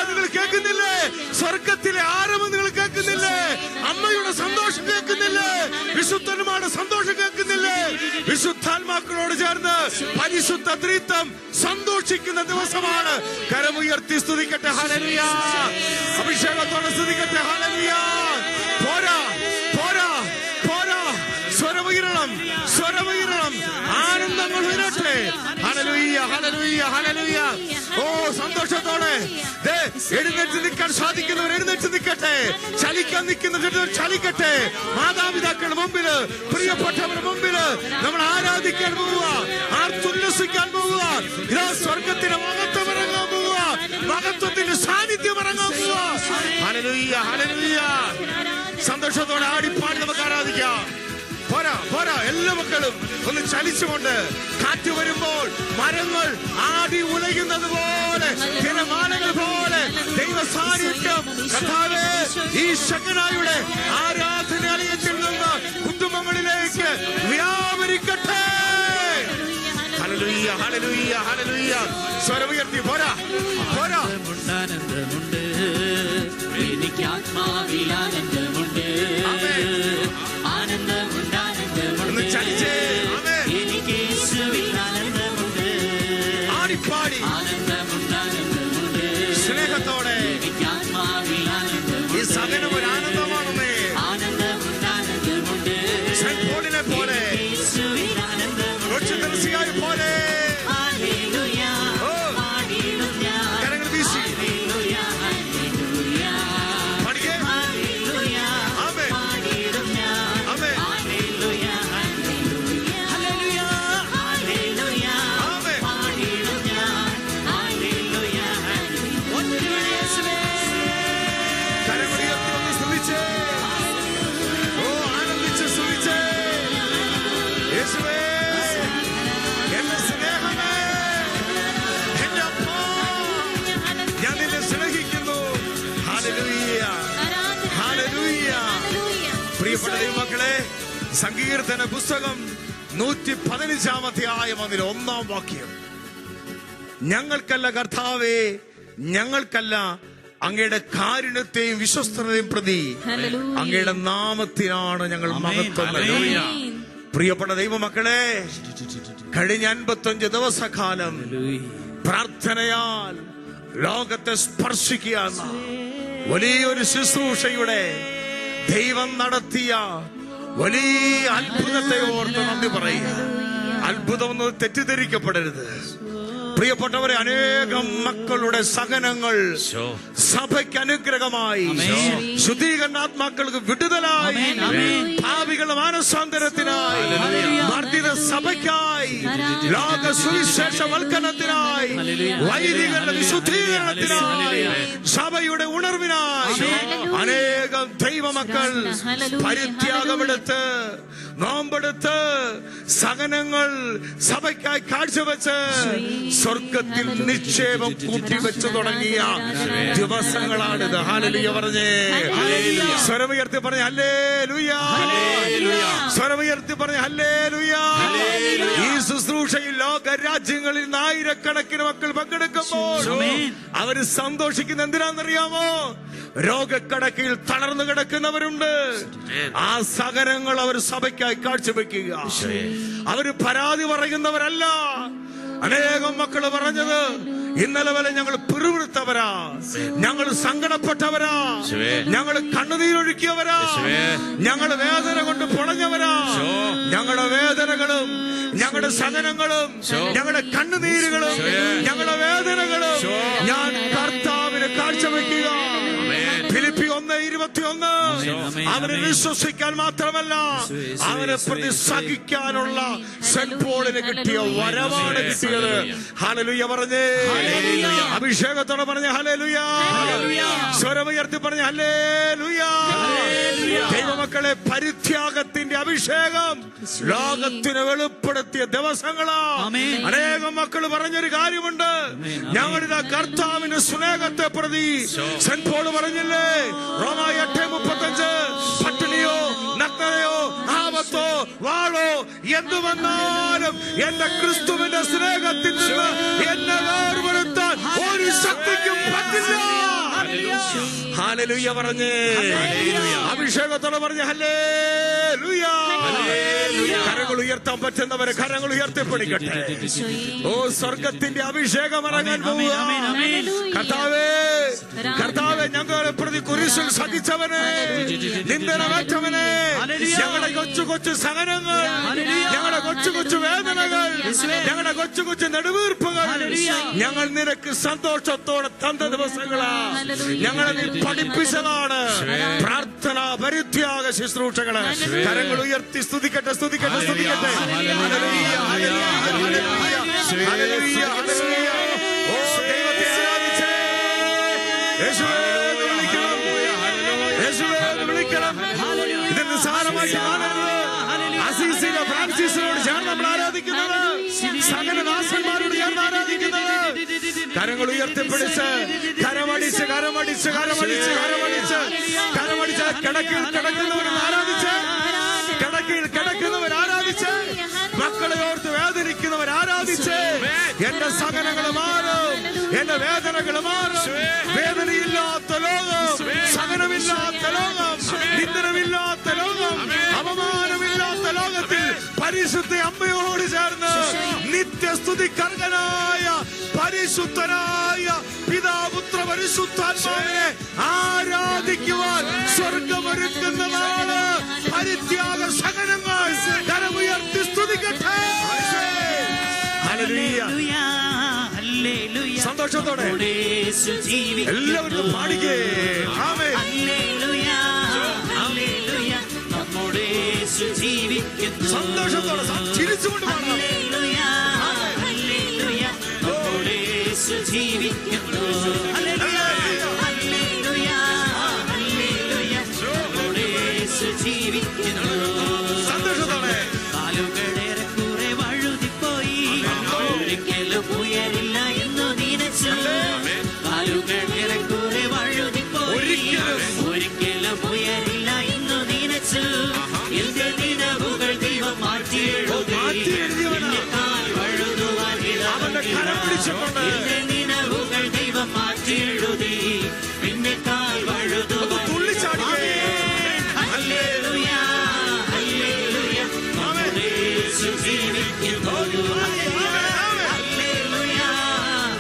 നിങ്ങൾ കേൾക്കുന്നില്ലേ? സ്വർഗത്തിലെ ആരവം നിങ്ങൾ കേൾക്കുന്നില്ലേ? അമ്മയുടെ സന്തോഷം കേൾക്കുന്നില്ലേ? വിശുദ്ധന്മാരുടെ സന്തോഷം കേൾക്കുന്നില്ലേ? വിശുദ്ധാത്മാക്കളോട് ചേർന്ന് പരിശുദ്ധ ത്രിത്വം സന്തോഷിക്കുന്ന ദിവസമാണ്. കരമുയർത്തി സ്തുതിക്കട്ടെ, ഹല്ലേലൂയ. അഭിഷേകത്തോടെ സ്തുതിക്കട്ടെ, ഹല്ലേലൂയ. പോരാ പോരാ പോരാ, സ്വരമുയരണം, സ്വരമുയരണം, ആനന്ദങ്ങൾ ഉയരട്ടെ. ഹല്ലേലൂയ, ഹല്ലേലൂയ, ഹല്ലേലൂയ. ഓ സന്തോഷത്തോടെ എഴുന്നേറ്റ് നിൽക്കാൻ സാധിക്കുന്നവർ എഴുന്നേറ്റ് നിൽക്കട്ടെ, ചലിക്കാൻ നിൽക്കുന്നവർ ചലിക്കട്ടെ. മാതാപിതാക്കളുടെ മുമ്പില്, പ്രിയപ്പെട്ടവരുടെ മുമ്പില് നമ്മൾ ആരാധിക്കാൻ പോവുക, ആർത്തുല്ലസിക്കാൻ പോവുക. ഇതാ സ്വർഗത്തിന്റെ മഹത്വം ഇറങ്ങാൻ പോവുക, മഹത്വത്തിന്റെ സാന്നിധ്യം ഇറങ്ങാൻ പോവുക. ഹല്ലേലൂയ, ഹല്ലേലൂയ. സന്തോഷത്തോടെ ആടിപ്പാടി നമുക്ക് ആരാധിക്കാം. പോരാ പോരാ, എല്ലാ മക്കളും ഒന്ന് ചലിച്ചുകൊണ്ട്, കാറ്റ് വരുമ്പോൾ മരങ്ങൾ ആടി ഉലയുന്നത് പോലെ, തിരമാലകൾ പോലെ ദൈവ സാന്നിധ്യം കർത്താവേ ഈ ശക്തനായുടെ ആരാധനാലയത്തിൽ നിന്ന് കുടുംബങ്ങളിലേക്ക് വ്യാപരിക്കട്ടെ. ഹല്ലേലൂയ, ഹല്ലേലൂയ, ഹല്ലേലൂയ. സ്വരമുയർത്തി പോരാ പോരാ. ആനന്ദമുണ്ട്, എനിക്ക് ആത്മാവിൽ ആനന്ദമുണ്ട്, ആനന്ദമുണ്ട്, ആനന്ദമുണ്ട്, എനിക്ക് യേശുവിൽ ആനന്ദമുണ്ട്, ആടിപ്പാടി ആനന്ദമുണ്ട്, ആനന്ദമുണ്ട്, സ്നേഹത്തോടെ എനിക്ക് ആത്മാവിൽ ആനന്ദമുണ്ട്. ഈ സകനം ഒരു ആനന്ദമാണേ, ആനന്ദമുണ്ട്, ആനന്ദമുണ്ട്, സെന്റ് പോളിനെ പോലെ, യേശുവിൽ ആനന്ദമുണ്ട്, കൊച്ചുതരസിയായി പോലെ. പ്രിയപ്പെട്ട ദൈവമക്കളെ, സങ്കീർത്തന പുസ്തകം 115-ാം അധ്യായം അതിൽ 1-ാം വാക്യം, ഞങ്ങൾക്കല്ല കർത്താവേ, ഞങ്ങൾക്കല്ല, അങ്ങയുടെ കാരുണ്യത്തെയും വിശ്വസ്തതയും പ്രതി അങ്ങയുടെ നാമത്തിനാണ് ഞങ്ങൾ മഹത്വം നൽകുക. പ്രിയപ്പെട്ട ദൈവമക്കളെ, കഴിഞ്ഞ 55 ദിവസക്കാലം പ്രാർത്ഥനയാൽ ലോകത്തെ സ്പർശിക്കുക വലിയൊരു ശുശ്രൂഷയുടെ ദൈവം നടത്തിയ വലിയ അത്ഭുതത്തെ ഓർത്ത് നന്ദി പറയുക. അത്ഭുതമൊന്നും തെറ്റിദ്ധരിക്കപ്പെടരുത്. പ്രിയപ്പെട്ടവരെ, അനേകം മക്കളുടെ സഹനങ്ങൾ സഭയ്ക്ക് അനുഗ്രഹമായി, ശുദ്ധീകരണാത്മാക്കൾക്ക് വിടുതലായി, ഭാവികളുടെ മാനസാന്തരത്തിനായി, വർദ്ധിത സഭയ്ക്കായി, ലോക സുവിശേഷവൽക്കരണത്തിനായി, വൈദികരുടെ വിശുദ്ധീകരണത്തിനായി, സഭയുടെ ഉണർവിനായി അനേകം ദൈവമക്കൾ പരിത്യാഗമെടുത്ത്, നോമ്പെടുത്ത്, സഹനങ്ങൾ സഭയ്ക്കായി കാഴ്ചവെച്ച് സ്വർഗത്തിൽ നിക്ഷേപം കൂട്ടിവെച്ചു തുടങ്ങിയ ദിവസങ്ങളാണിത്. ഹല്ലേലൂയ പറഞ്ഞേ, സ്വരമുയർത്തി പറഞ്ഞേ ഹല്ലേലൂയ, സ്വരമുയർത്തി പറഞ്ഞേ ഹല്ലേലൂയ. ഈ ശുശ്രൂഷയിൽ ലോക രാജ്യങ്ങളിൽ ആയിരക്കണക്കിന് മക്കൾ പങ്കെടുക്കുമ്പോൾ അവര് സന്തോഷിക്കുന്ന എന്തിനാണെന്നറിയാമോ? രോഗക്കടക്കയിൽ തളർന്നു കിടക്കുന്നവരുണ്ട്. ആ സഹനങ്ങൾ അവർ സഭയ്ക്കായി കാഴ്ചവെക്കുക. അവര് പരാതി പറയുന്നവരല്ല. അനേകം മക്കള് പറഞ്ഞത്, ഇന്നലെ വരെ ഞങ്ങൾ പിറുവിറുത്തവരാ, ഞങ്ങൾ സങ്കടപ്പെട്ടവരാ, ഞങ്ങൾ കണ്ണുനീരൊഴുക്കിയവരാ, ഞങ്ങൾ വേദന കൊണ്ട് പൊളഞ്ഞവരാ, ഞങ്ങളുടെ വേദനകളും ഞങ്ങളുടെ ഞങ്ങളുടെ സഹനങ്ങളും ഞങ്ങളുടെ കണ്ണുനീരുകളും ഞങ്ങളുടെ വേദനകളും ഞാൻ കർത്താവിന് കാഴ്ചവെക്കുക. ഫിലിപ്പി 1:21 അവനെ വിശ്വസിക്കാൻ മാത്രമല്ല അവനെ പ്രതി സഹിക്കാനുള്ള സെന്റ് പോളിന് കിട്ടിയ വരവാണ് കിട്ടിയത്. ഹല്ലേലൂയ പറഞ്ഞേ, അഭിഷേകത്തോടെ പറഞ്ഞ ഹല്ലേലൂയ, സ്വരമുയർത്തി പറഞ്ഞ ഹല്ലേലൂയ. ദൈവമക്കളെ, പരിത്യാഗത്തിന്റെ അഭിഷേകം ലോകത്തിന് വെളിപ്പെടുത്തിയ ദിവസങ്ങളാ. അനേകം മക്കൾ പറഞ്ഞൊരു കാര്യമുണ്ട്, ഞങ്ങളിതാ കർത്താവിന്റെ സ്നേഹത്തെ പ്രതി സെന്റ് പോൾ പറഞ്ഞില്ലേ, റോമ 8:35, പട്ടിണിയോ നഗ്നതയോ ആപത്തോ വാളോ എന്തു വന്നാലും എന്റെ ക്രിസ്തുവിന്റെ സ്നേഹത്തിൽ നിന്ന് എന്നെ വേർപെടുത്താൻ ഒരു ശക്തിക്കും പറ്റില്ല. ഹല്ലേലൂയ പറഞ്ഞേ, അഭിഷേകത്തോടെ പറഞ്ഞ ഹല്ലേലൂയ. കരങ്ങൾ ഉയർത്താൻ പറ്റുന്നവരെ കരങ്ങൾ ഉയർത്തിപ്പിടിക്കട്ടെ. ഓ, സ്വർഗത്തിന്റെ അഭിഷേകം ഇറങ്ങാൻ പോവുക. കർത്താവേ, കർത്താവേ, ഞങ്ങളെ പ്രതി കുരിശിൽ സഹിച്ചവനെ, നിന്ദനമേറ്റവനെ, ഞങ്ങളുടെ കൊച്ചു കൊച്ചു സഹനങ്ങൾ, ഞങ്ങളുടെ കൊച്ചു കൊച്ചു വേദനകൾ, ഞങ്ങളുടെ കൊച്ചു കൊച്ചു നെടുവീർപ്പുകൾ ഞങ്ങൾ നിനക്ക് സന്തോഷത്തോടെ തന്ന ദിവസങ്ങളാ. ഞങ്ങളെ നീ പഠിപ്പിച്ചതാണ് പ്രാർത്ഥന, പരിത്യാഗ ശുശ്രൂഷകള്. കരങ്ങൾ ഉയർത്തി സ്തുതിക്കട്ടെ, സ്തുതിക്കട്ടെ, സ്തുതിക്കട്ടെ. ഹല്ലേലൂയ, ഹല്ലേലൂയ, ഹല്ലേലൂയ, ഹല്ലേലൂയ, ഹല്ലേലൂയ. ഓ, ദൈവത്തെ ആരാധിച്ചേ. യേശുവേ എന്ന് വിളിക്കണം, യേശുവേ എന്ന് വിളിക്കണം. ഇത് നിസ്സാരമായിട്ട് കാണരുത്. അസീസിലെ ഫ്രാൻസിസിനോട് ചേർന്ന് നമ്മൾ ആരാധിക്കുന്നത്, സകല ദാസന്മാരോട് ചേർന്ന് ആരാധിക്കുന്നത്. കരങ്ങൾ ഉയർത്തിപ്പിടിച്ച് കരമടിച്ച് കരമടിച്ച് കരമടിച്ച് കരമടിച്ച് കരമടിച്ച് കിടക്കിൽ കിടക്കുന്നവരും ആരാധിച്ച്, കിടക്കിൽ കിടക്കുന്നവർ ആരാധിച്ച്, മക്കളെ ഓർത്ത് വേദനിക്കുന്നവർ ആരാധിച്ച്. എന്റെ സഹനങ്ങൾ മാറും, എന്റെ വേദനകൾ മാറും. വേദനയില്ലാത്ത ലോകം, സഹനമില്ലാത്ത ലോകം, നിന്ദനമില്ലാത്ത ലോകം, അപമാനമില്ലാത്ത ലോകത്തിൽ പരിശുദ്ധ അമ്മയോട് ചേർന്ന് നിത്യസ്തുതിക്കർഹനായ പരിശുദ്ധനായ പിതാപുത്ര പരിശുദ്ധാത്മാവിനെ ആരാധിക്കുവാൻ സ്വർഗമൊരുക്കുന്നതാണ്. പരിത്യാഗ സഹനങ്ങൾ കരമുയർത്തി സ്തുതിക്കട്ടെ. ഹല്ലേലൂയ, സന്തോഷത്തോടെ എല്ലാവരും പാടിക്കേ. ആമേൻ. സന്തോഷത്തോടെ ചിരിച്ചുകൊണ്ട് പാടാം. സന്തോഷത്തോടെ കാലുകളേറെ വഴുതിപ്പോയി, ഒരിക്കലും ഉയരില്ല എന്ന് നനച്ചു. കാലുകളേറെ വഴുതിപ്പോയി, ഒരിക്കലും ഉയരില്ല എന്ന് നനച്ചു. എന്റെ നിലവുകൾ ദൈവം മാറ്റിയെഴുതി, വഴുതുവാൻ എന്റെ നിലവുകൾ ദൈവം മാറ്റിയെഴുതി, പിന്നെ കാൽ വഴുതുവാൻ. ഹല്ലേലൂയ, ഹല്ലേലൂയ, നമ്മുടെ യേശു ജീവിക്കുന്നു. ഹല്ലേലൂയ,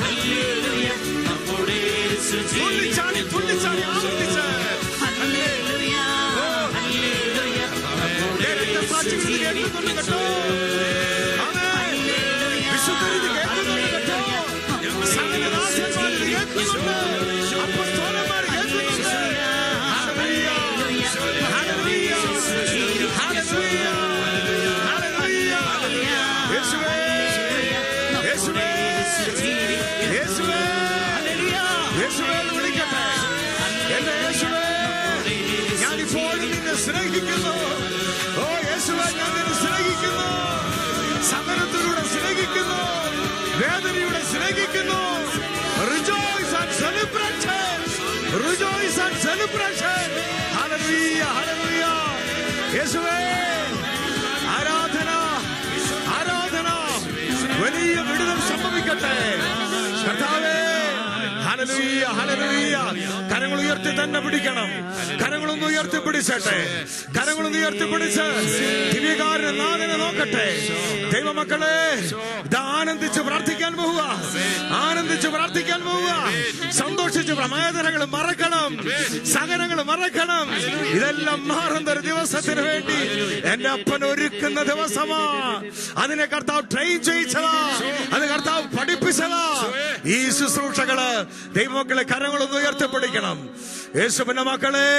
ഹല്ലേലൂയ, നമ്മുടെ യേശു ജീവിക്കുന്നു. ഹല്ലേലൂയ, ഹല്ലേലൂയ, നമ്മുടെ യേശു ജീവിക്കുന്നു. ഞാനിപ്പോഴും നിന്നെ സ്നേഹിക്കുന്നു. ഓ യേശുവേ, ഞാൻ നിന്നെ സ്നേഹിക്കുന്നു. സഹനത്തിലൂടെ സ്നേഹിക്കുന്നു, വേദനയുടെ സ്നേഹിക്കുന്നു. Rejoice and celebration, rejoice and celebration. Hallelujah, hallelujah. യേശുവേ, ആരാധന, ആരാധന. വലിയ വിടുതൽ സംഭവിക്കട്ടെ കർത്താവേ. ഹല്ലേലൂയ, ഹല്ലേലൂയ. കരങ്ങൾ ഉയർത്തി തന്നെ പിടിക്കണം. കരങ്ങളൊന്ന് ഉയർത്തി പിടിച്ചട്ടെ, കരങ്ങളൊന്ന് ഉയർത്തി പിടിച്ച് ദിവ്യകാരനെ നാഥനെ നോക്കട്ടെ. ദൈവമക്കളെ, ഇത് ആനന്ദിച്ച് പ്രാർത്ഥിക്കാൻ പോവുക, ആനന്ദിച്ച് പ്രാർത്ഥിക്കാൻ പോവുക. സന്തോഷിച്ച് വേദനകൾ മറക്കണം, സഹനങ്ങൾ മറക്കണം. ഇതെല്ലാം മാറുന്ന ഒരു ദിവസത്തിന് വേണ്ടി എന്റെ അപ്പൻ ഒരുക്കുന്ന ദിവസമാ. അതിനെ കർത്താവ് ട്രെയിൻ ചെയ്യിച്ചതാ, അത് കർത്താവ് പഠിപ്പിച്ചതാ. ഈ ശുശ്രൂഷകള് ദൈവമക്കളെ കരങ്ങളൊന്ന് ഉയർത്തിപ്പിടിക്കണം. യേശുവിന്റെ മക്കളെ,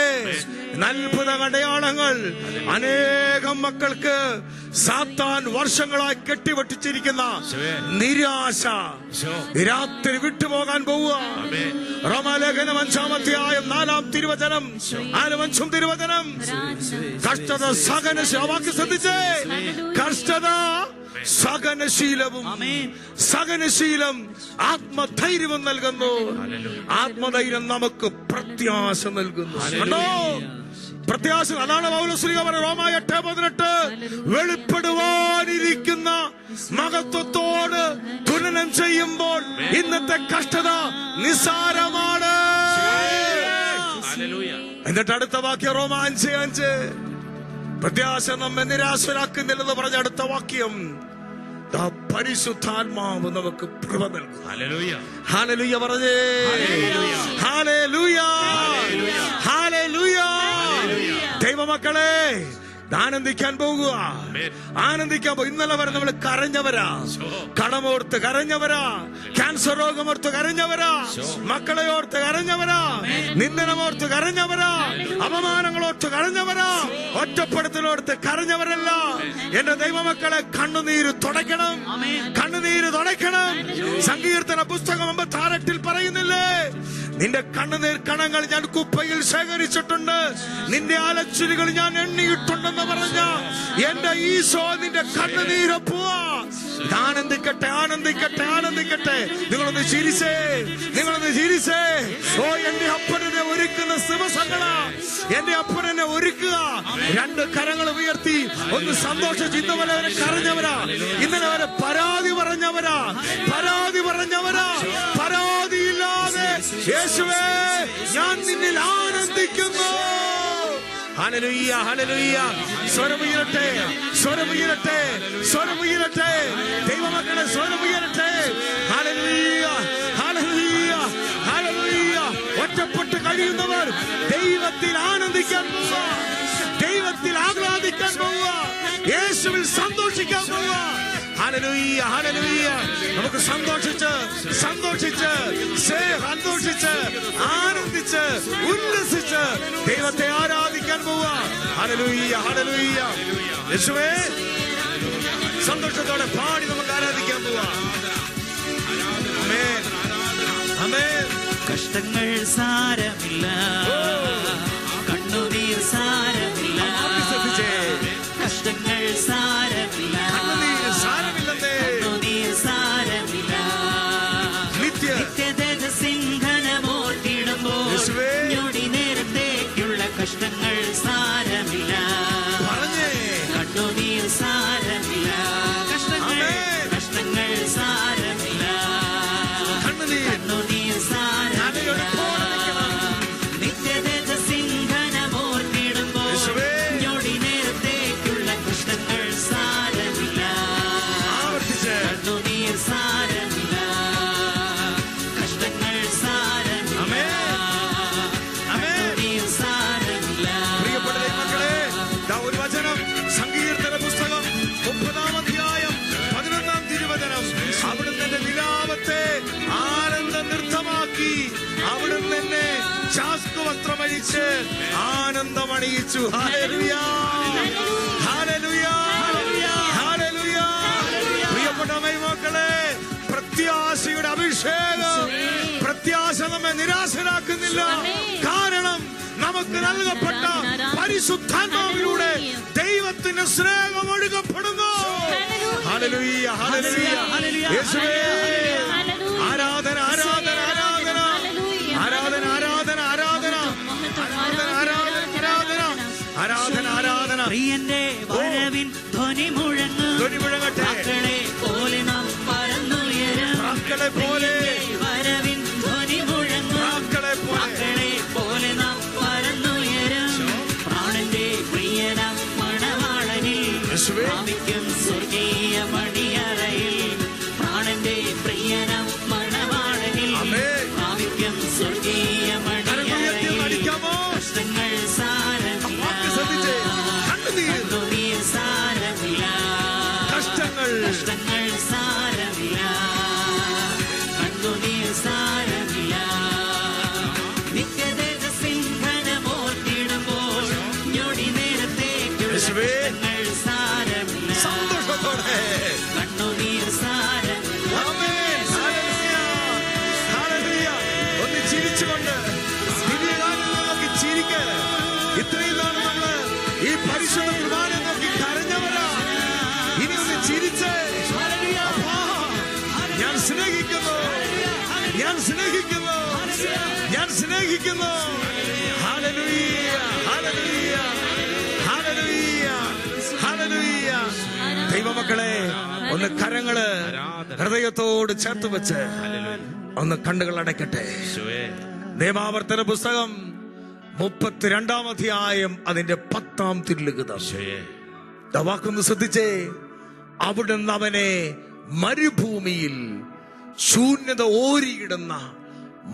അത്ഭുത അടയാളങ്ങൾ അനേകം മക്കൾക്ക് സാത്താൻ വർഷങ്ങളായി കെട്ടിവെട്ടിച്ചിരിക്കുന്ന നിരാശ രാത്രി വിട്ടുപോകാൻ പോവുക. റോമാലേഖനം 5-ാം 4-ാം തിരുവചനം, 5-ാം തിരുവചനം. കഷ്ടത സഹനശീലം ശ്രദ്ധിച്ചേ. കഷ്ടത സഹനശീലവും, സഹനശീലം ആത്മധൈര്യവും നൽകുന്നു. ആത്മധൈര്യം നമുക്ക് പ്രത്യാശ നൽകുന്നു. കണ്ടോ, പ്രത്യാശ. അതാണ് പൗലോസ് റോമ 8:18 വെളിപ്പെടുവാനിരിക്കുന്ന മഹത്വത്തോട് തുലനം ചെയ്യുമ്പോൾ ഇന്നത്തെ കഷ്ടത നിസ്സാരമാണ്. എന്നിട്ട് അടുത്ത വാക്യം റോമ 5:5 പ്രത്യാശ നമ്മെ നിരാശരാക്കുന്നില്ലെന്ന് പറഞ്ഞ അടുത്ത വാക്യം, പരിശുദ്ധാത്മാവ് നമുക്ക് കൃപ നൽകും. ഹല്ലേലൂയ പറഞ്ഞേ. Hallelujah, hallelujah. ദൈവമക്കളെ, ആനന്ദിക്കാൻ പോകുക, ആനന്ദിക്കാൻ പോകുക. ഇന്നലെ വരെ നമ്മൾ കരഞ്ഞവരാ, കടമോർത്ത് കരഞ്ഞവരാ, ക്യാൻസർ രോഗമോർത്ത് കരഞ്ഞവരാ, മക്കളെ ഓർത്ത് കരഞ്ഞവരാ, നിന്ദനമോർത്ത് കരഞ്ഞവരാ, അപമാനങ്ങളോർത്ത് കരഞ്ഞവരാ, ഒറ്റപ്പെടുത്തലോർത്ത് കരഞ്ഞവരല്ല. എന്റെ ദൈവമക്കളെ, കണ്ണുനീര് തുടയ്ക്കണം, കണ്ണുനീര് തുടയ്ക്കണം. സങ്കീർത്തന പുസ്തകം 56:8 പറയുന്നില്ലേ, നിന്റെ കണ്ണുനീർ കണങ്ങൾ ഞാൻ കുപ്പയിൽ ശേഖരിച്ചിട്ടുണ്ട്, നിന്റെ അലച്ചിലുകൾ ഞാൻ എണ്ണിയിട്ടുണ്ടെന്ന് പറഞ്ഞ എന്റെ ഈശോ നിന്റെ കണ്ണുനീര് പോവാ. ആനന്ദിക്കട്ടെ, ആനന്ദിക്കട്ടെ, ആനന്ദിക്കട്ടെ. നിങ്ങളൊന്ന് ചിരിച്ചേ, നിങ്ങളൊന്ന് ചിരിച്ചേ. ഓ, എന്റെ അപ്പനെ ഒരുക്കുന്ന ദിവസങ്ങളാ, എന്റെ അപ്പനെ ഒരുക്കുക. 2 കരങ്ങൾ ഉയർത്തി ഒന്ന് സന്തോഷിച്ച്. ഇന്നലെ വരെ കരഞ്ഞവരാ, ഇന്നലെ വരെ പരാതി പറഞ്ഞവരാ, പരാതി പറഞ്ഞവരാ, പരാതിയില്ലാതെ യേശുവേ ഞാൻ നിന്നിൽ ആനന്ദിക്കുന്നു. ഹല്ലേലൂയ, ഹല്ലേലൂയ. സ്വരമുയരട്ടെ, സ്വരമുയരട്ടെ, സ്വരമുയരട്ടെ. ദൈവമക്കളെ, സ്വരമുയരട്ടെ. ഹല്ലേലൂയ, ഹല്ലേലൂയ, ഹല്ലേലൂയ. ഒറ്റപ്പെട്ട് കഴിയുന്നവർ ദൈവത്തിൽ ആനന്ദിക്കാൻ പോവുക, ദൈവത്തിൽ ആഹ്ലാദിക്കാൻ പോവുക, യേശുവിൽ സന്തോഷിക്കാൻ പോവുക. ഹല്ലേലൂയ, ഹല്ലേലൂയ. നമുക്ക് സന്തോഷിച്ച്, സന്തോഷിച്ച്, സന്തോഷിച്ച്, ആനന്ദിച്ച്, ഉല്ലസിച്ച് ദൈവത്തെ ആരാധിക്കാൻ പോവുക. ഹല്ലേലൂയ, ഹല്ലേലൂയ. യേശുവേ, സന്തോഷത്തോടെ പാടി നമുക്ക് ആരാധിക്കാൻ പോവുക. ആമേൻ, ആമേൻ. കഷ്ടങ്ങൾ സാരമില്ല, കണ്ണുനീർ സാരമില്ല, കഷ്ടങ്ങൾ സാരമില്ല, കണ്ണുനീർ സാരമില്ല. നിത്യതേജ സിംഹനമോർത്തിടുമ്പോൾ ഞൊടി നേരത്തേക്കുള്ള കഷ്ടങ്ങൾ സാരമില്ല, കണ്ണുനീർ സാരമില്ല, കഷ്ടങ്ങൾ സാരമില്ല, കണ്ണുനീർ സാരമില്ല. നിത്യതേജ സിംഹനമോർത്തിടുമ്പോൾ ഞൊടി നേരത്തേക്കുള്ള കഷ്ടങ്ങൾ സാരമില്ല, കണ്ണുനീർ സാരമില്ല, കഷ്ടങ്ങൾ സാരമില്ല, കണ്ണുനീർ സാരമില്ല. പ്രിയപ്പെട്ട ദൈവമക്കളെ, ഒരു വചനം സങ്കീർത്തന പുസ്തകം 30-ാം അധ്യായം 11-ാം തിരുവചനം. അവിടുന്ന് എന്റെ നിലാവത്തെ ആനന്ദ നൃത്തമാക്കി, അവിടുന്ന് എന്നെ ശാസ്ത്രവസ്ത്രമഴിച്ച് ആനന്ദമണിയിച്ചു. ഹല്ലേലൂയ, ഹല്ലേലൂയ, ഹല്ലേലൂയ. പ്രിയപ്പെട്ട ദൈവമക്കളെ, പ്രത്യാശയുടെ അഭിഷേകം, പ്രത്യാശ നമ്മെ നിരാശരാക്കുന്നില്ല. കാരണം നമുക്ക് നൽകപ്പെട്ട പരിശുദ്ധാത്മാവിലൂടെ ദൈവത്തിന്റെ സ്നേഹം ഒഴുകപ്പെടുന്നു. ഹല്ലേലൂയ, ഹല്ലേലൂയ. യേശുവേ, ആരാധന, ആരാധന, ആരാധന, ആരാധന, ആരാധന, ആരാധന, ആരാധന, ആരാധന, ആരാധന. പ്രിയന്റെ വരവിൻ ധ്വനി മുഴങ്ങട്ടെ, മക്കളെ പോലെ നാം പറന്നുയരും, മക്കളെ പോലെ വരവിൻ ധ്വനി മുഴങ്ങും, മക്കളെ പോലെ നാം പറന്നുയരും. പ്രാണന്റെ പ്രിയനാം മണവാളനിൽ പ്രാപിക്കും സ്വർഗീയ മണിയറയിൽ, പ്രാണന്റെ പ്രിയനാം മണവാളനിൽ പ്രാപിക്കും സ്വർഗീയ മണിയറയിൽ. കഷ്ടങ്ങൾ സാരമില്ല, കണ്ണുനീർ കഷ്ടങ്ങൾ സാരമില്ല, സന്തോഷത്തോടെ കണ്ണുനീർ സാരമില്ല. ആമേൻ. ഹല്ലേലൂയ. ഹല്ലേലൂയ. ഒന്ന് ചിരിച്ചുകൊണ്ട് ദിവ്യകാരുണ്യം നോക്കി ചിരിക്ക്. ഇത്രയും നാൾ നമ്മള് ഈ പരിശുദ്ധ കുർബാന നോക്കി കരഞ്ഞവരാ. ഇനി ഒന്ന് ചിരിച്ച് അപ്പാ, ഞാൻ സ്നേഹിക്കുന്നു, ഞാൻ സ്നേഹിക്കുന്നു, ഞാൻ സ്നേഹിക്കുന്നു. Hallelujah, hallelujah, hallelujah, hallelujah. ദൈവമക്കളെ, ഒന്ന് കരങ്ങള് ഹൃദയത്തോട് ചേർത്ത് വെച്ച് ഒന്ന് കണ്ണുകൾ അടയ്ക്കട്ടെ. നിയമാവർത്തന പുസ്തകം 32 അധ്യായം അതിന്റെ 10 തിരുലിഖിതം. വാക്കൊന്ന് ശ്രദ്ധിച്ചേ. അവിടുന്ന് അവനെ മരുഭൂമിയിൽ ശൂന്യത ഓരിയിടുന്ന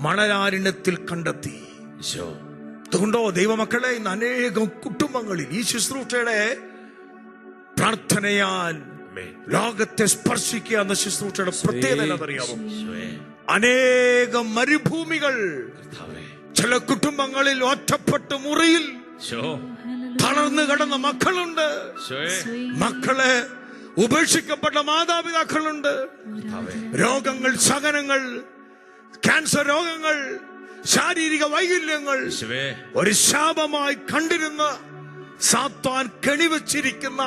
മണലാരണ്യത്തിൽ കണ്ടെത്തി. അതുകൊണ്ടോ ദൈവമക്കളെ, ഇന്ന് അനേകം കുടുംബങ്ങളിൽ ഈ ശുശ്രൂഷയുടെ പ്രാർത്ഥനയാൽ ലോകത്തെ സ്പർശിക്കുക എന്ന ശുശ്രൂഷയുടെ പ്രത്യേകത എന്നറിയാമോ? അനേകം മരുഭൂമികൾ, ചില കുടുംബങ്ങളിൽ ഒറ്റപ്പെട്ട മുറിയിൽ തളർന്നു കിടന്ന മക്കളുണ്ട്, മക്കളെ ഉപേക്ഷിക്കപ്പെട്ട മാതാപിതാക്കളുണ്ട്, രോഗങ്ങൾ, സഹനങ്ങൾ, ക്യാൻസർ രോഗങ്ങൾ, ശാരീരിക വൈകല്യങ്ങൾ ഒരു ശാപമായി കണ്ടിരുന്ന സാത്താൻ കെണിവച്ചിരിക്കുന്ന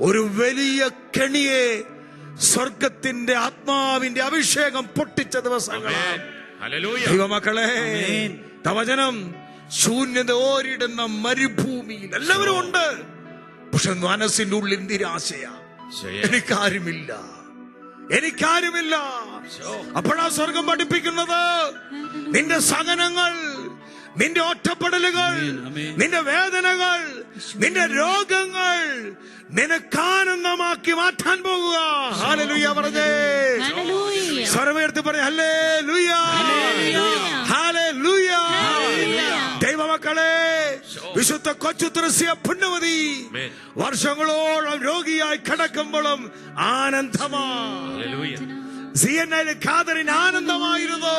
ഒരു വലിയ കെണിയെ സ്വർഗത്തിന്റെ ആത്മാവിന്റെ അഭിഷേകം പൊട്ടിച്ച ദിവസങ്ങളാണ്. ദൈവമക്കളെ, വചനം ശൂന്യത ഓരിടുന്ന മരുഭൂമിയിൽ എല്ലാവരും ഉണ്ട്. പക്ഷെ മനസ്സിന്റെ ഉള്ളിൽ നിരാശയാ. എനിക്കാരുമില്ല, എനിക്കാരുമില്ല. അപ്പോഴാ സ്വർഗം പഠിപ്പിക്കുന്നത്, നിന്റെ സഹനങ്ങൾ, നിന്റെ ഒറ്റപ്പെടലുകൾ, നിന്റെ വേദനകൾ, നിന്റെ രോഗങ്ങൾ നിനക്കാനന്ദമാക്കി മാറ്റാൻ പോകുക. ഹല്ലേലൂയ പറഞ്ഞേ, സ്വരമുയർത്തി പറഞ്ഞേ ഹല്ലേലൂയ, ഹല്ലേലൂയ. ദൈവമക്കളെ, വിശുദ്ധ കൊച്ചുത്രസ്യ പുണ്യവതി വർഷങ്ങളോളം രോഗിയായി കിടക്കുമ്പോഴും ആനന്ദമാണ്. സിയന്നയിലെ ഖാദറിന് ആനന്ദമായിരുന്നു,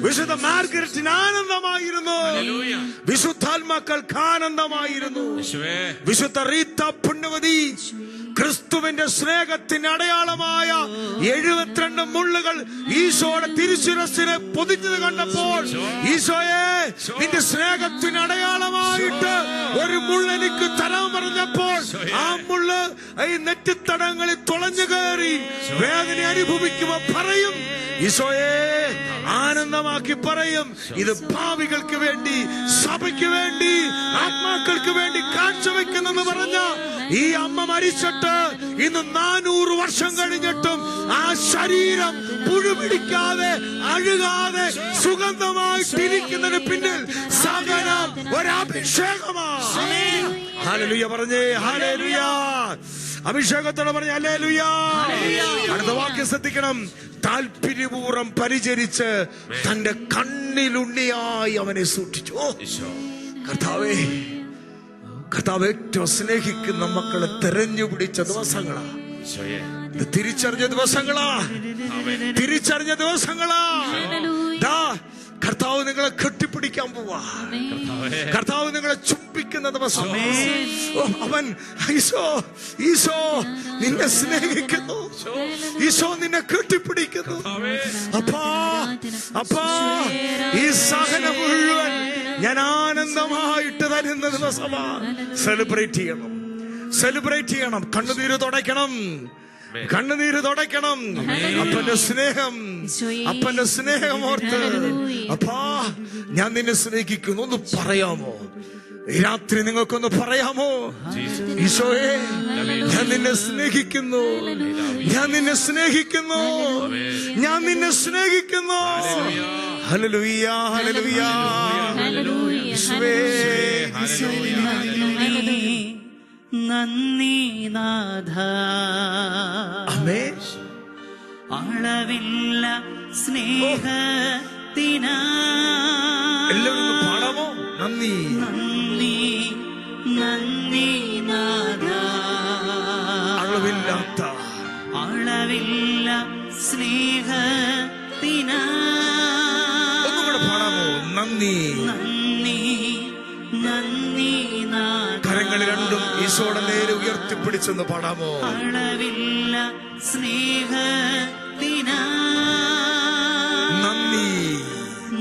വിശുദ്ധ മാർഗരറ്റിന് ആനന്ദമായിരുന്നു, വിശുദ്ധാത്മാക്കൾക്ക് ആനന്ദമായിരുന്നു. വിശുദ്ധ റീത്ത പുണ്യവതി ക്രിസ്തുവിന്റെ സ്നേഹത്തിന് അടയാളമായ 72 മുള്ളുകൾ ഈശോയുടെ തിരുശിരസിനെ പൊതിഞ്ഞത് കണ്ടപ്പോൾ, ഈശോയെ നിന്റെ സ്നേഹത്തിന് അടയാളമായിട്ട് ഒരു മുള്ള എനിക്ക് തരാൻ പറഞ്ഞപ്പോൾ, ആ മുള്ള് ഈ നെറ്റിത്തടങ്ങളിൽ തുളഞ്ഞു കയറി വേദന അനുഭവിക്കുമ്പോ പറയും, ഈശോയെ ആനന്ദമാക്കി പറയും, ഇത് ഭാവികൾക്ക് വേണ്ടി, സഭയ്ക്ക് വേണ്ടി, ആത്മാക്കൾക്ക് വേണ്ടി കാഴ്ചവെക്കുന്നെന്ന് പറഞ്ഞ ഈ അമ്മ മരിച്ചിട്ട് ഇന്ന് 400 വർഷം കഴിഞ്ഞിട്ടും ആ ശരീരം പുഴുപിടിക്കാതെ, അഴുകാതെ, സുഗന്ധമായിട്ടിരിക്കുന്നതിന് പിന്നിൽ സകലം ഒരഭിഷേകമാണ്. ഹല്ലേലൂയ പറഞ്ഞേ, ഹല്ലേലൂയ. അഭിഷേകത്തോടെ പറഞ്ഞേ ഹല്ലേലൂയ. അടുത്ത വാക്യം ശ്രദ്ധിക്കണം. താല്പര്യപൂർവ്വം പരിചരിച്ച് തന്റെ കണ്ണിലുണ്ണിയായി അവനെ സൂക്ഷിച്ചു. കർത്താവേ, കർത്താവ് ഏറ്റവും സ്നേഹിക്കുന്ന മക്കളെ തെരഞ്ഞുപിടിച്ച ദിവസങ്ങളാ, തിരിച്ചറിഞ്ഞ ദിവസങ്ങളാ, തിരിച്ചറിഞ്ഞ ദിവസങ്ങളാ. കർത്താവ് നിങ്ങളെ കെട്ടിപ്പിടിക്കാൻ പോവാ, കർത്താവ് നിങ്ങളെ ചുംബിക്കുന്ന ദിവസം. അവൻ ഈശോ, ഈശോ നിന്നെ സ്നേഹിക്കുന്നു, ഈശോ നിന്നെ കെട്ടിപ്പിടിക്കുന്നു. അപ്പാ, അപ്പാ, ഈ സഹനം മുഴുവൻ ഞാൻ ആനന്ദമായിട്ട് തരുന്ന ദിവസമാ. സെലിബ്രേറ്റ് ചെയ്യണം, സെലിബ്രേറ്റ് ചെയ്യണം. കണ്ണുനീര് തുടയ്ക്കണം, കണ്ണുനീര് തുടയ്ക്കണം. അപ്പന്റെ സ്നേഹം, അപ്പന്റെ സ്നേഹം ഓർത്ത്, അപ്പാ ഞാൻ നിന്നെ സ്നേഹിക്കുന്നു ഒന്ന് പറയാമോ? ഈ രാത്രി നിങ്ങൾക്കൊന്ന് പറയാമോ? ഈശോയെ, ഞാൻ നിന്നെ സ്നേഹിക്കുന്നു, ഞാൻ നിന്നെ സ്നേഹിക്കുന്നു, ഞാൻ നിന്നെ സ്നേഹിക്കുന്നു. Hallelujah, hallelujah. ഈശോയേ, നന്ദി നാഥ, ആമേൻ. അളവില്ല സ്നേഹത്തിനാ എല്ലാവരും പാടാമോ? നന്ദി, നന്ദി, നന്ദി നാഥ, അളവില്ലാത്ത, അളവില്ല സ്നേഹത്തിനാ. ഒന്നുകൂടെ പാടാമോ? നന്ദി, നന്ദി, നന്ദി നാഥ. കരങ്ങൾ രണ്ടും ഈ ഈശോയുടെ നേരെ ഉയർത്തിപ്പിടിച്ചെന്ന് പാടാമോ? അളവില്ല സ്നേഹത്തിനാ നന്ദി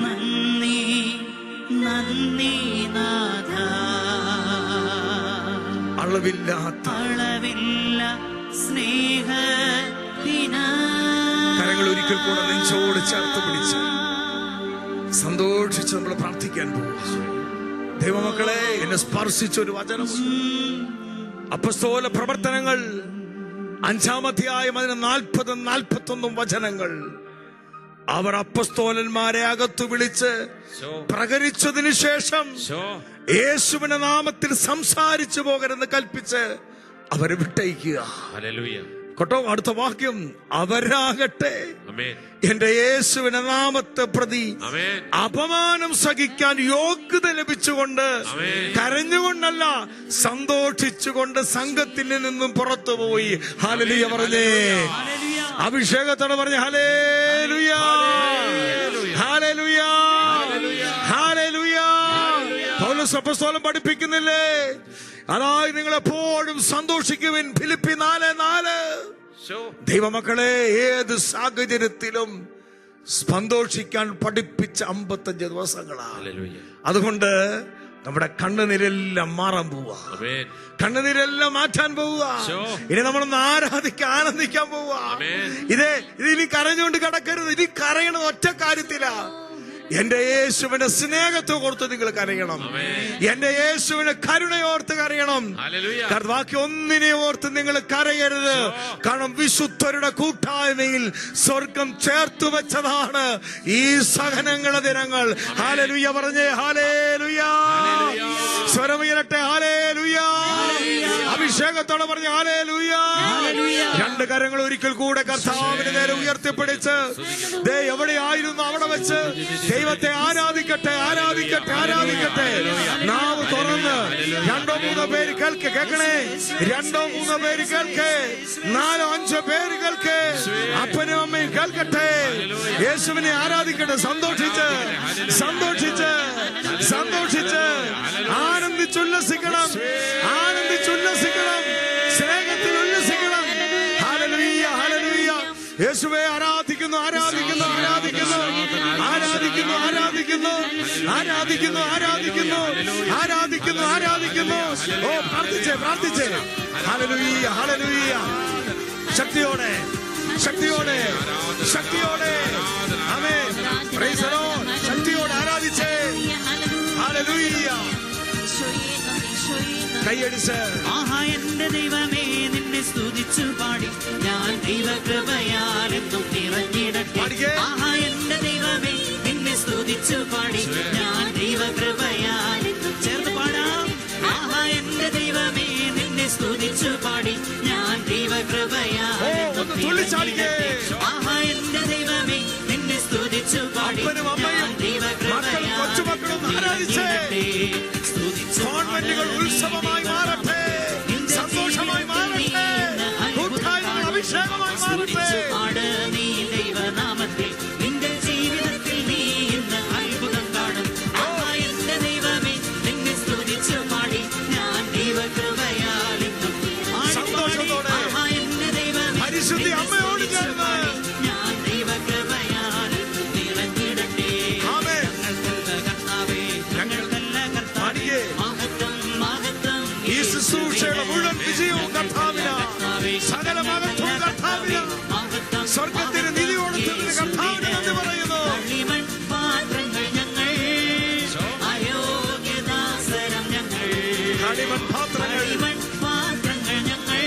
നന്ദി നന്ദി നാഥ. അളവില്ലാത്ത സ്നേഹത്തിനാ. കരങ്ങൾ ഒരിക്കൽ കൂടെ നെഞ്ചോട് ചേർത്ത് പിടിച്ച് സന്തോഷിച്ച് നമ്മൾ പ്രാർത്ഥിക്കാൻ പോകും. ദൈവമക്കളെ, എന്നെ സ്പർശിച്ച ഒരു വചനം, അപ്പസ്തോല പ്രവർത്തനങ്ങൾ 5-ാം അധ്യായം അതിന് 40-41 വചനങ്ങൾ. അവർ അപ്പസ്തോലന്മാരെ അകത്തു വിളിച്ച് പ്രകരിച്ചതിനു ശേഷം യേശുവിന്റെ നാമത്തിൽ സംസാരിച്ചു പോകരുതെന്ന് കൽപ്പിച്ച് അവരെ വിട്ടയക്കുക. കേട്ടോ, അടുത്ത വാക്യം, അവരാകട്ടെ എന്റെ യേശുവിന്റെ നാമത്തെ പ്രതി അപമാനം സഹിക്കാൻ യോഗ്യത ലഭിച്ചുകൊണ്ട് കരഞ്ഞുകൊണ്ടല്ല സന്തോഷിച്ചുകൊണ്ട് സംഘത്തിൽ നിന്നും പുറത്തുപോയി. ഹല്ലേലൂയ പറഞ്ഞേ, അഭിഷേകത്തോടെ പറഞ്ഞേ ഹല്ലേലൂയ, ഹല്ലേലൂയ, ഹല്ലേലൂയ. പൗലോസ് അപ്പോസ്തലൻ പഠിപ്പിക്കുന്നില്ലേ, അതായത് നിങ്ങൾ എപ്പോഴും സന്തോഷിക്കുവിൻ. ഫിലിപ്പി 4:4. ദൈവമക്കളെ, ഏത് സാഹചര്യത്തിലും സന്തോഷിക്കാൻ പഠിപ്പിച്ച 55 ദിവസങ്ങളാണ്. അതുകൊണ്ട് നമ്മുടെ കണ്ണുനീരെല്ലാം മാറാൻ പോവാ, കണ്ണുനീരെല്ലാം മാറ്റാൻ പോവുക. ഇനി നമ്മളൊന്ന് ആനന്ദിക്കാൻ പോവുക. ഇനി കരഞ്ഞുകൊണ്ട് കിടക്കരുത്. ഇനി കരയണത് ഒറ്റ കാര്യത്തിലാ, എന്റെ യേശുവിന്റെ സ്നേഹത്തെ ഓർത്ത് നിങ്ങൾ കരയണം. എന്റെ യേശുവിന്റെ കരുണയോർത്ത് കരയണം. ബാക്കി ഒന്നിനെ ഓർത്ത് നിങ്ങൾ കരയരുത്. കാരണം വിശുദ്ധരുടെ കൂട്ടായ്മയിൽ സ്വർഗം ചേർത്തു വെച്ചതാണ് ഈ സഹനങ്ങളുടെ ദിനങ്ങൾ. ഹല്ലേലൂയ പറഞ്ഞേ, ഹല്ലേലൂയ. സ്വരമുയരട്ടെ, ഹല്ലേലൂയ. അഭിഷേകത്തോടെ പറഞ്ഞ ഹല്ലേലൂയ. 2 കരങ്ങൾ ഒരിക്കൽ കൂടെ കർത്താവിന് നേരെ ഉയർത്തിപ്പിടിച്ച് എവിടെയായിരുന്നു അവിടെ വെച്ച് ദൈവത്തെ ആരാധിക്കട്ടെ, ആരാധിക്കട്ടെ, ആരാധിക്കട്ടെ. നാവ് തുറന്ന് 2-3 പേര് കേൾക്കണേ. 2-3 പേര് കേൾക്കേ, 4-5 പേര് കേൾക്കേ, അപ്പനും അമ്മയും കേൾക്കട്ടെ. യേശുവിനെ ആരാധിക്കട്ടെ. സന്തോഷിച്ച് സന്തോഷിച്ച് സന്തോഷിച്ച് ആനന്ദിച്ചുല്ലസിക്കണം, ആനന്ദിച്ചുല്ലസിക്കണം, സ്നേഹത്തിൽ ഉല്ലസിക്കണം. ഹല്ലേലൂയ, ഹല്ലേലൂയ. യേശുവേ ആരാധിക്കുന്നു, ആരാധിക്കുന്നു, ആരാധിക്കുന്നു, ആരാധിക്കുന്നു, ആരാധിക്കുന്നു, ആരാധിക്കുന്നു, ആരാധിക്കുന്നു, ആരാധിക്കുന്നു, ആരാധിക്കുന്നു. ഓ, പ്രാർത്ഥിച്ചേ, പ്രാർത്ഥിച്ചേ. ഹല്ലേലൂയ, ഹല്ലേലൂയ. ശക്തിയോടെ, ശക്തിയോടെ, ശക്തിയോടെ. ആമേൻ. Praise the lord. ശക്തിയോടെ ആരാധിച്ചേ. ഹല്ലേലൂയ. കൈയടിച്ച്. ആഹാ എന്റെ ദൈവമേ, നിന്നെ സ്തുതിച്ചു പാടി ഞാൻ ദൈവകൃപയാൽ എന്നും നിറഞ്ഞിടട്ടെ. ആഹാ എന്റെ ദൈവമേ, നിന്നെ സ്തുതിച്ചു പാടി ഞാൻ ദൈവകൃപയാൽ. ചേർന്ന് പാടാം. ആഹാ എന്റെ ദൈവമേ, നിന്നെ സ്തുതിച്ചു പാടി ഞാൻ ദൈവകൃപയാൽ എന്നും നിറഞ്ഞിടട്ടെ. ആഹാ എന്റെ ദൈവമേ, നിന്നെ സ്തുതിച്ചു പാടി ഞാൻ ദൈവകൃപയാൽ നിറഞ്ഞിടട്ടെ. കോൺവെന്റുകൾ ഉത്സവമായി മാറട്ടെ, സന്തോഷമായി മാറട്ടെ, കൂട്ടായ്മകൾ അഭിഷേകമായി മാറട്ടെ. നീ ദൈവനാമത്തിൽ നിന്റെ ജീവിതത്തിൽ നീ ഇന്ന് അത്ഭുതം കാണും. എന്റെ ദൈവമേ, നിന്നെ സ്തുതിച്ചു പാടി ഞാൻ ദൈവകൃപയാൽ സന്തോഷത്തോടെ എന്റെ ദൈവമേ, പരിശുദ്ധി അമ്മയോട് ചേർന്ന് ഞാൻ ദൈവകൃപയാൽ നിറഞ്ഞിടട്ടെ. കർത്താവേ, ഞങ്ങൾക്കല്ല കർത്താവേ, ഈ ശുശ്രൂഷയുടെ മുഴുവൻ വിജയവും കർത്താവിനാ, സകല മഹത്വവും കർത്താവിനാ. സ്വർഗത്തിന് നിധി കൊടുത്തതിന് കർത്താവിന് നന്ദി പറയുന്നു. പാത്രങ്ങൾ ഞങ്ങൾ, അയോഗ്യദാസരം ഞങ്ങൾ, കളിമൺ പാത്രങ്ങൾ, പാത്രങ്ങൾ ഞങ്ങൾ,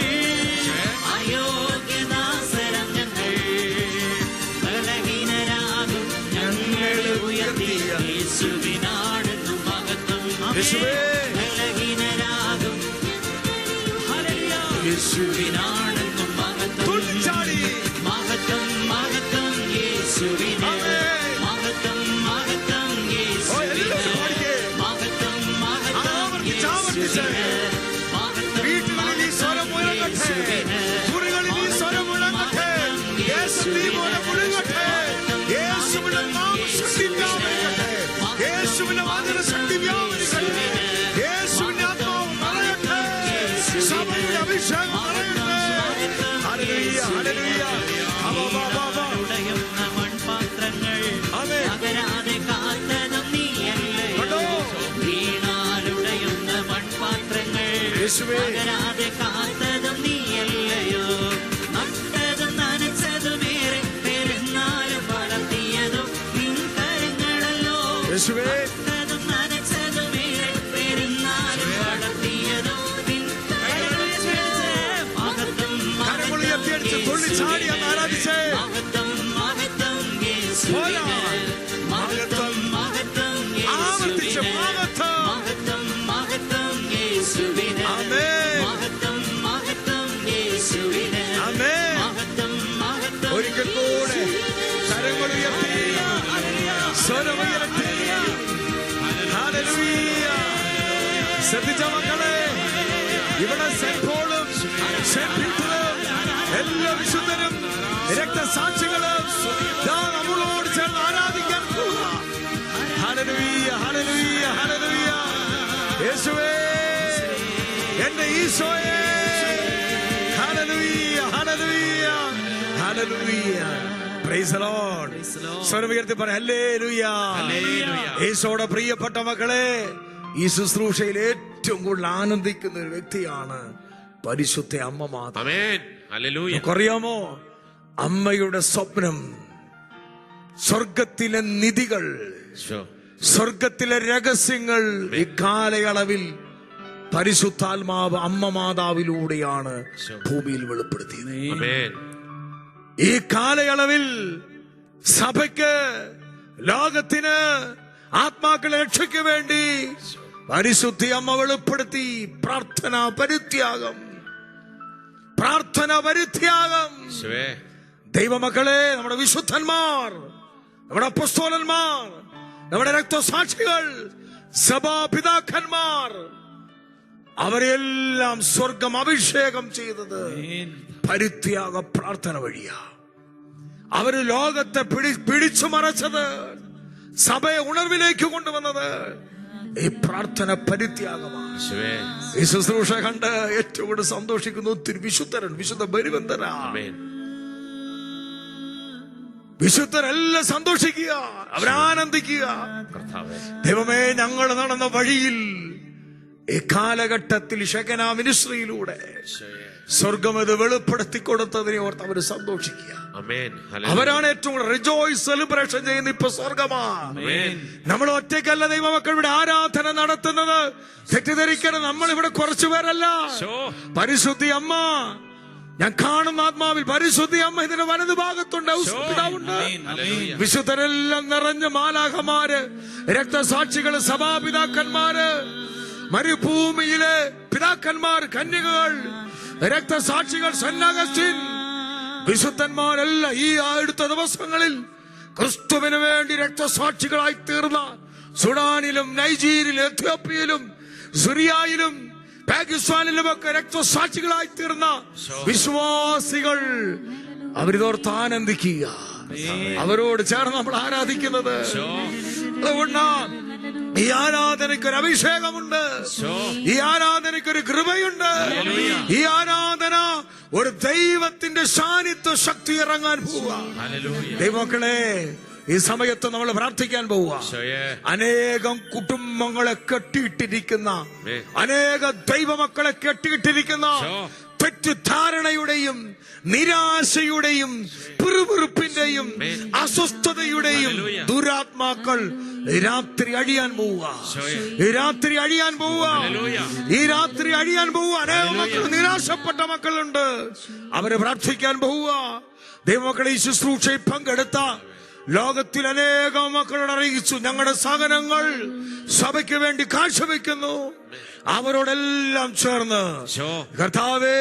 അയോഗ്യദാസരം ഞങ്ങൾ, ബലഹീനരാകും ഞങ്ങളെ ഉയർത്തിയ യേശുവിനാണെന്നും മഹത്വം. ബലഹീനരാകും യേശുവിനാണെന്നും മഹത്വം. മഹത്വം, മഹത്വം യേശുവിന്, മഹത്വം, മഹത്വം യേശുവിന്, മഹത്വം, മഹത്വം യേശുവിന്, മഹത്വം, വീട്ടിൽ ഈ സ്വരം മുഴങ്ങട്ടെ, മുറികളിൽ ഈ സ്വരം മുഴങ്ങട്ടെ, യേശുവിനെ പോലെ മുഴങ്ങട്ടെ. യേശുവിന്റെ നാമം ശക്തി വ്യാപരിക്കട്ടെ, യേശുവിന്റെ വചന ശക്തി വ്യാപരിക്കട്ടെ, യേശുവിന്റെ ആത്മാവ് നിറയട്ടെ. അഭിഷേകം നിറയട്ടെ. Hallelujah, hallelujah. ഉടയുന്ന മൺപാത്രങ്ങൾ ആമേൻ. തകരാതെ കാത്തതും നീയല്ലയോ. വീണാലുടയുന്ന മൺപാത്രങ്ങൾ യേശുവേ. തകരാതെ കാത്തതും നീയല്ലയോ. നട്ടതും നനച്ചതുമേറെ പെരുന്നാലും വളർത്തിയതും നിൻ കരങ്ങളല്ലോ. യേശുവേ. നട്ടതും നനച്ചതുമേറെ പെരുന്നാലും വളർത്തിയതും നിൻ കരങ്ങളല്ലോ. മഹത്വം കരങ്ങൾ ഉയർത്തിയടിച്ച് തുള്ളിച്ചാടി അങ്ങ് ആരാധിച്ചേ. മഹത്വം മഹത്വം യേശുവിന്. മഹത്വം മഹത്വം ആവർത്തിച്ച് യേശുവിന്. മഹത്വം. മഹത്വം മഹത്വം യേശുവിന്. ആമേൻ. മഹത്വം മഹത്വം യേശുവിന്. ആമേൻ. മഹത്വം മഹത്വം ഒരിക്കൽ കൂടെ കരങ്ങൾ ഉയർത്തി സ്വരമുയർത്തി. ഹല്ലേലൂയ. ശ്രദ്ധിച്ച മക്കളെ, ഇവിടെ സെന്റ് പോളും സെന്റ് പീറ്ററും എല്ലാ വിശുദ്ധരും രക്തസാക്ഷികളും ദാ നമ്മളോട് ചേർന്ന് ആരാധിക്കാൻ പോവുക. ഹല്ലേലൂയ, ഹല്ലേലൂയ, ഹല്ലേലൂയ. യേശുവേ, എന്റെ ഈശോയേ. Hallelujah, hallelujah, hallelujah. Price the Lord. സ്വരം ഉയർത്തി പറ ഹല്ലേലൂയ. യേശോയുടെ പ്രിയപ്പെട്ട മക്കളെ, ഈ ശുശ്രൂഷയിൽ ഏറ്റവും കൂടുതൽ ആനന്ദിക്കുന്ന ഒരു വ്യക്തിയാണ് പരിശുദ്ധ അമ്മ മാതാ. അറിയാമോ, അമ്മയുടെ സ്വപ്നം, സ്വർഗത്തിലെ നിധികൾ, സ്വർഗത്തിലെ രഹസ്യങ്ങൾ ഈ കാലയളവിൽ പരിശുദ്ധാത്മാവ് അമ്മ മാതാവിലൂടെയാണ് ഭൂമിയിൽ വെളിപ്പെടുത്തിയത്. ഈ കാലയളവിൽ സഭയ്ക്ക്, ലോകത്തിന്, ആത്മാക്കളെ രക്ഷയ്ക്ക് വേണ്ടി പരിശുദ്ധി അമ്മ വെളിപ്പെടുത്തി പ്രാർത്ഥന പരിത്യാഗം. പ്രാർത്ഥന പരിത്യാഗം. ദൈവമക്കളെ, നമ്മുടെ വിശുദ്ധന്മാർ, നമ്മുടെ അപ്പോസ്തലന്മാർ, നമ്മുടെ രക്തസാക്ഷികൾ, സഭാപിതാക്കന്മാർ, അവരെല്ലാം സ്വർഗം അഭിഷേകം ചെയ്തത് പരിത്യാഗ പ്രാർത്ഥന വഴിയാ. അവര് ലോകത്തെ പിടിച്ചു മറച്ചത്, സഭയെ ഉണർവിലേക്ക് കൊണ്ടുവന്നത് ഈ പ്രാർത്ഥന പരിത്യാഗമാണ്. ഈ ശുശ്രൂഷ കണ്ട് ഏറ്റവും കൂടുതൽ സന്തോഷിക്കുന്ന ഒത്തിരി വിശുദ്ധരൻ, വിശുദ്ധ ബലിവന്തരാ. വിശുദ്ധരെല്ലാം സന്തോഷിക്കുക, അവരാനന്ദിക്കുക. ദൈവമേ, ഞങ്ങൾ നടന്ന വഴിയിൽ ഈ കാലഘട്ടത്തിൽ ഷെകന മിനിസ്ട്രിയിലൂടെ സ്വർഗം ഇത് വെളിപ്പെടുത്തി കൊടുത്തതിനെ ഓർത്ത് അവർ സന്തോഷിക്കുക. അവരാണ് ഏറ്റവും കൂടുതൽ റിജോയ്സ് സെലിബ്രേഷൻ ചെയ്യുന്ന ഇപ്പൊ സ്വർഗമാണ്. നമ്മൾ ഒറ്റയ്ക്കല്ല ദൈവമക്കൾ ഇവിടെ ആരാധന നടത്തുന്നത്. തെറ്റിദ്ധരിക്കണം, നമ്മൾ ഇവിടെ കുറച്ചുപേരല്ല. പരിശുദ്ധി അമ്മ, ഞാൻ കാണുന്ന ആത്മാവിൽ പരിശുദ്ധി അമ്മ ഇതിന്റെ വലതു ഭാഗത്തുണ്ട്. വിശുദ്ധരെല്ലാം നിറഞ്ഞ മാലാഖമാര്, രക്തസാക്ഷികള്, സഭാപിതാക്കന്മാര്, മരുഭൂമിയിലെ പിതാക്കന്മാർ, കന്യകകൾ, രക്തസാക്ഷികൾ, സെന്റ് അഗസ്റ്റിൻ, വിശുദ്ധന്മാരെല്ലാം ഈ അടുത്ത ദിവസങ്ങളിൽ ക്രിസ്തുവിന് വേണ്ടി രക്തസാക്ഷികളായി തീർന്ന സുഡാനിലും നൈജീരിയയിലും എത്യോപ്യയിലും സിറിയയിലും പാകിസ്ഥാനിലുമൊക്കെ രക്തസാക്ഷികളായി തീർന്ന വിശ്വാസികൾ, അവരിതോർത്ത് ആനന്ദിക്കുക. അവരോട് ചേർന്ന് നമ്മൾ ആരാധിക്കുന്നത്. അതുകൊണ്ട് ഈ ആരാധനയ്ക്കൊരു അഭിഷേകമുണ്ട്, ഈ ആരാധനയ്ക്കൊരു കൃപയുണ്ട്. ഈ ആരാധന ഒരു ദൈവത്തിന്റെ സാന്നിധ്യ ശക്തി ഇറങ്ങാൻ പോവുക. ദൈവമക്കളെ, ഈ സമയത്ത് നമ്മൾ പ്രാർത്ഥിക്കാൻ പോവുക. അനേകം കുടുംബങ്ങളെ കെട്ടിയിട്ടിരിക്കുന്ന, അനേക ദൈവമക്കളെ കെട്ടിയിട്ടിരിക്കുന്ന തെറ്റിദ്ധാരണയുടെയും നിരാശയുടെയും പിറുപിറുപ്പിന്റെയും അസ്വസ്ഥതയുടെയും ദുരാത്മാക്കൾ രാത്രി അഴിയാൻ പോവുക. രാത്രി അഴിയാൻ പോവുക. ഈ രാത്രി അഴിയാൻ പോവുക. അനേക മക്കൾ, നിരാശപ്പെട്ട മക്കളുണ്ട്, അവരെ പ്രാർത്ഥിക്കാൻ പോവുക. ദൈവമക്കളെ, ഈ ശുശ്രൂഷയിൽ പങ്കെടുത്ത ലോകത്തിൽ അനേകം മക്കളോട് അറിയിച്ചു, ഞങ്ങളുടെ സഹനങ്ങൾ സഭയ്ക്ക് വേണ്ടി കാഴ്ചവെക്കുന്നു. അവരോടെല്ലാം ചേർന്ന് കർത്താവേ,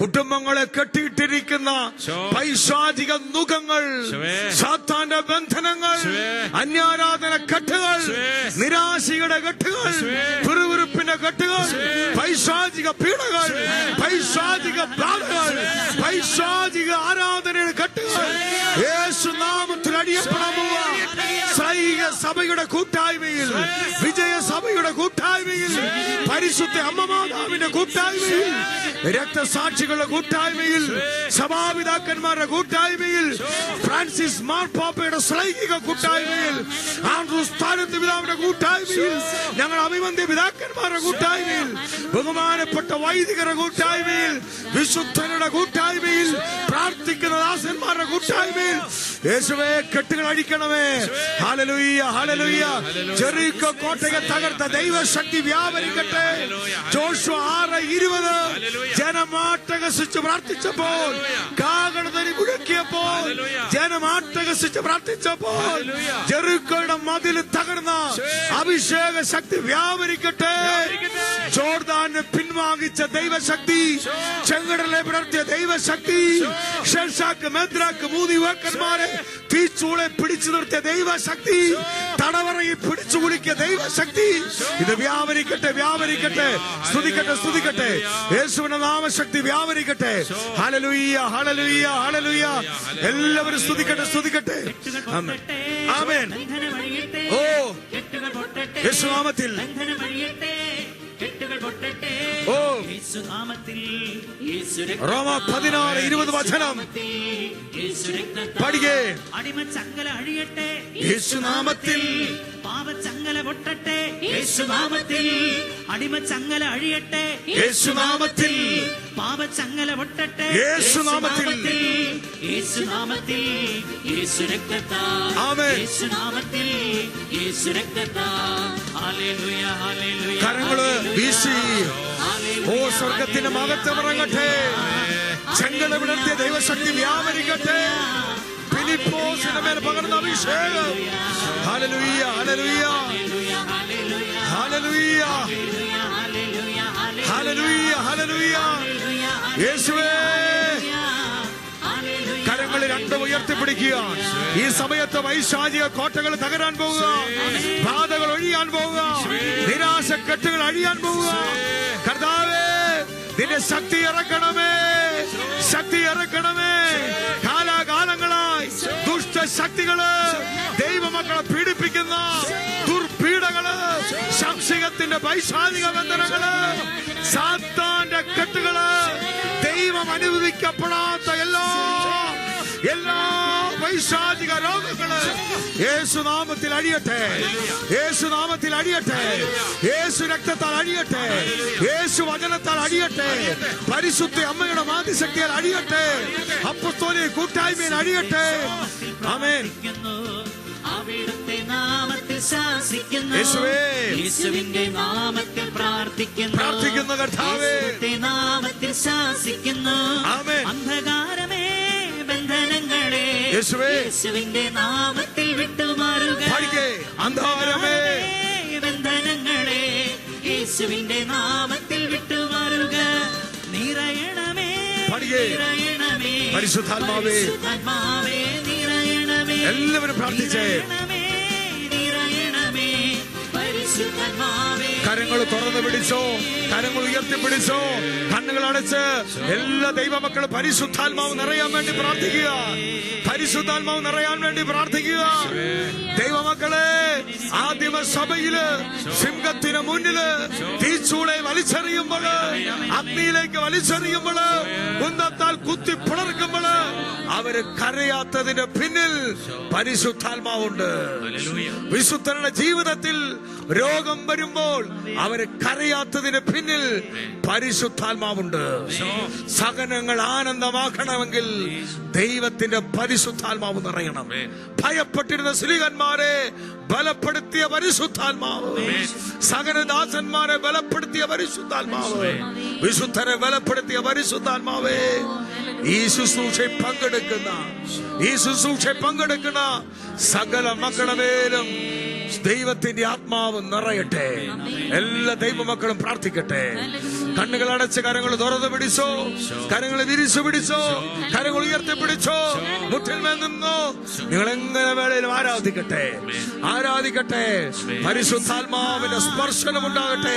കുടുംബങ്ങളെ കെട്ടിയിട്ടിരിക്കുന്ന പൈശാചിക നുഖങ്ങൾ, സാത്താന്റെ ബന്ധനങ്ങൾ, അന്യാരാധന കെട്ടുകൾ, നിരാശയുടെ കെട്ടുകൾ, പിറുപിറുപ്പിന്റെ കെട്ടുകൾ, പൈശാചിക പീഡകൾ, പൈശാചിക ബാധകൾ, പൈശാചിക ആരാധനയുടെ കെട്ടുകൾ യേശുനാമത്തിൽ അടിയപ്പെടാൻ പോവുക. സ്വർഗീയ സഭയുടെ കൂട്ടായ്മയിൽ, വിജയ സഭയുടെ കൂട്ടായ്മയിൽ, പരിശുദ്ധ അമ്മ മാതാവിന്റെ കൂട്ടായ്മയിൽ, രക്തസാക്ഷികളുടെ കൂട്ടായ്മയിൽ, സഭാപിതാക്കന്മാരുടെ കൂട്ടായ്മയിൽ, ഫ്രാൻസിസ് മാർപ്പാപ്പയുടെ ശ്ലൈഹിക കൂട്ടായ്മയിൽ, ആൻഡ്രൂസ് താരന്ത് പിതാവിന്റെ കൂട്ടായ്മയിൽ, ഞങ്ങൾ അഭിമന്യ പിതാക്കന്മാരുടെ കൂട്ടായ്മയിൽ, ബഹുമാനപ്പെട്ട വൈദികരുടെ കൂട്ടായ്മയിൽ, വിശുദ്ധരുടെ കൂട്ടായ്മയിൽ, പ്രാർത്ഥിക്കുന്ന ദാസന്മാരുടെ കൂട്ടായ്മയിൽ യേശുവേ കെട്ടുകൾ അഴിക്കണമേ. ഹല്ലേലൂയ, ഹല്ലേലൂയ. ജെറിക്കോ കോട്ടയെ തകർത്ത ദൈവശക്തി വ്യാപരിക്കട്ടെ. ജോഷുവ 6:20 ജനമാട്ടകസിച്ച് പ്രാർത്ഥിച്ചപ്പോൾ, കാഹളധ്വനി മുഴക്കിയപ്പോൾ, ജനമാട്ടകസിച്ച് പ്രാർത്ഥിച്ചപ്പോൾ ജെറിക്കോയുടെ മതിൽ തകർന്ന അഭിഷേക ശക്തി വ്യാപരിക്കട്ടെ. ജോർദാനെ പിൻവാങ്ങിച്ച ദൈവശക്തി, ചെങ്കടലെ പുലർത്തിയ ദൈവശക്തി, ഷെർഷാക്ക് മെദ്രാക്ക് 3 യുവാക്കന്മാരെ തീച്ചൂളെ പിടിച്ചു നിർത്തിയ ദൈവശക്തി, തടവറയിൽ പിടിച്ചു കുലുക്കിയ ദൈവശക്തി, ഇത് വ്യാപരിക്കട്ടെ, വ്യാപരിക്കട്ടെ. സ്തുതിക്കട്ടെ, സ്തുതിക്കട്ടെ. യേശുവിന്റെ നാമശക്തി വ്യാപരിക്കട്ടെ. ഹല്ലേലൂയ, ഹല്ലേലൂയ, ഹല്ലേലൂയ. എല്ലാവരും സ്തുതിക്കട്ടെ, സ്തുതിക്കട്ടെ. ആമേൻ. ഓ യേശുനാമത്തിൽ, ഓ റോമ 16:20 വചനം പഠിക്കേ. അടിമച്ചങ്ങല അഴിയട്ടെ യേശുനാമത്തിൽ, പാപച്ചങ്ങല പൊട്ടട്ടെ യേശുനാമത്തിൽ, അടിമച്ചങ്ങല അഴിയട്ടെ യേശുനാമത്തിൽ, പാപച്ചങ്ങല പൊട്ടട്ടെ യേശുനാമത്തിൽ, യേശുനാമത്തിൽ, യേശു രക്തത്താൽ, ആമേൻ. യേശുനാമത്തിൽ, യേശു രക്തത്താൽ. Hallelujah, hallelujah. കരങ്ങള് വീശി ഓ സ്വർഗത്തിന്റെ മഹത്വം ഇറങ്ങട്ടെ. ചെങ്കട വിടർത്തിയ ദൈവശക്തി വ്യാപരിക്കട്ടെ. ഫിലിപ്പോസിന്റെ മേൽ പകർന്ന അഭിഷേകം. ഹല്ലേലൂയ, ഹല്ലേലൂയ, ഹല്ലേലൂയ, ഹല്ലേലൂയ, ഹല്ലേലൂയ. യേശുവേ കരങ്ങൾ രണ്ടും ഉയർത്തിപ്പിടിക്കുക. ഈ സമയത്ത് വൈശാചിക കോട്ടകൾ തകരാൻ പോവുക, ബാധകൾ ഒഴിയാൻ പോവുക, നിരാശക്കെട്ടുകൾ അഴിയാൻ പോവുക. കർത്താവേ നിന്റെ ശക്തി ഇറക്കണമേ, ശക്തി ഇറക്കണമേ. കാലാകാലങ്ങളായി ദുഷ്ടശക്തികള് ദൈവമക്കളെ പീഡിപ്പിക്കുന്ന ദുർപീഡകള്, സംശയത്തിന്റെ വൈശാചിക ബന്ധനങ്ങള്, സാത്താന്റെ കെട്ടുകള്, ദൈവം അനുവദിക്കപ്പെടാത്ത എല്ലാ വൈശാചിക രോഗങ്ങള് യേശുനാമത്തിൽ അഴിയട്ടെ, യേശുനാമത്തിൽ അഴിയട്ടെ, യേശു രക്തത്താൽ അഴിയട്ടെ, യേശു വചനത്താൽ അഴിയട്ടെ, പരിശുദ്ധ അമ്മയുടെ മാതിശക്തിയാൽ അഴിയട്ടെ, അപ്പസ്തോലിക കൂട്ടായ്മയിൽ അഴിയട്ടെ. ആമേൻ. അവിടുത്തെ നാമത്തിൽ ശാസിക്കുന്നു, യേശുവിന്റെ നാമത്തിൽ പ്രാർത്ഥിക്കുന്നു കർത്താവേ. നാമത്തിൽ ശാസിക്കുന്നു. ആമേൻ. അന്ധകാരമേ ബന്ധനങ്ങളെ യേശുവിന്റെ നാമത്തിൽ വിട്ടുമാറുക. അന്ധകാരമേ ബന്ധനങ്ങളെ യേശുവിന്റെ നാമത്തിൽ വിട്ടുമാറുക. നിറയണമേ, നിറയണമേ പരിശുദ്ധാത്മാവേ, നിറയണമേ. എല്ലാവരും പ്രാർത്ഥിച്ചേ. നിറയണമേ പരിശുദ്ധാത്മാവേ. കരങ്ങൾ തുറന്ന് പിടിച്ചോ, കരങ്ങൾ ഉയർത്തിപ്പിടിച്ചോ, കണ്ണുകൾ അടച്ച് എല്ലാ ദൈവമക്കളും പരിശുദ്ധാത്മാവ് നിറയാൻ വേണ്ടി പ്രാർത്ഥിക്കുക, പരിശുദ്ധാത്മാവ് നിറയാൻ വേണ്ടി പ്രാർത്ഥിക്കുക. ദൈവമക്കളെ, ആദിമ സഭയില് സിംഹത്തിന് മുന്നില് തീച്ചൂളെ വലിച്ചെറിയുമ്പോൾ, അഗ്നിയിലേക്ക് വലിച്ചെറിയുമ്പോൾ, കുന്തത്താൽ കുത്തി പിളർക്കുമ്പോൾ അവര് കരയാത്തതിന്റെ പിന്നിൽ പരിശുദ്ധാത്മാവുണ്ട്. വിശുദ്ധരുടെ ജീവിതത്തിൽ രോഗം വരുമ്പോൾ അവര് കരയാത്തതിന് പിന്നിൽ പരിശുദ്ധാത്മാവുണ്ട്. സഹനങ്ങൾ ആനന്ദമാക്കണമെങ്കിൽ ദൈവത്തിന്റെ പരിശുദ്ധാത്മാവ് നിറയണം. ഭയപ്പെട്ടിരുന്ന സ്ത്രീകന്മാരെ ബലപ്പെടുത്തിയ പരിശുദ്ധാത്മാവ്, സഹനദാസന്മാരെ ബലപ്പെടുത്തിയ പരിശുദ്ധാത്മാവ്, വിശുദ്ധരെ ബലപ്പെടുത്തിയ പരിശുദ്ധാത്മാവേ, ഈ ശുശ്രൂഷയിൽ പങ്കെടുക്കുന്ന സകല മക്കളുടെ മേലും ദൈവത്തിന്റെ ആത്മാവ് നിറയട്ടെ. എല്ലാ ദൈവമക്കളും പ്രാർത്ഥിക്കട്ടെ. കണ്ണുകൾ അടച്ച് കരങ്ങൾ തുറന്ന് പിടിച്ചോ, കരങ്ങൾ വിരിച്ചു പിടിച്ചോ, കരങ്ങൾ ഉയർത്തിപ്പിടിച്ചോ, മുട്ടിന്മേൽ നിന്നോ. നിങ്ങൾ എങ്ങനെ വേളയിലും ആരാധിക്കട്ടെ, ആരാധിക്കട്ടെ. പരിശുദ്ധാത്മാവിന്റെ സ്പർശനം ഉണ്ടാകട്ടെ.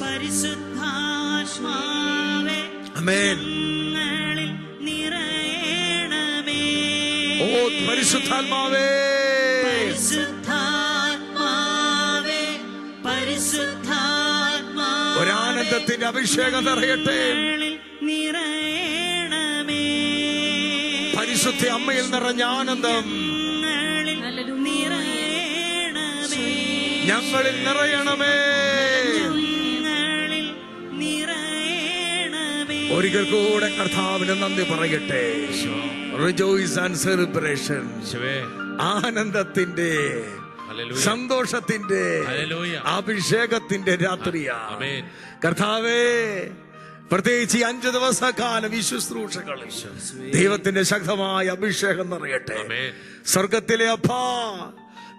പരിശുദ്ധാത്മാവേ, ആമേൻ. നിറയണമേ. ഓ പരിശുദ്ധാത്മാവേ, പരിശുദ്ധാത്മാവേ, ആനന്ദത്തിന്റെ അഭിഷേകം നിറയട്ടെ. നിറയണമേ പരിശുദ്ധ അമ്മയിൽ നിറഞ്ഞ ആനന്ദം നിറയണമേ ഞങ്ങളിൽ നിറയണമേ. നിറയണമേ ഒരിക്കൽ കൂടെ കർത്താവിന് നന്ദി പറയട്ടെ. റിജോയ്സ് ആൻഡ് സെലിബ്രേഷൻ, ആനന്ദത്തിന്റെ സന്തോഷത്തിന്റെ അഭിഷേകത്തിന്റെ രാത്രിയാ. കർത്താവേ, പ്രത്യേകിച്ച് ഈ 5 ദിവസക്കാലം ഈ ശുശ്രൂഷകളിൽ ദൈവത്തിന്റെ ശക്തമായ അഭിഷേകം നിറയട്ടെ. സ്വർഗത്തിലെ അപ്പാ,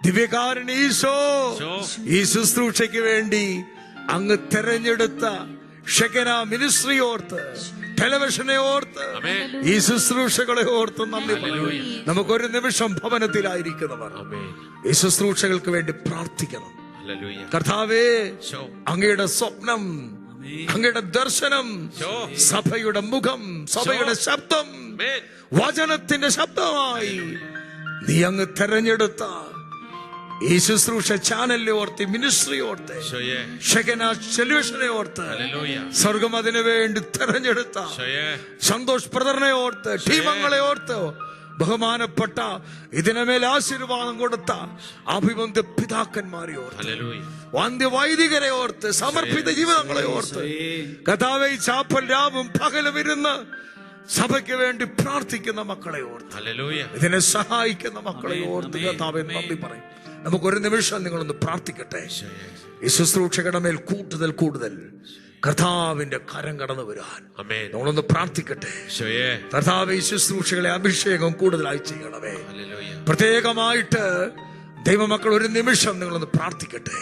ദിവ്യകാരുണ്യ ഈശോ, ഈ ശുശ്രൂഷയ്ക്ക് വേണ്ടി അങ്ങ് തെരഞ്ഞെടുത്ത ഷെക്കന മിനിസ്ട്രി ഓർത്ത്, ടെലിവിഷനെ ഓർത്ത്, ഈ ശുശ്രൂഷകളെ ഓർത്ത് നന്ദി പറയും. നമുക്കൊരു നിമിഷം ഭവനത്തിലായിരിക്കുന്നവർ ഈ ശുശ്രൂഷകൾക്ക് വേണ്ടി പ്രാർത്ഥിക്കണം. കർത്താവേ, അങ്ങയുടെ സ്വപ്നം, അങ്ങയുടെ ദർശനം, സഭയുടെ മുഖം, സഭയുടെ ശബ്ദം, വചനത്തിന്റെ ശബ്ദമായി നീ അങ്ങ് തെരഞ്ഞെടുത്ത ഈ ശുശ്രൂഷ ചാനലിനെ ഓർത്ത്, മിനിസ്ട്രി ഓർത്ത്, ഷെക്കന ടെലിവിഷനെ ഓർത്ത്, സ്വർഗം അതിനു വേണ്ടി തെരഞ്ഞെടുത്ത സന്തോഷ് ബ്രദറിനെ ഓർത്ത്, ടീമങ്ങളെ ഓർത്ത്, ബഹുമാനപ്പെട്ട ഇതിനുമേൽ ആശീർവാദം കൊടുത്ത അഭിബന്ധ പിതാക്കന്മാരെ ഓർത്ത്, വൈദികരെ ഓർത്ത്, സമർപ്പിത ജീവിതങ്ങളെ ഓർത്ത്, കർത്താവേ, ചാപ്പൽ രാവും പകലും ഇരുന്ന് സഭയ്ക്ക് വേണ്ടി പ്രാർത്ഥിക്കുന്ന മക്കളെ ഓർത്ത്, ഇതിനെ സഹായിക്കുന്ന മക്കളെ ഓർത്ത് കർത്താവേ നന്ദി പറയും. നമുക്കൊരു നിമിഷം നിങ്ങളൊന്ന് പ്രാർത്ഥിക്കട്ടെ. ഈ ശുശ്രൂഷകളുടെ മേൽ കൂടുതൽ കൂടുതൽ കർത്താവിന്റെ കരം കടന്നു വരാൻ നമ്മളൊന്ന് പ്രാർത്ഥിക്കട്ടെ. കർത്താവ് ഈ ശുശ്രൂഷകളെ അഭിഷേകം കൂടുതലായി ചെയ്യണമേ. പ്രത്യേകമായിട്ട് ദൈവമക്കൾ ഒരു നിമിഷം നിങ്ങളൊന്ന് പ്രാർത്ഥിക്കട്ടെ.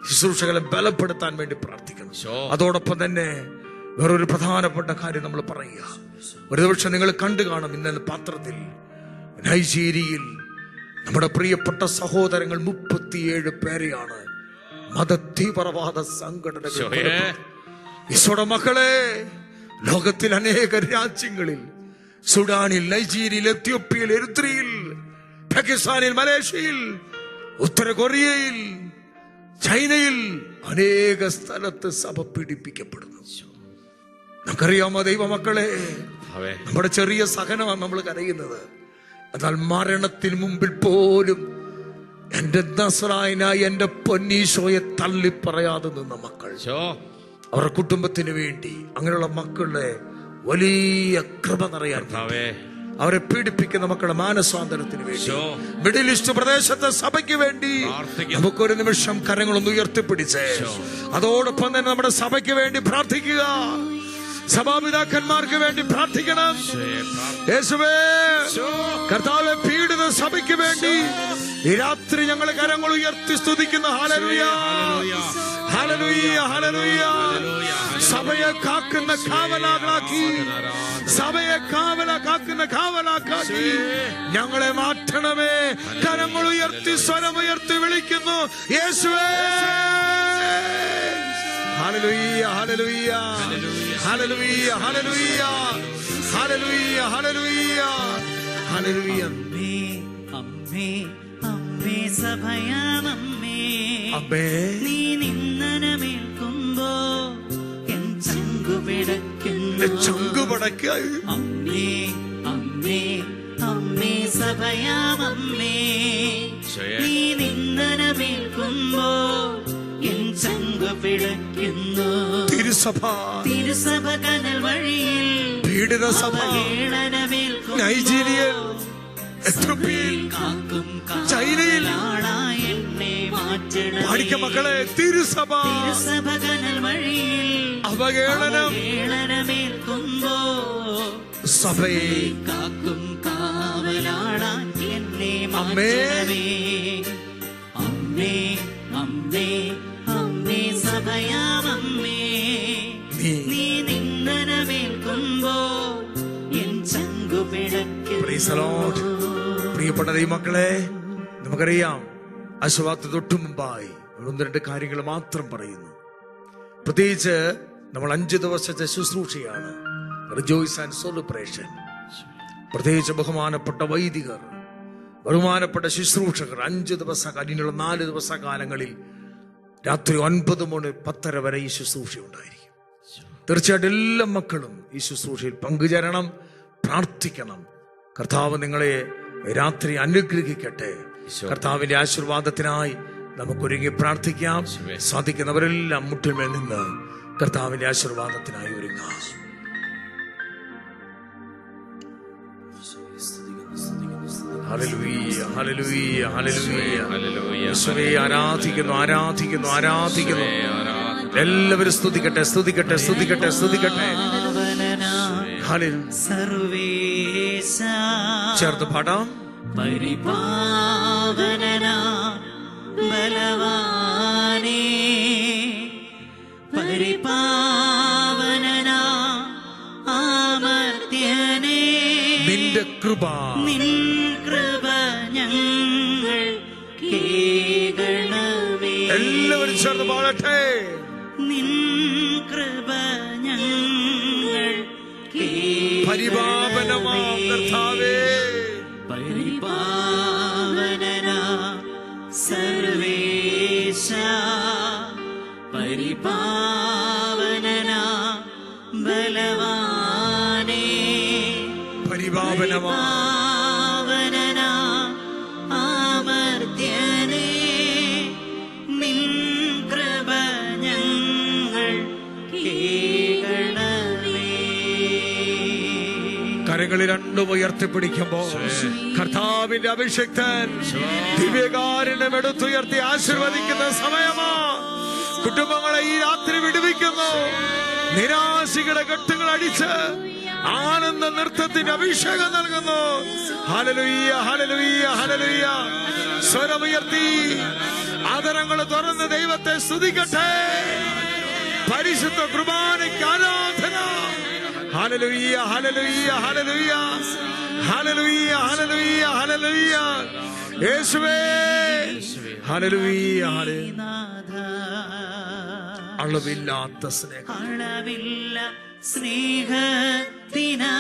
ശുശ്രൂഷകളെ ബലപ്പെടുത്താൻ വേണ്ടി പ്രാർത്ഥിക്കണം. അതോടൊപ്പം തന്നെ വേറൊരു പ്രധാനപ്പെട്ട കാര്യം നമ്മൾ പറയുക. ഒരു ദിവസം നിങ്ങൾ കണ്ടു കാണും, ഇന്നലെ പത്രത്തിൽ നൈജീരിയയിൽ നമ്മുടെ പ്രിയപ്പെട്ട സഹോദരങ്ങൾ 37 പേരെയാണ് മതതീവ്രവാദ സംഘടനകൾ. ഈശോയുടെ മക്കളെ, ലോകത്തിൽ അനേക രാജ്യങ്ങളിൽ, സുഡാനിൽ, നൈജീരിയയിൽ, എത്യോപ്യയിൽ, എരിത്രിയയിൽ, പാകിസ്ഥാനിൽ, മലേഷ്യയിൽ, ഉത്തര കൊറിയയിൽ, ചൈനയിൽ അനേക സ്ഥലത്ത് സഭ പീഡിപ്പിക്കപ്പെടുന്നു. നമുക്കറിയാമോ ദൈവമക്കളെ, നമ്മുടെ ചെറിയ സഹനമാണ് നമ്മൾ കരയുന്നത്. എന്നാൽ മരണത്തിന് മുമ്പിൽ പോലും എന്റെ നസ്രായനായി എന്റെ പൊന്നീശോയെ തള്ളി പറയാതെ നിന്ന മക്കൾ, അവരുടെ കുടുംബത്തിന് വേണ്ടി, അങ്ങനെയുള്ള മക്കളുടെ വലിയ കൃപ നിറയാൻ, അവരെ പീഡിപ്പിക്കുന്ന മക്കളുടെ മാനസാന്തരത്തിന് വേണ്ടി, മിഡിൽ ഈസ്റ്റ് പ്രദേശത്തെ സഭയ്ക്ക് വേണ്ടി നമുക്കൊരു നിമിഷം കരങ്ങളൊന്ന് ഉയർത്തിപ്പിടിച്ച് അതോടൊപ്പം തന്നെ നമ്മുടെ സഭയ്ക്ക് വേണ്ടി പ്രാർത്ഥിക്കുക. സഭാപിതാക്കന്മാർക്ക് വേണ്ടി പ്രാർത്ഥിക്കണം. യേശുവേ, കർത്താവേ, പീഡിത സഭയ്ക്ക് വേണ്ടി ഈ രാത്രി ഞങ്ങൾ കരങ്ങൾ ഉയർത്തി സ്തുതിക്കുന്ന ഹല്ലേലൂയ, ഹല്ലേലൂയ, ഹല്ലേലൂയ. സഭയെ കാക്കുന്ന കാവലാക്കി, സഭയെ കാക്കുന്ന കാവലാക്കി ഞങ്ങളെ മാറ്റണമേ. കരങ്ങൾ ഉയർത്തി, സ്വരമുയർത്തി വിളിക്കുന്നു യേശുവേ. ഹല്ലേലൂയ, hallelujah, hallelujah, hallelujah, hallelujah, hallelujah, hallelujah. അമ്മേ, അമ്മേ, അമ്മേ, സഭയാമമ്മേ, അമ്മേ, നീ നിന്നനമേൽക്കുമ്പോ എൻ ചങ്കുപിടയ്ക്കുന്നു. ചങ്കുപടക്കായി അമ്മേ, അമ്മേ, അമ്മേ, സഭയാമമ്മേ, നീ നിന്നനമേൽക്കുമ്പോ എൻ ചങ്കുപിടയ്ക്കുന്നു. തിരുസഭ കനൽ വഴിയിൽ പീഡിത സഭ നൈജീരിയയിൽ, എത്യോപ്യയിൽ, ചൈനയിൽ എന്നെ മാറ്റണം. പാടിക്ക മക്കളെ, തിരുസഭ കനൽ വഴിയിൽ അവഹേളനമേൽക്കുമ്പോ സഭയെ കാക്കും കാവലാളാൻ എന്നെ അമ്മേ, മാറ്റണമേ. അമ്മേ, അമ്മേ, അമ്മേ, സഭയാമമ്മേ, നീ നിന്ദനമേൽക്കുമ്പോ എൻ ചങ്കുപിടയ്ക്കുന്നു. പ്രിയപ്പെട്ട ദൈവമക്കളെ, നമുക്കറിയാം അശുവാത്ത് തൊട്ടു മുമ്പായി 1-2 കാര്യങ്ങൾ മാത്രം പറയുന്നു. പ്രത്യേകിച്ച് നമ്മൾ 5 ദിവസത്തെ ശുശ്രൂഷയാണ്, റിജോയ്സ് ആൻഡ് സെലിബ്രേഷൻ. പ്രത്യേകിച്ച് ബഹുമാനപ്പെട്ട വൈദികർ, ബഹുമാനപ്പെട്ട ശുശ്രൂഷകർ 5 ദിവസം, ഇനിയുള്ള 4 ദിവസകാലങ്ങളിൽ രാത്രി 9 മണി 10:30 വരെ ഈ ശുശ്രൂഷ ഉണ്ടായിരിക്കും. തീർച്ചയായിട്ടും എല്ലാ മക്കളും ഈ ശുശ്രൂഷയിൽ പങ്കുചേരണം, പ്രാർത്ഥിക്കണം. കർത്താവ് നിങ്ങളെ രാത്രി അനുഗ്രഹിക്കട്ടെ. കർത്താവിന്റെ ആശീർവാദത്തിനായി നമുക്കൊരുങ്ങി പ്രാർത്ഥിക്കാം. സാധിക്കുന്നവരെല്ലാം മുട്ടിന്മേൽ നിന്ന് കർത്താവിന്റെ ആശീർവാദത്തിനായി ഒരുങ്ങാം. ഹല്ലേലൂയ, ഹല്ലേലൂയ, ഹല്ലേലൂയ. യേശുവേ ആരാധിക്കുന്നു, ആരാധിക്കുന്നു, ആരാധിക്കുന്നു. എല്ലാവരും സ്തുതിക്കട്ടെ, സ്തുതിക്കട്ടെ, സ്തുതിക്കട്ടെ, സ്തുതിക്കട്ടെ. സർവേശ ചേർത്ത് പാടാം. പരിപാവനനാ ബലവാനേ, പരിപാവനനാ അമർത്യനേ, നിന്റെ കൃപ, നിൻ കൃപ ഞങ്ങൾ കേൾക്കണമേ. എല്ലാവരും ചേർന്ന് പാടട്ടെ. നിൻ കൃപ ഞങ്ങൾ പരിപാവനമാം കർത്താവേ, പരിപാവനനാ സർവേശ, പരിപാവനനാ ബലവാനേ, പരിപാവനമാം പരിപാവനനാ അമർത്യനേ, നിൻ കൃപ ഞങ്ങൾ കേൾക്കണമേ. കരങ്ങളിൽ രണ്ടും ഉയർത്തിപ്പിടിക്കുമ്പോ കർത്താവിന്റെ അഭിഷിക്തൻ ദിവ്യകാരുണ്യം എടുത്തുയർത്തി ആശീർവദിക്കുന്ന സമയമാ. കുടുംബങ്ങളെ ഈ രാത്രി വിടുവിക്കുന്നു. നിരാശികളുടെ കെട്ടുകൾ അടിച്ച് ആനന്ദ നൃത്തത്തിന്റെ അഭിഷേകം നൽകുന്നു. ഹല്ലേലൂയ, ഹല്ലേലൂയ, ഹല്ലേലൂയ. സ്വരമുയർത്തി ആദരങ്ങൾ തുറന്ന് ദൈവത്തെ സ്തുതിക്കട്ടെ. പരിശുദ്ധ കുർബാനയ്ക്ക് ആരാധന. ഹല്ലേലൂയ, ഹല്ലേലൂയ, ഹല്ലേലൂയ, ഹല്ലേലൂയ, ഹല്ലേലൂയ, ഹല്ലേലൂയ. യേശുവേ ഹല്ലേലൂയ, ഹല്ലേലൂയ. അളവില്ലാത്ത സ്നേഹം, അളവില്ല സ്നേഹത്തിനാ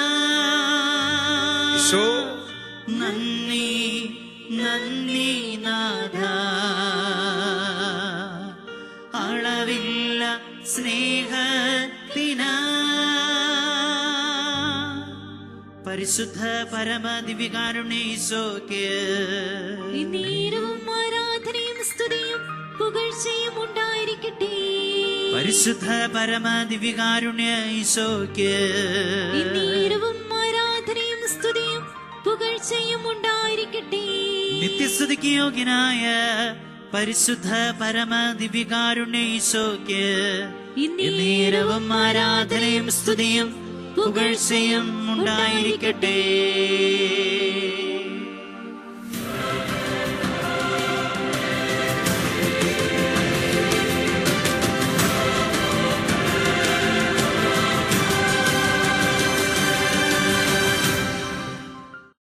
ഈശോ. നന്ദി, നന്ദി നാഥ. അളവില്ല സ്നേഹത്തിനാ പരിശുദ്ധ പരമ ദിവ്യകാരുണ്യ ഈശോയ്ക്ക് നേരവും ആരാധനയും സ്തുതിയും പുകഴ്ചയും ഉണ്ടായിരിക്കട്ടെ. പരിശുദ്ധ പരമ ദിവ്യകാരുണ്യ ഈശോയ്ക്ക് നേരവും ആരാധനയും സ്തുതിയും പുകഴ്ചയും ഉണ്ടായിരിക്കട്ടെ. നിത്യസ്തുതിക്ക് യോഗ്യനായ പരിശുദ്ധ പരമ ദിവ്യകാരുണ്യ ഈശോയ്ക്ക് നേരവും ആരാധനയും സ്തുതിയും പുകഴ്ചയും ഉണ്ടായിരിക്കട്ടെ.